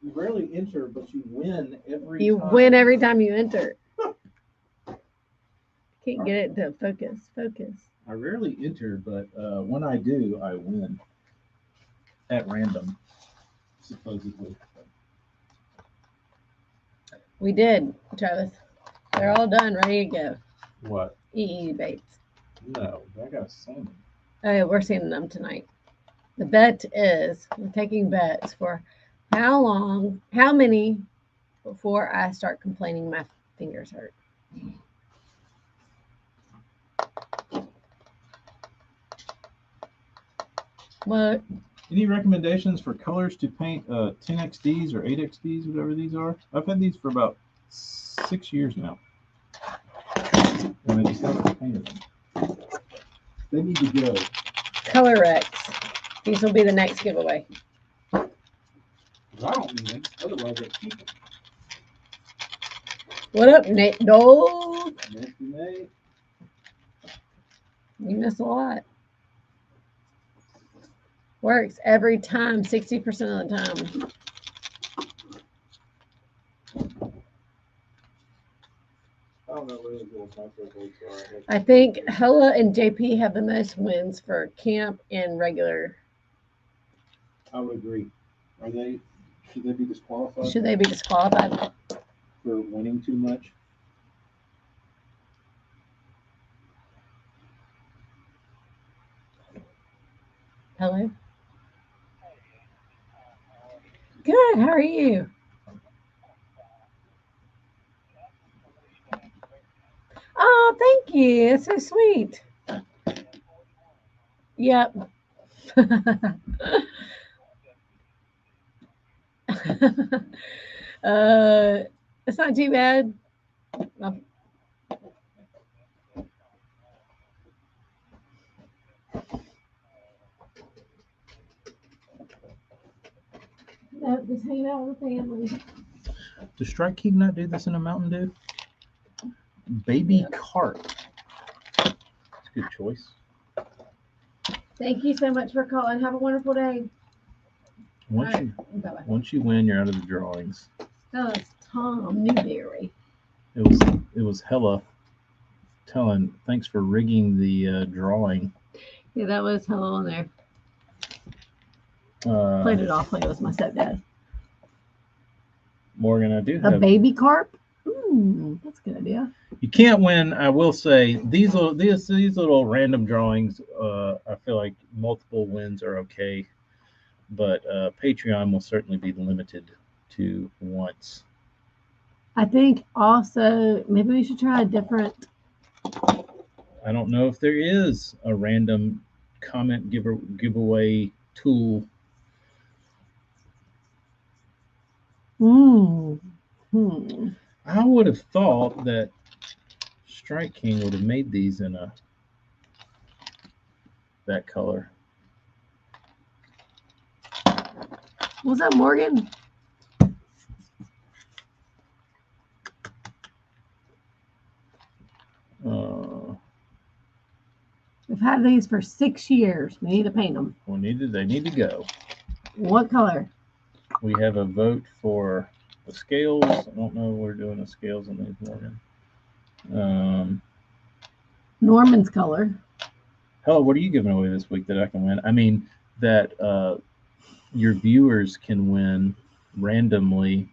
You rarely enter, but you win every You time. win every time you enter. Can't get it to focus. Focus. I rarely enter, but when I do, I win. At random, supposedly. We did, Travis. They're all done, ready to go. What? EE baits. No, I got a salmon. Oh, we're seeing them tonight. The bet is we're taking bets for how long, how many before I start complaining my fingers hurt. What? Any recommendations for colors to paint 10XDs or 8XDs, whatever these are? I've had these for about 6 years now. And I just haven't painted them. They need to go. Color Rex. These will be the next giveaway. I don't win. Otherwise, I keep them. What up, Nate Dole? Nasty Nate. You miss a lot. Works every time, 60% of the time. I don't know where those little micro votes are. I think Hella and JP have the most wins for camp and regular. I would agree. Are they? Should they be disqualified Should they be disqualified? for winning too much? Hello. Good. How are you? Oh, thank you. It's so sweet. Yep. It's not too bad. No, just hanging out with the family. Does Strike King not do this in a Mountain Dew? Baby carp. That's a good choice. Thank you so much for calling. Have a wonderful day. Once All you right. Bye-bye. once you win, you're out of the drawings. That was Tom Newberry. It was Hella telling thanks for rigging the drawing. Yeah, that was Hello in there. Uh, Played it off like it was my stepdad. Morgan, I do A have. baby carp? Ooh, that's a good idea. You can't win. I will say these little random drawings. I feel like multiple wins are okay, but Patreon will certainly be limited to once. I think also maybe we should try a different. I don't know if there is a random comment giveaway tool. Hmm. I would have thought that Strike King would have made these in that color. What's up, Morgan? We've had these for 6 years. We need to paint them. They need to go. What color? We have a vote for the scales. I don't know if we're doing the scales on these, Morgan. Norman's color. Hell, what are you giving away this week that I can win? I mean, that your viewers can win randomly.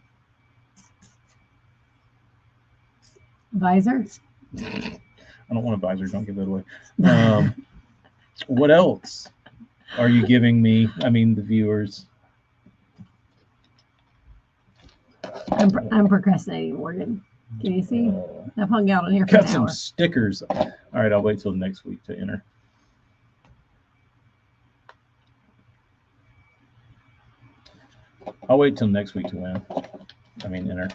Visor. I don't want a visor. Don't give that away. What else are you giving me? I mean, the viewers. I'm procrastinating, Morgan. Can you see? I've hung out in here for Got an some hour. stickers. All right, I'll wait till next week to enter. I'll wait till next week to win. I mean, enter.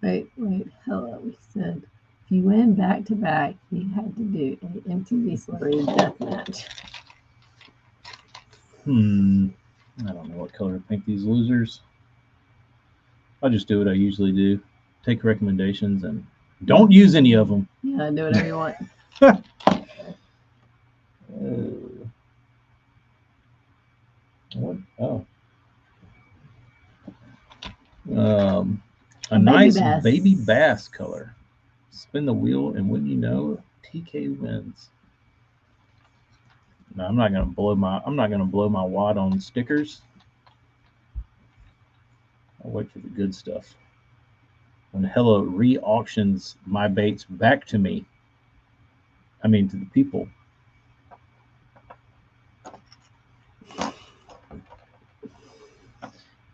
Wait. Hello. We said if you win back to back, you had to do an MTV Celebrity Death Match. I don't know what color to paint these losers. I'll just do what I usually do. Take recommendations and don't use any of them. Yeah, do whatever you want. What? Oh. A Baby nice bass. baby bass color. Spin the wheel, and wouldn't you know, TK wins. No, I'm not gonna blow my wad on stickers. I'll wait for the good stuff. When Hello re-auctions my baits back to me, I mean to the people.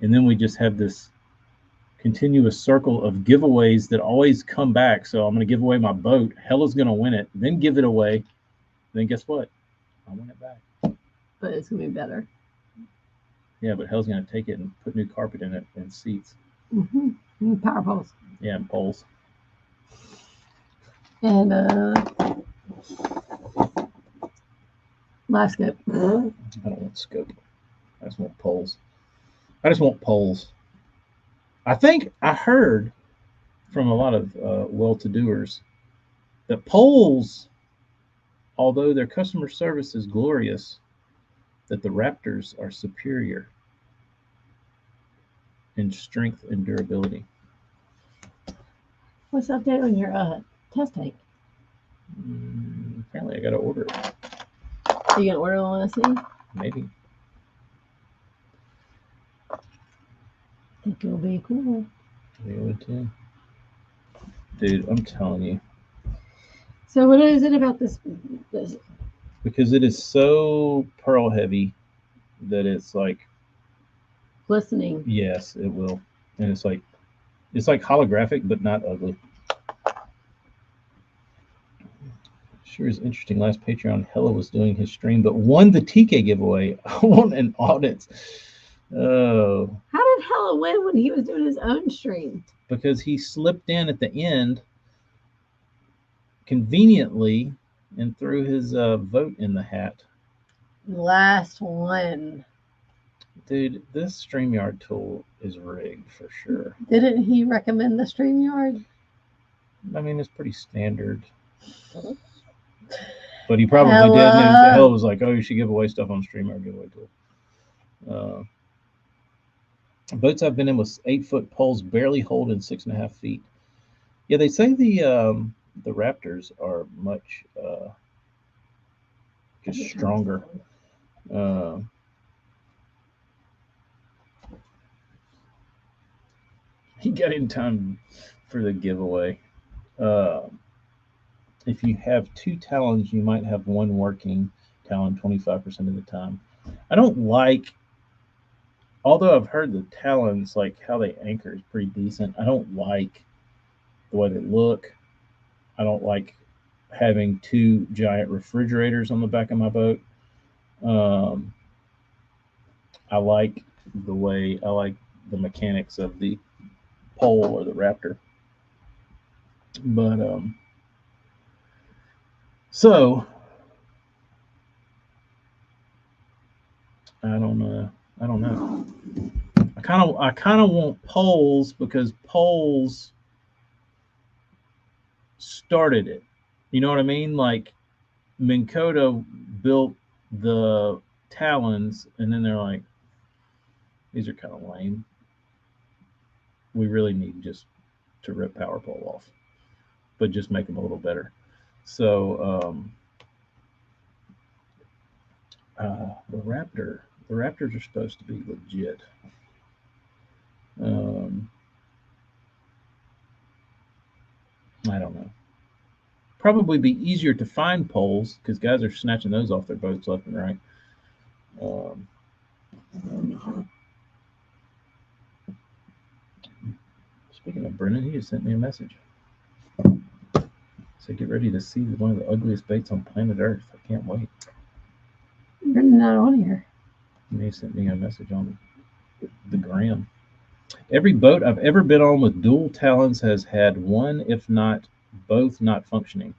And then we just have this continuous circle of giveaways that always come back. So I'm going to give away my boat. Hella's going to win it, then give it away. Then guess what? I win it back. But it's gonna be better. Yeah, but Hella's going to take it and put new carpet in it and seats. Mm-hmm. Power poles. Yeah, and poles. And Live scope. I don't want scope. I just want poles. I just want poles. I think I heard from a lot of well-to-doers that poles, although their customer service is glorious, that the Raptors are superior in strength and durability. What's the update on your test tank? Apparently, I got to order it. Are you gonna order one of these? Maybe. I think it'll be cool. You would too. Dude, I'm telling you. So what is it about this? Because it is so pearl heavy that it's like, Glistening. yes, it will. And it's like holographic, but not ugly. Sure is interesting. Last Patreon, Hella was doing his stream, but won the TK giveaway. I want an audit. Oh. How did Hella win when he was doing his own stream? Because he slipped in at the end conveniently and threw his vote in the hat. Last one. Dude, this StreamYard tool is rigged for sure. Didn't he recommend the StreamYard? I mean, it's pretty standard. But he probably did. And Hella was like, oh, you should give away stuff on StreamYard giveaway tool. Boats I've been in with 8-foot poles barely hold in 6.5 feet. Yeah, they say the Raptors are much just stronger. He got in time for the giveaway. If you have 2 talons, you might have one working talon 25% of the time. I don't like, although I've heard the talons, like how they anchor is pretty decent. I don't like the way they look. I don't like having 2 giant refrigerators on the back of my boat. I like the mechanics of the pole or the Raptor. But so I don't know. I kind of want poles because poles started it. You know what I mean? Like Minn Kota built the talons, and then they're like, these are kind of lame. We really need just to rip power pole off, but just make them a little better. So the Raptors are supposed to be legit. I don't know. Probably be easier to find poles because guys are snatching those off their boats left and right. Speaking of Brennan, he just sent me a message. So get ready to see one of the ugliest baits on planet Earth. I can't wait. Brennan not on here. And he sent me a message on the gram. Every boat I've ever been on with dual talons has had one, if not both, not functioning.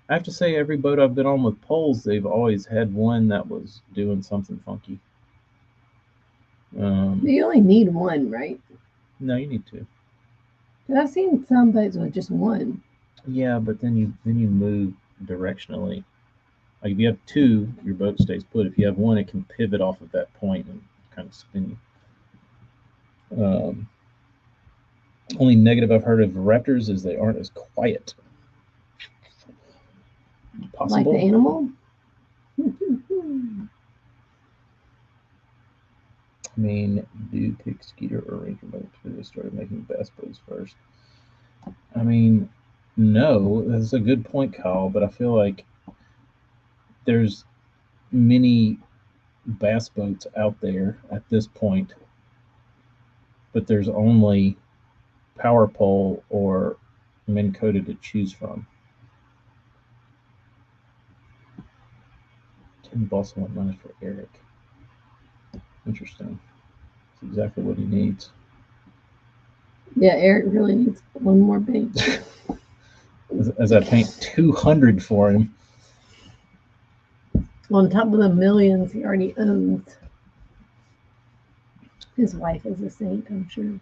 I have to say, every boat I've been on with poles, they've always had one that was doing something funky. You only need one, right? No, you need 2. I've seen some boats with just one. Yeah, but then you move directionally. Like if you have 2, your boat stays put. If you have 1, it can pivot off of that point and kind of spin you. Only negative I've heard of Raptors is they aren't as quiet. Possible. Like the animal? I mean, do you pick Skeeter or Ranger boats because they started making bass boats first? I mean, no, that's a good point, Kyle, but I feel like there's many bass boats out there at this point, but there's only power pole or Minn Kota to choose from. Tim Boss went money for Eric. Interesting. That's exactly what he needs. Yeah, Eric really needs one more bait. As I paint 200 for him. On top of the millions he already owns. His wife is a saint, I'm sure.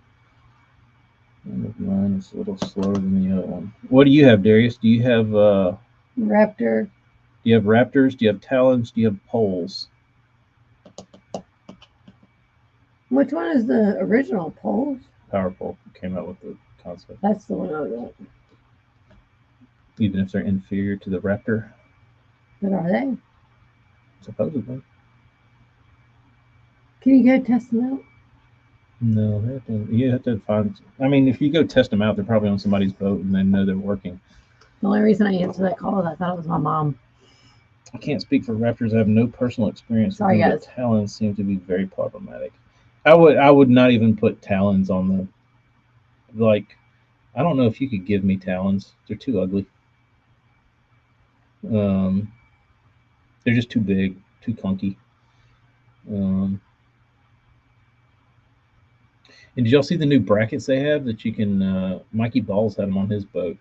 One of mine is a little slower than the other one. What do you have, Darius? Do you have Raptor. do you have raptors? Do you have talons? Do you have poles? Which one is the original? Poles? Powerful came out with the concept. That's the one I want. Even if they're inferior to the raptor, But are they? supposedly. Can you go test them out? No, you have to find. I mean, if you go test them out, they're probably on somebody's boat and they know they're working. The only reason I answered that call is I thought it was my mom. I can't speak for raptors. I have no personal experience. Sorry, with them, guys. but talons seem to be very problematic. I would not even put talons on the like. I don't know if you could give me talons. They're too ugly. Um, they're just too big, too clunky. Um, and did y'all see the new brackets they have that you can? Mikey Balls had them on his boat.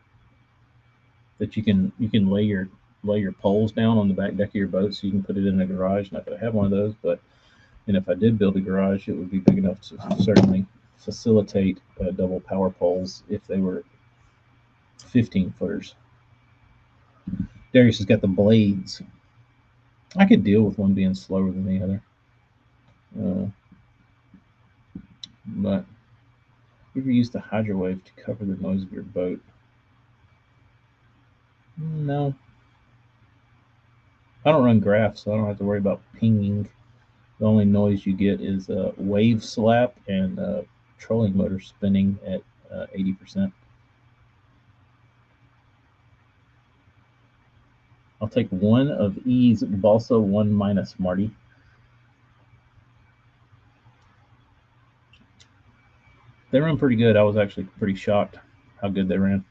That you can lay your poles down on the back deck of your boat so you can put it in the garage. Not that I have one of those, but and if I did build a garage, it would be big enough to certainly facilitate double power poles if they were 15 footers. Darius has got the blades. I could deal with one being slower than the other. Uh, but you ever used the hydrowave to cover the noise of your boat? No. I don't run graphs, so I don't have to worry about pinging. The only noise you get is wave slap and trolling motor spinning at 80%. I'll take one of E's Balsa 1 minus Marty. They ran pretty good. I was actually pretty shocked how good they ran.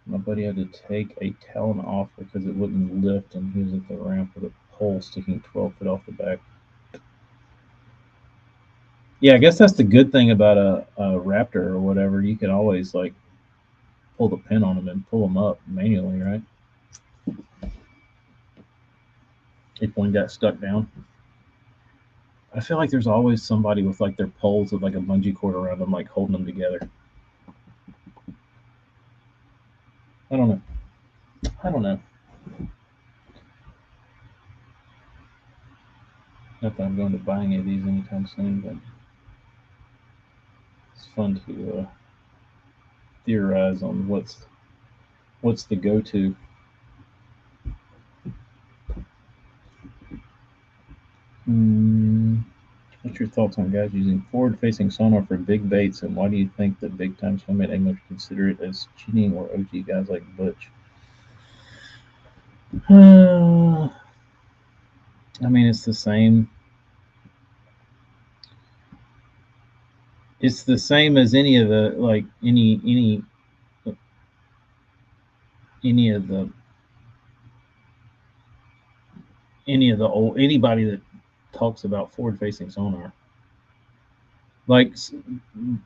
My buddy had to take a talon off because it wouldn't lift, and he was at the ramp with a pole sticking 12 feet off the back. Yeah, I guess that's the good thing about a Raptor or whatever. You can always like pull the pin on them and pull them up manually, right? If one got stuck down. I feel like there's always somebody with like their poles with like a bungee cord around them, like holding them together. I don't know. I don't know. Not that I'm going to buy any of these anytime soon, but it's fun to theorize on what's the go-to. What's your thoughts on guys using forward-facing sonar for big baits, and why do you think that big-time swim bait anglers consider it as cheating or OG guys like Butch? I mean, it's the same. It's the same as any of the like any of the old anybody that talks about forward-facing sonar. Like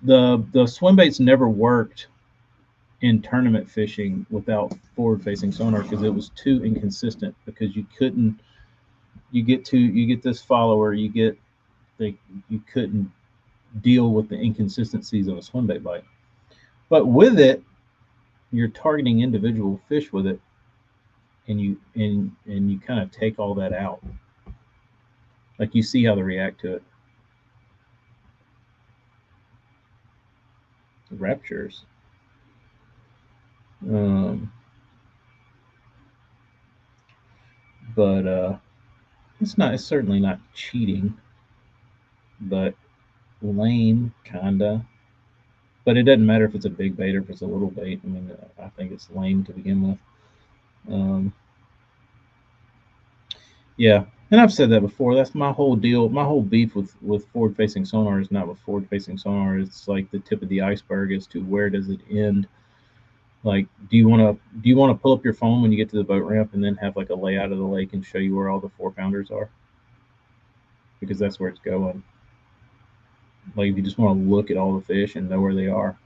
the swim baits never worked in tournament fishing without forward-facing sonar because it was too inconsistent. Because you couldn't, you get this follower, you couldn't deal with the inconsistencies of a swim bait bite. But with it, you're targeting individual fish with it, and you kind of take all that out. Like you see how they react to it. Raptures. But it's certainly not cheating, but lame kinda. But it doesn't matter if it's a big bait or if it's a little bait. I mean, I think it's lame to begin with. Yeah, and I've said that before. That's my whole deal. My whole beef with forward-facing sonar is not with forward-facing sonar. It's like the tip of the iceberg as to where does it end. Like, do you want to pull up your phone when you get to the boat ramp and then have like a layout of the lake and show you where all the 4-pounders are? Because that's where it's going. Like, if you just want to look at all the fish and know where they are.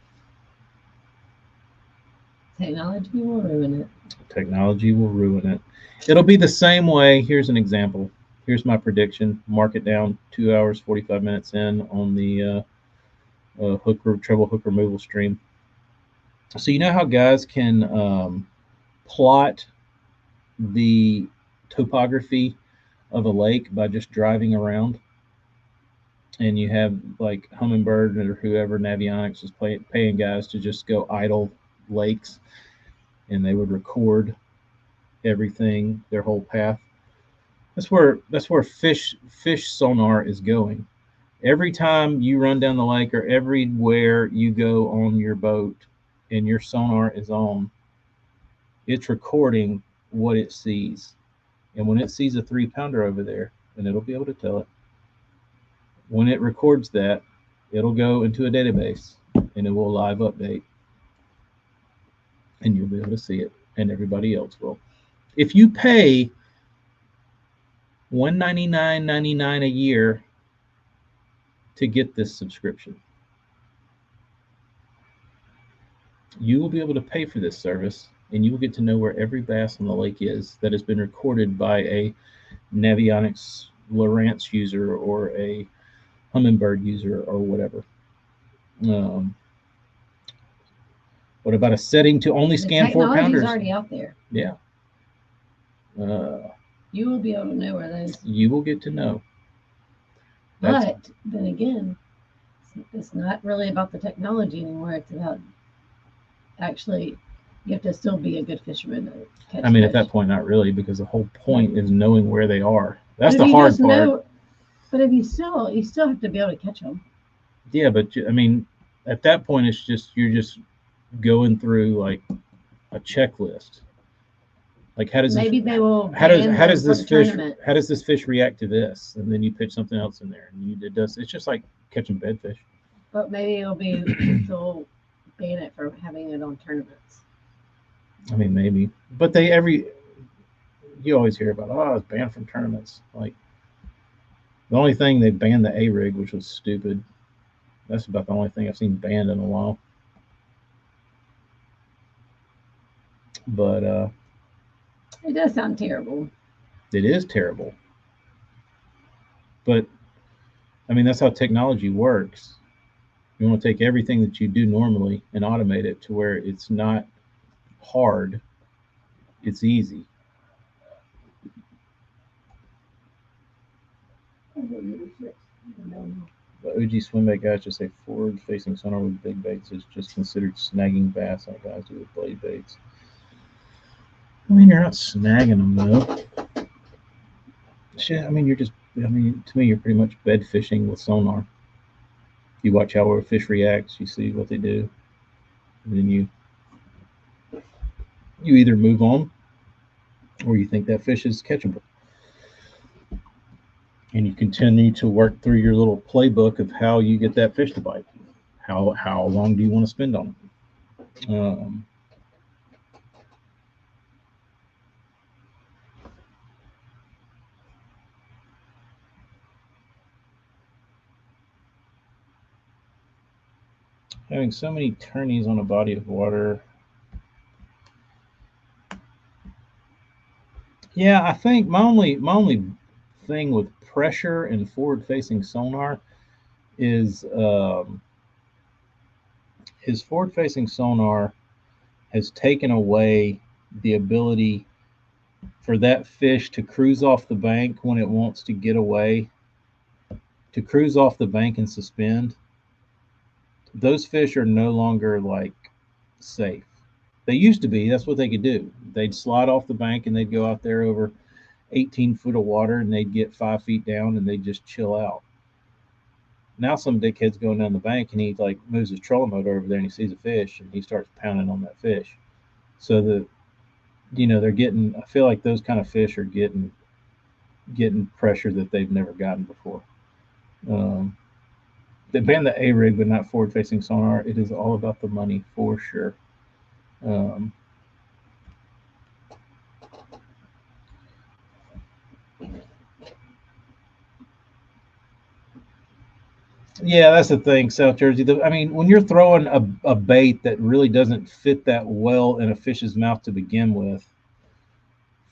Technology will ruin it. Technology will ruin it. It'll be the same way. Here's an example. Here's my prediction. Mark it down 2 hours, 45 minutes in on the treble hook removal stream. So you know how guys can plot the topography of a lake by just driving around, and you have like Humminbird or whoever Navionics is paying guys to just go idle lakes, and they would record everything, their whole path. That's where fish sonar is going. Every time you run down the lake or everywhere you go on your boat and your sonar is on, it's recording what it sees. And when it sees a 3-pounder over there, then it'll be able to tell it. When it records that, it'll go into a database and it will live update. And you'll be able to see it, and everybody else will. If you pay $199.99 a year to get this subscription, you will be able to pay for this service, and you will get to know where every bass on the lake is that has been recorded by a Navionics Lowrance user or a Humminbird user or whatever. What about a setting to only scan 4-pounders? Technology's already out there. Yeah. You will be able to know where those. You will get to know. But then again, it's not really about the technology anymore. It's about actually, you have to still be a good fisherman to catch I mean, fish. at that point, not really, because the whole point is knowing where they are. That's But the if you hard just part. know- but if you still have to be able to catch them. Yeah, but I mean, at that point, it's just you're just going through like a checklist. Like how does Maybe this, they will. how does ban how them does for this the fish tournament. how does this fish react to this, and then you pitch something else in there, and it does. It's just like catching bedfish. But maybe it'll be they'll ban it for having it on tournaments. I mean, maybe, but you always hear about, oh, it's banned from tournaments. Like the only thing they banned the A rig, which was stupid. That's about the only thing I've seen banned in a while. But It does sound terrible. it is terrible. But I mean, that's how technology works. You want to take everything that you do normally and automate it to where it's not hard, it's easy. The OG swim bait guys just say forward facing sonar with big baits is just considered snagging bass like guys do with blade baits. I mean, you're not snagging them though. Shit, I mean, to me, you're pretty much bed fishing with sonar. You watch how a fish reacts, you see what they do, and then you either move on or you think that fish is catchable. And you continue to work through your little playbook of how you get that fish to bite. How long do you want to spend on it? Having so many turnies on a body of water. Yeah, I think my only thing with pressure and forward facing sonar is his forward facing sonar has taken away the ability for that fish to cruise off the bank when it wants to get away, to cruise off the bank and suspend. Those fish are no longer like safe. They used to be. That's what they could do. They'd slide off the bank and they'd go out there over 18 foot of water and they'd get 5 feet down and they'd just chill out. Now some dickhead's going down the bank and he like moves his trolling motor over there and he sees a fish and he starts pounding on that fish. So they're getting. I feel like those kind of fish are getting pressure that they've never gotten before. They banned the A rig, but not forward facing sonar. It is all about the money for sure. Yeah, that's the thing, South Jersey. I mean, when you're throwing a bait that really doesn't fit that well in a fish's mouth to begin with,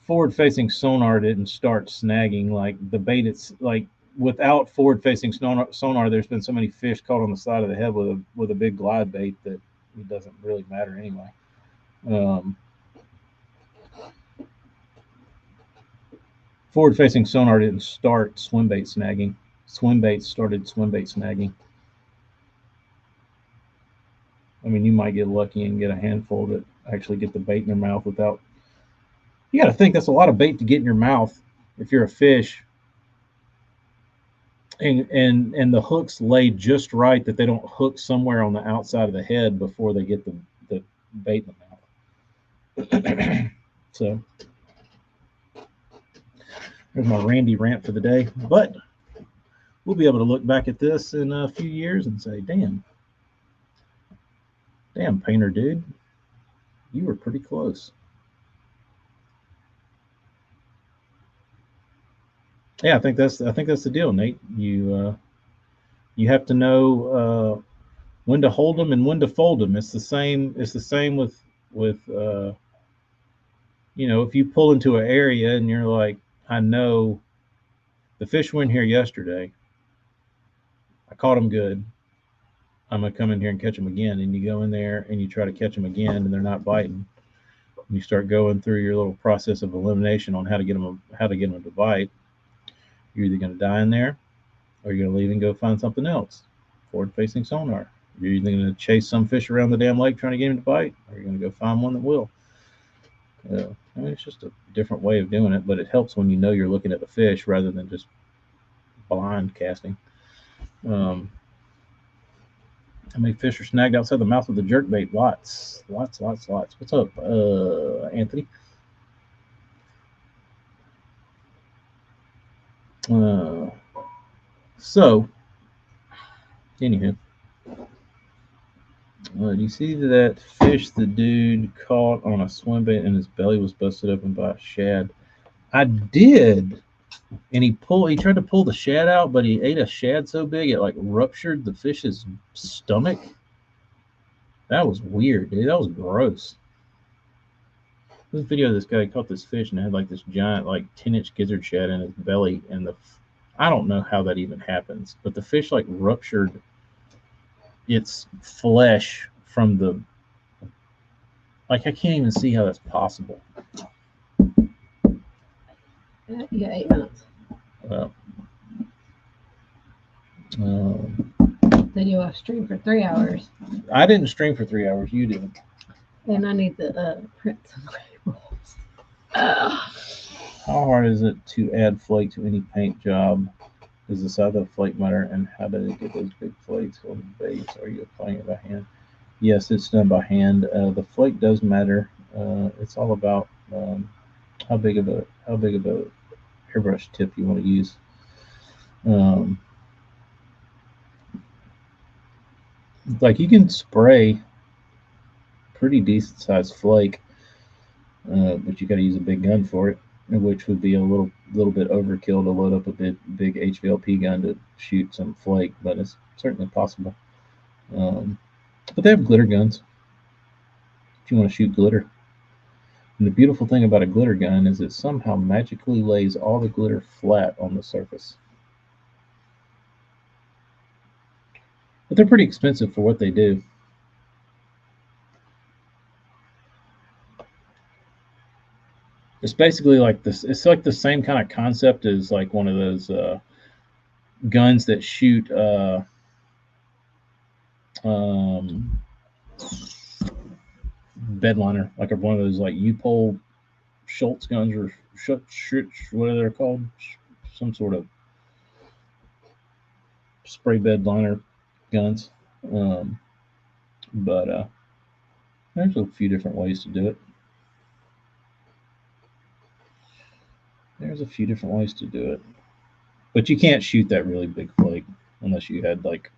forward facing sonar didn't start snagging. Like the bait, it's like without forward facing sonar, there's been so many fish caught on the side of the head with a big glide bait that it doesn't really matter anyway. Um, Forward facing sonar didn't start swim bait snagging. Swim bait started swim bait snagging. I mean, you might get lucky and get a handful that actually get the bait in their mouth without. You got to think that's a lot of bait to get in your mouth if you're a fish, and the hooks laid just right that they don't hook somewhere on the outside of the head before they get the bait in the mouth. So there's my Randy rant for the day. But we'll be able to look back at this in a few years and say, damn, painter dude, you were pretty close. Yeah, I think that's the deal, Nate. You have to know when to hold them and when to fold them. It's the same. It's the same with if you pull into an area and you're like, I know the fish went here yesterday. I caught them good. I'm gonna come in here and catch them again. And you go in there and you try to catch them again, and they're not biting. And you start going through your little process of elimination on how to get them to bite. You're either gonna die in there, or you're gonna leave and go find something else. Forward facing sonar. You're either gonna chase some fish around the damn lake trying to get him to bite, or you're gonna go find one that will. I mean, it's just a different way of doing it, but it helps when you know you're looking at the fish rather than just blind casting. How many fish are snagged outside the mouth of the jerkbait? Lots. What's up, Anthony? Uh, so, anywho, do you see that fish the dude caught on a swim bait and his belly was busted open by a shad? I did. And he tried to pull the shad out, but he ate a shad so big it like ruptured the fish's stomach. That was weird, dude. That was gross. This video of this guy caught this fish and it had like this giant like 10-inch gizzard shad in his belly, and I don't know how that even happens, but the fish like ruptured its flesh from the like I can't even see how that's possible. Yeah, 8 minutes. Well, Then you will stream for 3 hours. I didn't stream for 3 hours. You did. And I need to print some labels. How hard is it to add flake to any paint job? Does the size of the flake matter, and how did it get those big flakes on the base? Are you applying it by hand? Yes, it's done by hand. The flake does matter. It's all about how big of a airbrush tip you want to use. Like you can spray pretty decent sized flake, but you got to use a big gun for it, which would be a little bit overkill to load up a big HVLP gun to shoot some flake, but it's certainly possible. But they have glitter guns if you want to shoot glitter. And the beautiful thing about a glitter gun is it somehow magically lays all the glitter flat on the surface. But they're pretty expensive for what they do. It's basically like this. It's like the same kind of concept as like one of those guns that shoot bedliner, like one of those like U-pole Schultz guns or whatever they're called, some sort of spray bedliner guns. But there's a few different ways to do it. But you can't shoot that really big flake unless you had like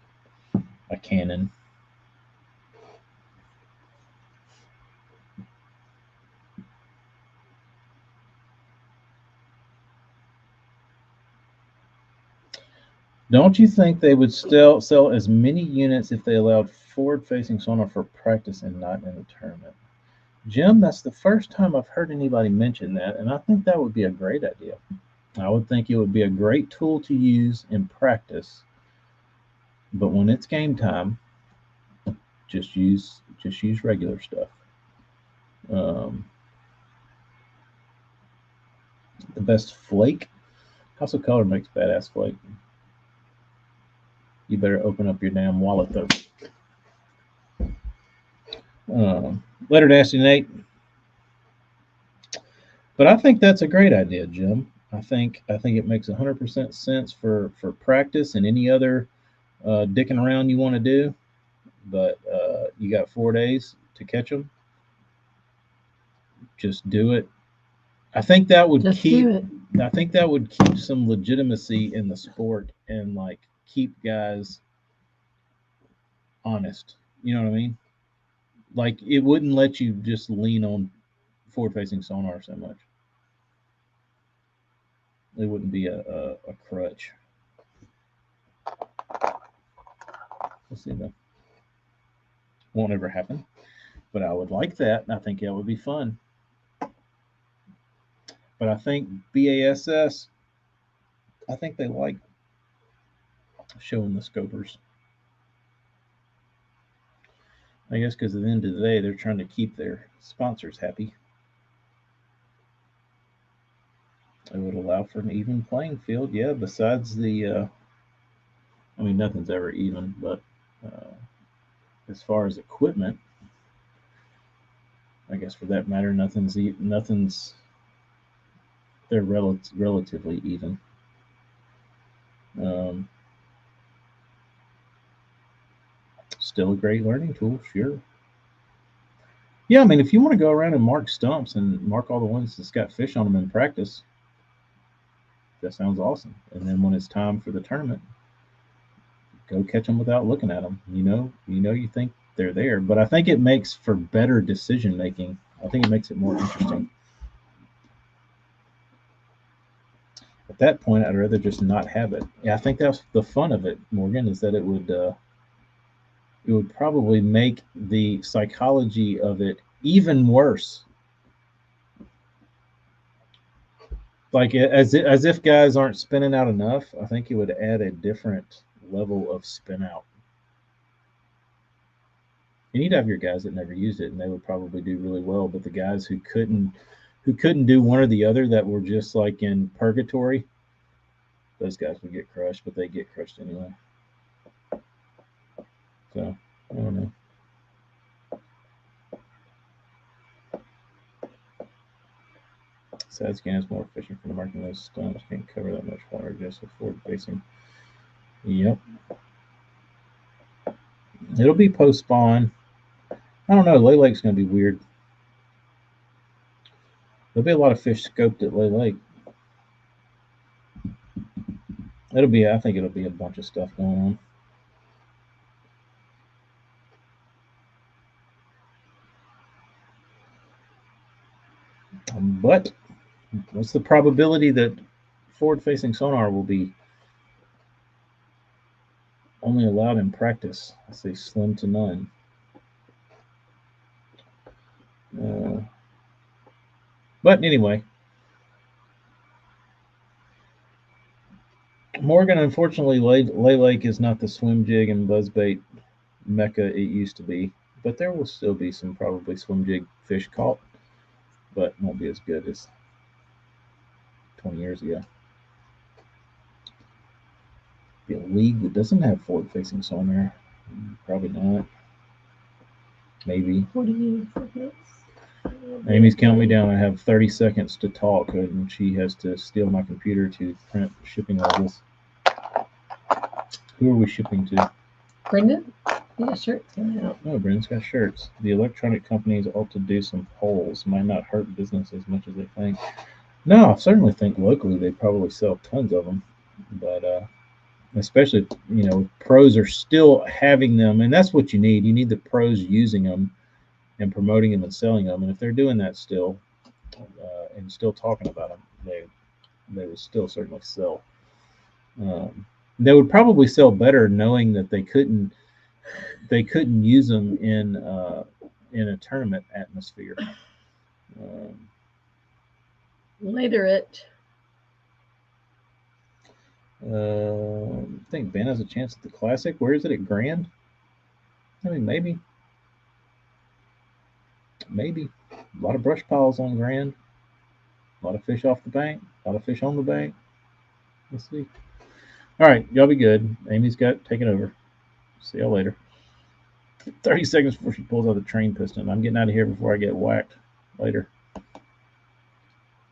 a cannon. Don't you think they would still sell as many units if they allowed forward-facing sonar for practice and not in a tournament? Jim, that's the first time I've heard anybody mention that, and I think that would be a great idea. I would think it would be a great tool to use in practice, but when it's game time, just use regular stuff. Um, the best flake. House of Color makes badass flake. You better open up your damn wallet though. Letter to Ashley Nate. But I think that's a great idea, Jim. I think it makes 100% sense for practice and any other dicking around you want to do. But you got 4 days to catch them. Just do it. I think that would Just keep. do it. I think that would keep some legitimacy in the sport and like keep guys honest. You know what I mean? Like it wouldn't let you just lean on forward-facing sonar so much. It wouldn't be a crutch. We'll see though. Won't ever happen, but I would like that. I think that would be fun. But I think BASS, I think they like showing the scopers. I guess because at the end of the day, they're trying to keep their sponsors happy. It would allow for an even playing field. Yeah, besides I mean, nothing's ever even, but uh, as far as equipment, I guess for that matter, nothing's they're relatively even. Um, Still a great learning tool, sure. Yeah, I mean, if you want to go around and mark stumps and mark all the ones that's got fish on them in practice, that sounds awesome. And then when it's time for the tournament, go catch them without looking at them. You think they're there, but I think it makes for better decision making. I think it makes it more interesting. At that point, I'd rather just not have it. Yeah, I think that's the fun of it, Morgan, is that it would probably make the psychology of it even worse. Like as if guys aren't spinning out enough. I think it would add a different level of spin out. And you'd have your guys that never used it, and they would probably do really well. But the guys who couldn't do one or the other, that were just like in purgatory, those guys would get crushed. But they get crushed anyway. So I don't know. Sad scan is more efficient for the marking. Those stumps can't cover that much water just with forward facing. Yep. It'll be post spawn. I don't know. Lay Lake's going to be weird. There'll be a lot of fish scoped at Lay Lake. I think it'll be a bunch of stuff going on. But what's the probability that forward-facing sonar will be only allowed in practice? I say slim to none. But anyway, Morgan, unfortunately, Lay Lake is not the swim jig and buzzbait mecca it used to be. But there will still be some probably swim jig fish caught, but won't be as good as 20 years ago. Be a league that doesn't have forward-facing sonar. Probably not. Maybe. 40 seconds. Amy's counting me down. I have 30 seconds to talk, and she has to steal my computer to print shipping labels. Who are we shipping to? Brendan? He got shirts coming out. Oh, Brendan's got shirts. The electronic companies ought to do some polls. Might not hurt business as much as they think. No, I certainly think locally they probably sell tons of them, but especially pros are still having them, and that's what you need. You need the pros using them and promoting them and selling them. And if they're doing that still and still talking about them, they would still certainly sell. They would probably sell better knowing that they couldn't use them in a tournament atmosphere. Later it. I think Ben has a chance at the Classic. Where is it at Grand? I mean, maybe. A lot of brush piles on Grand. A lot of fish off the bank. A lot of fish on the bank. Let's see. All right, y'all be good. Amy's got taken over. See y'all later. 30 seconds before she pulls out the train piston. I'm getting out of here before I get whacked later.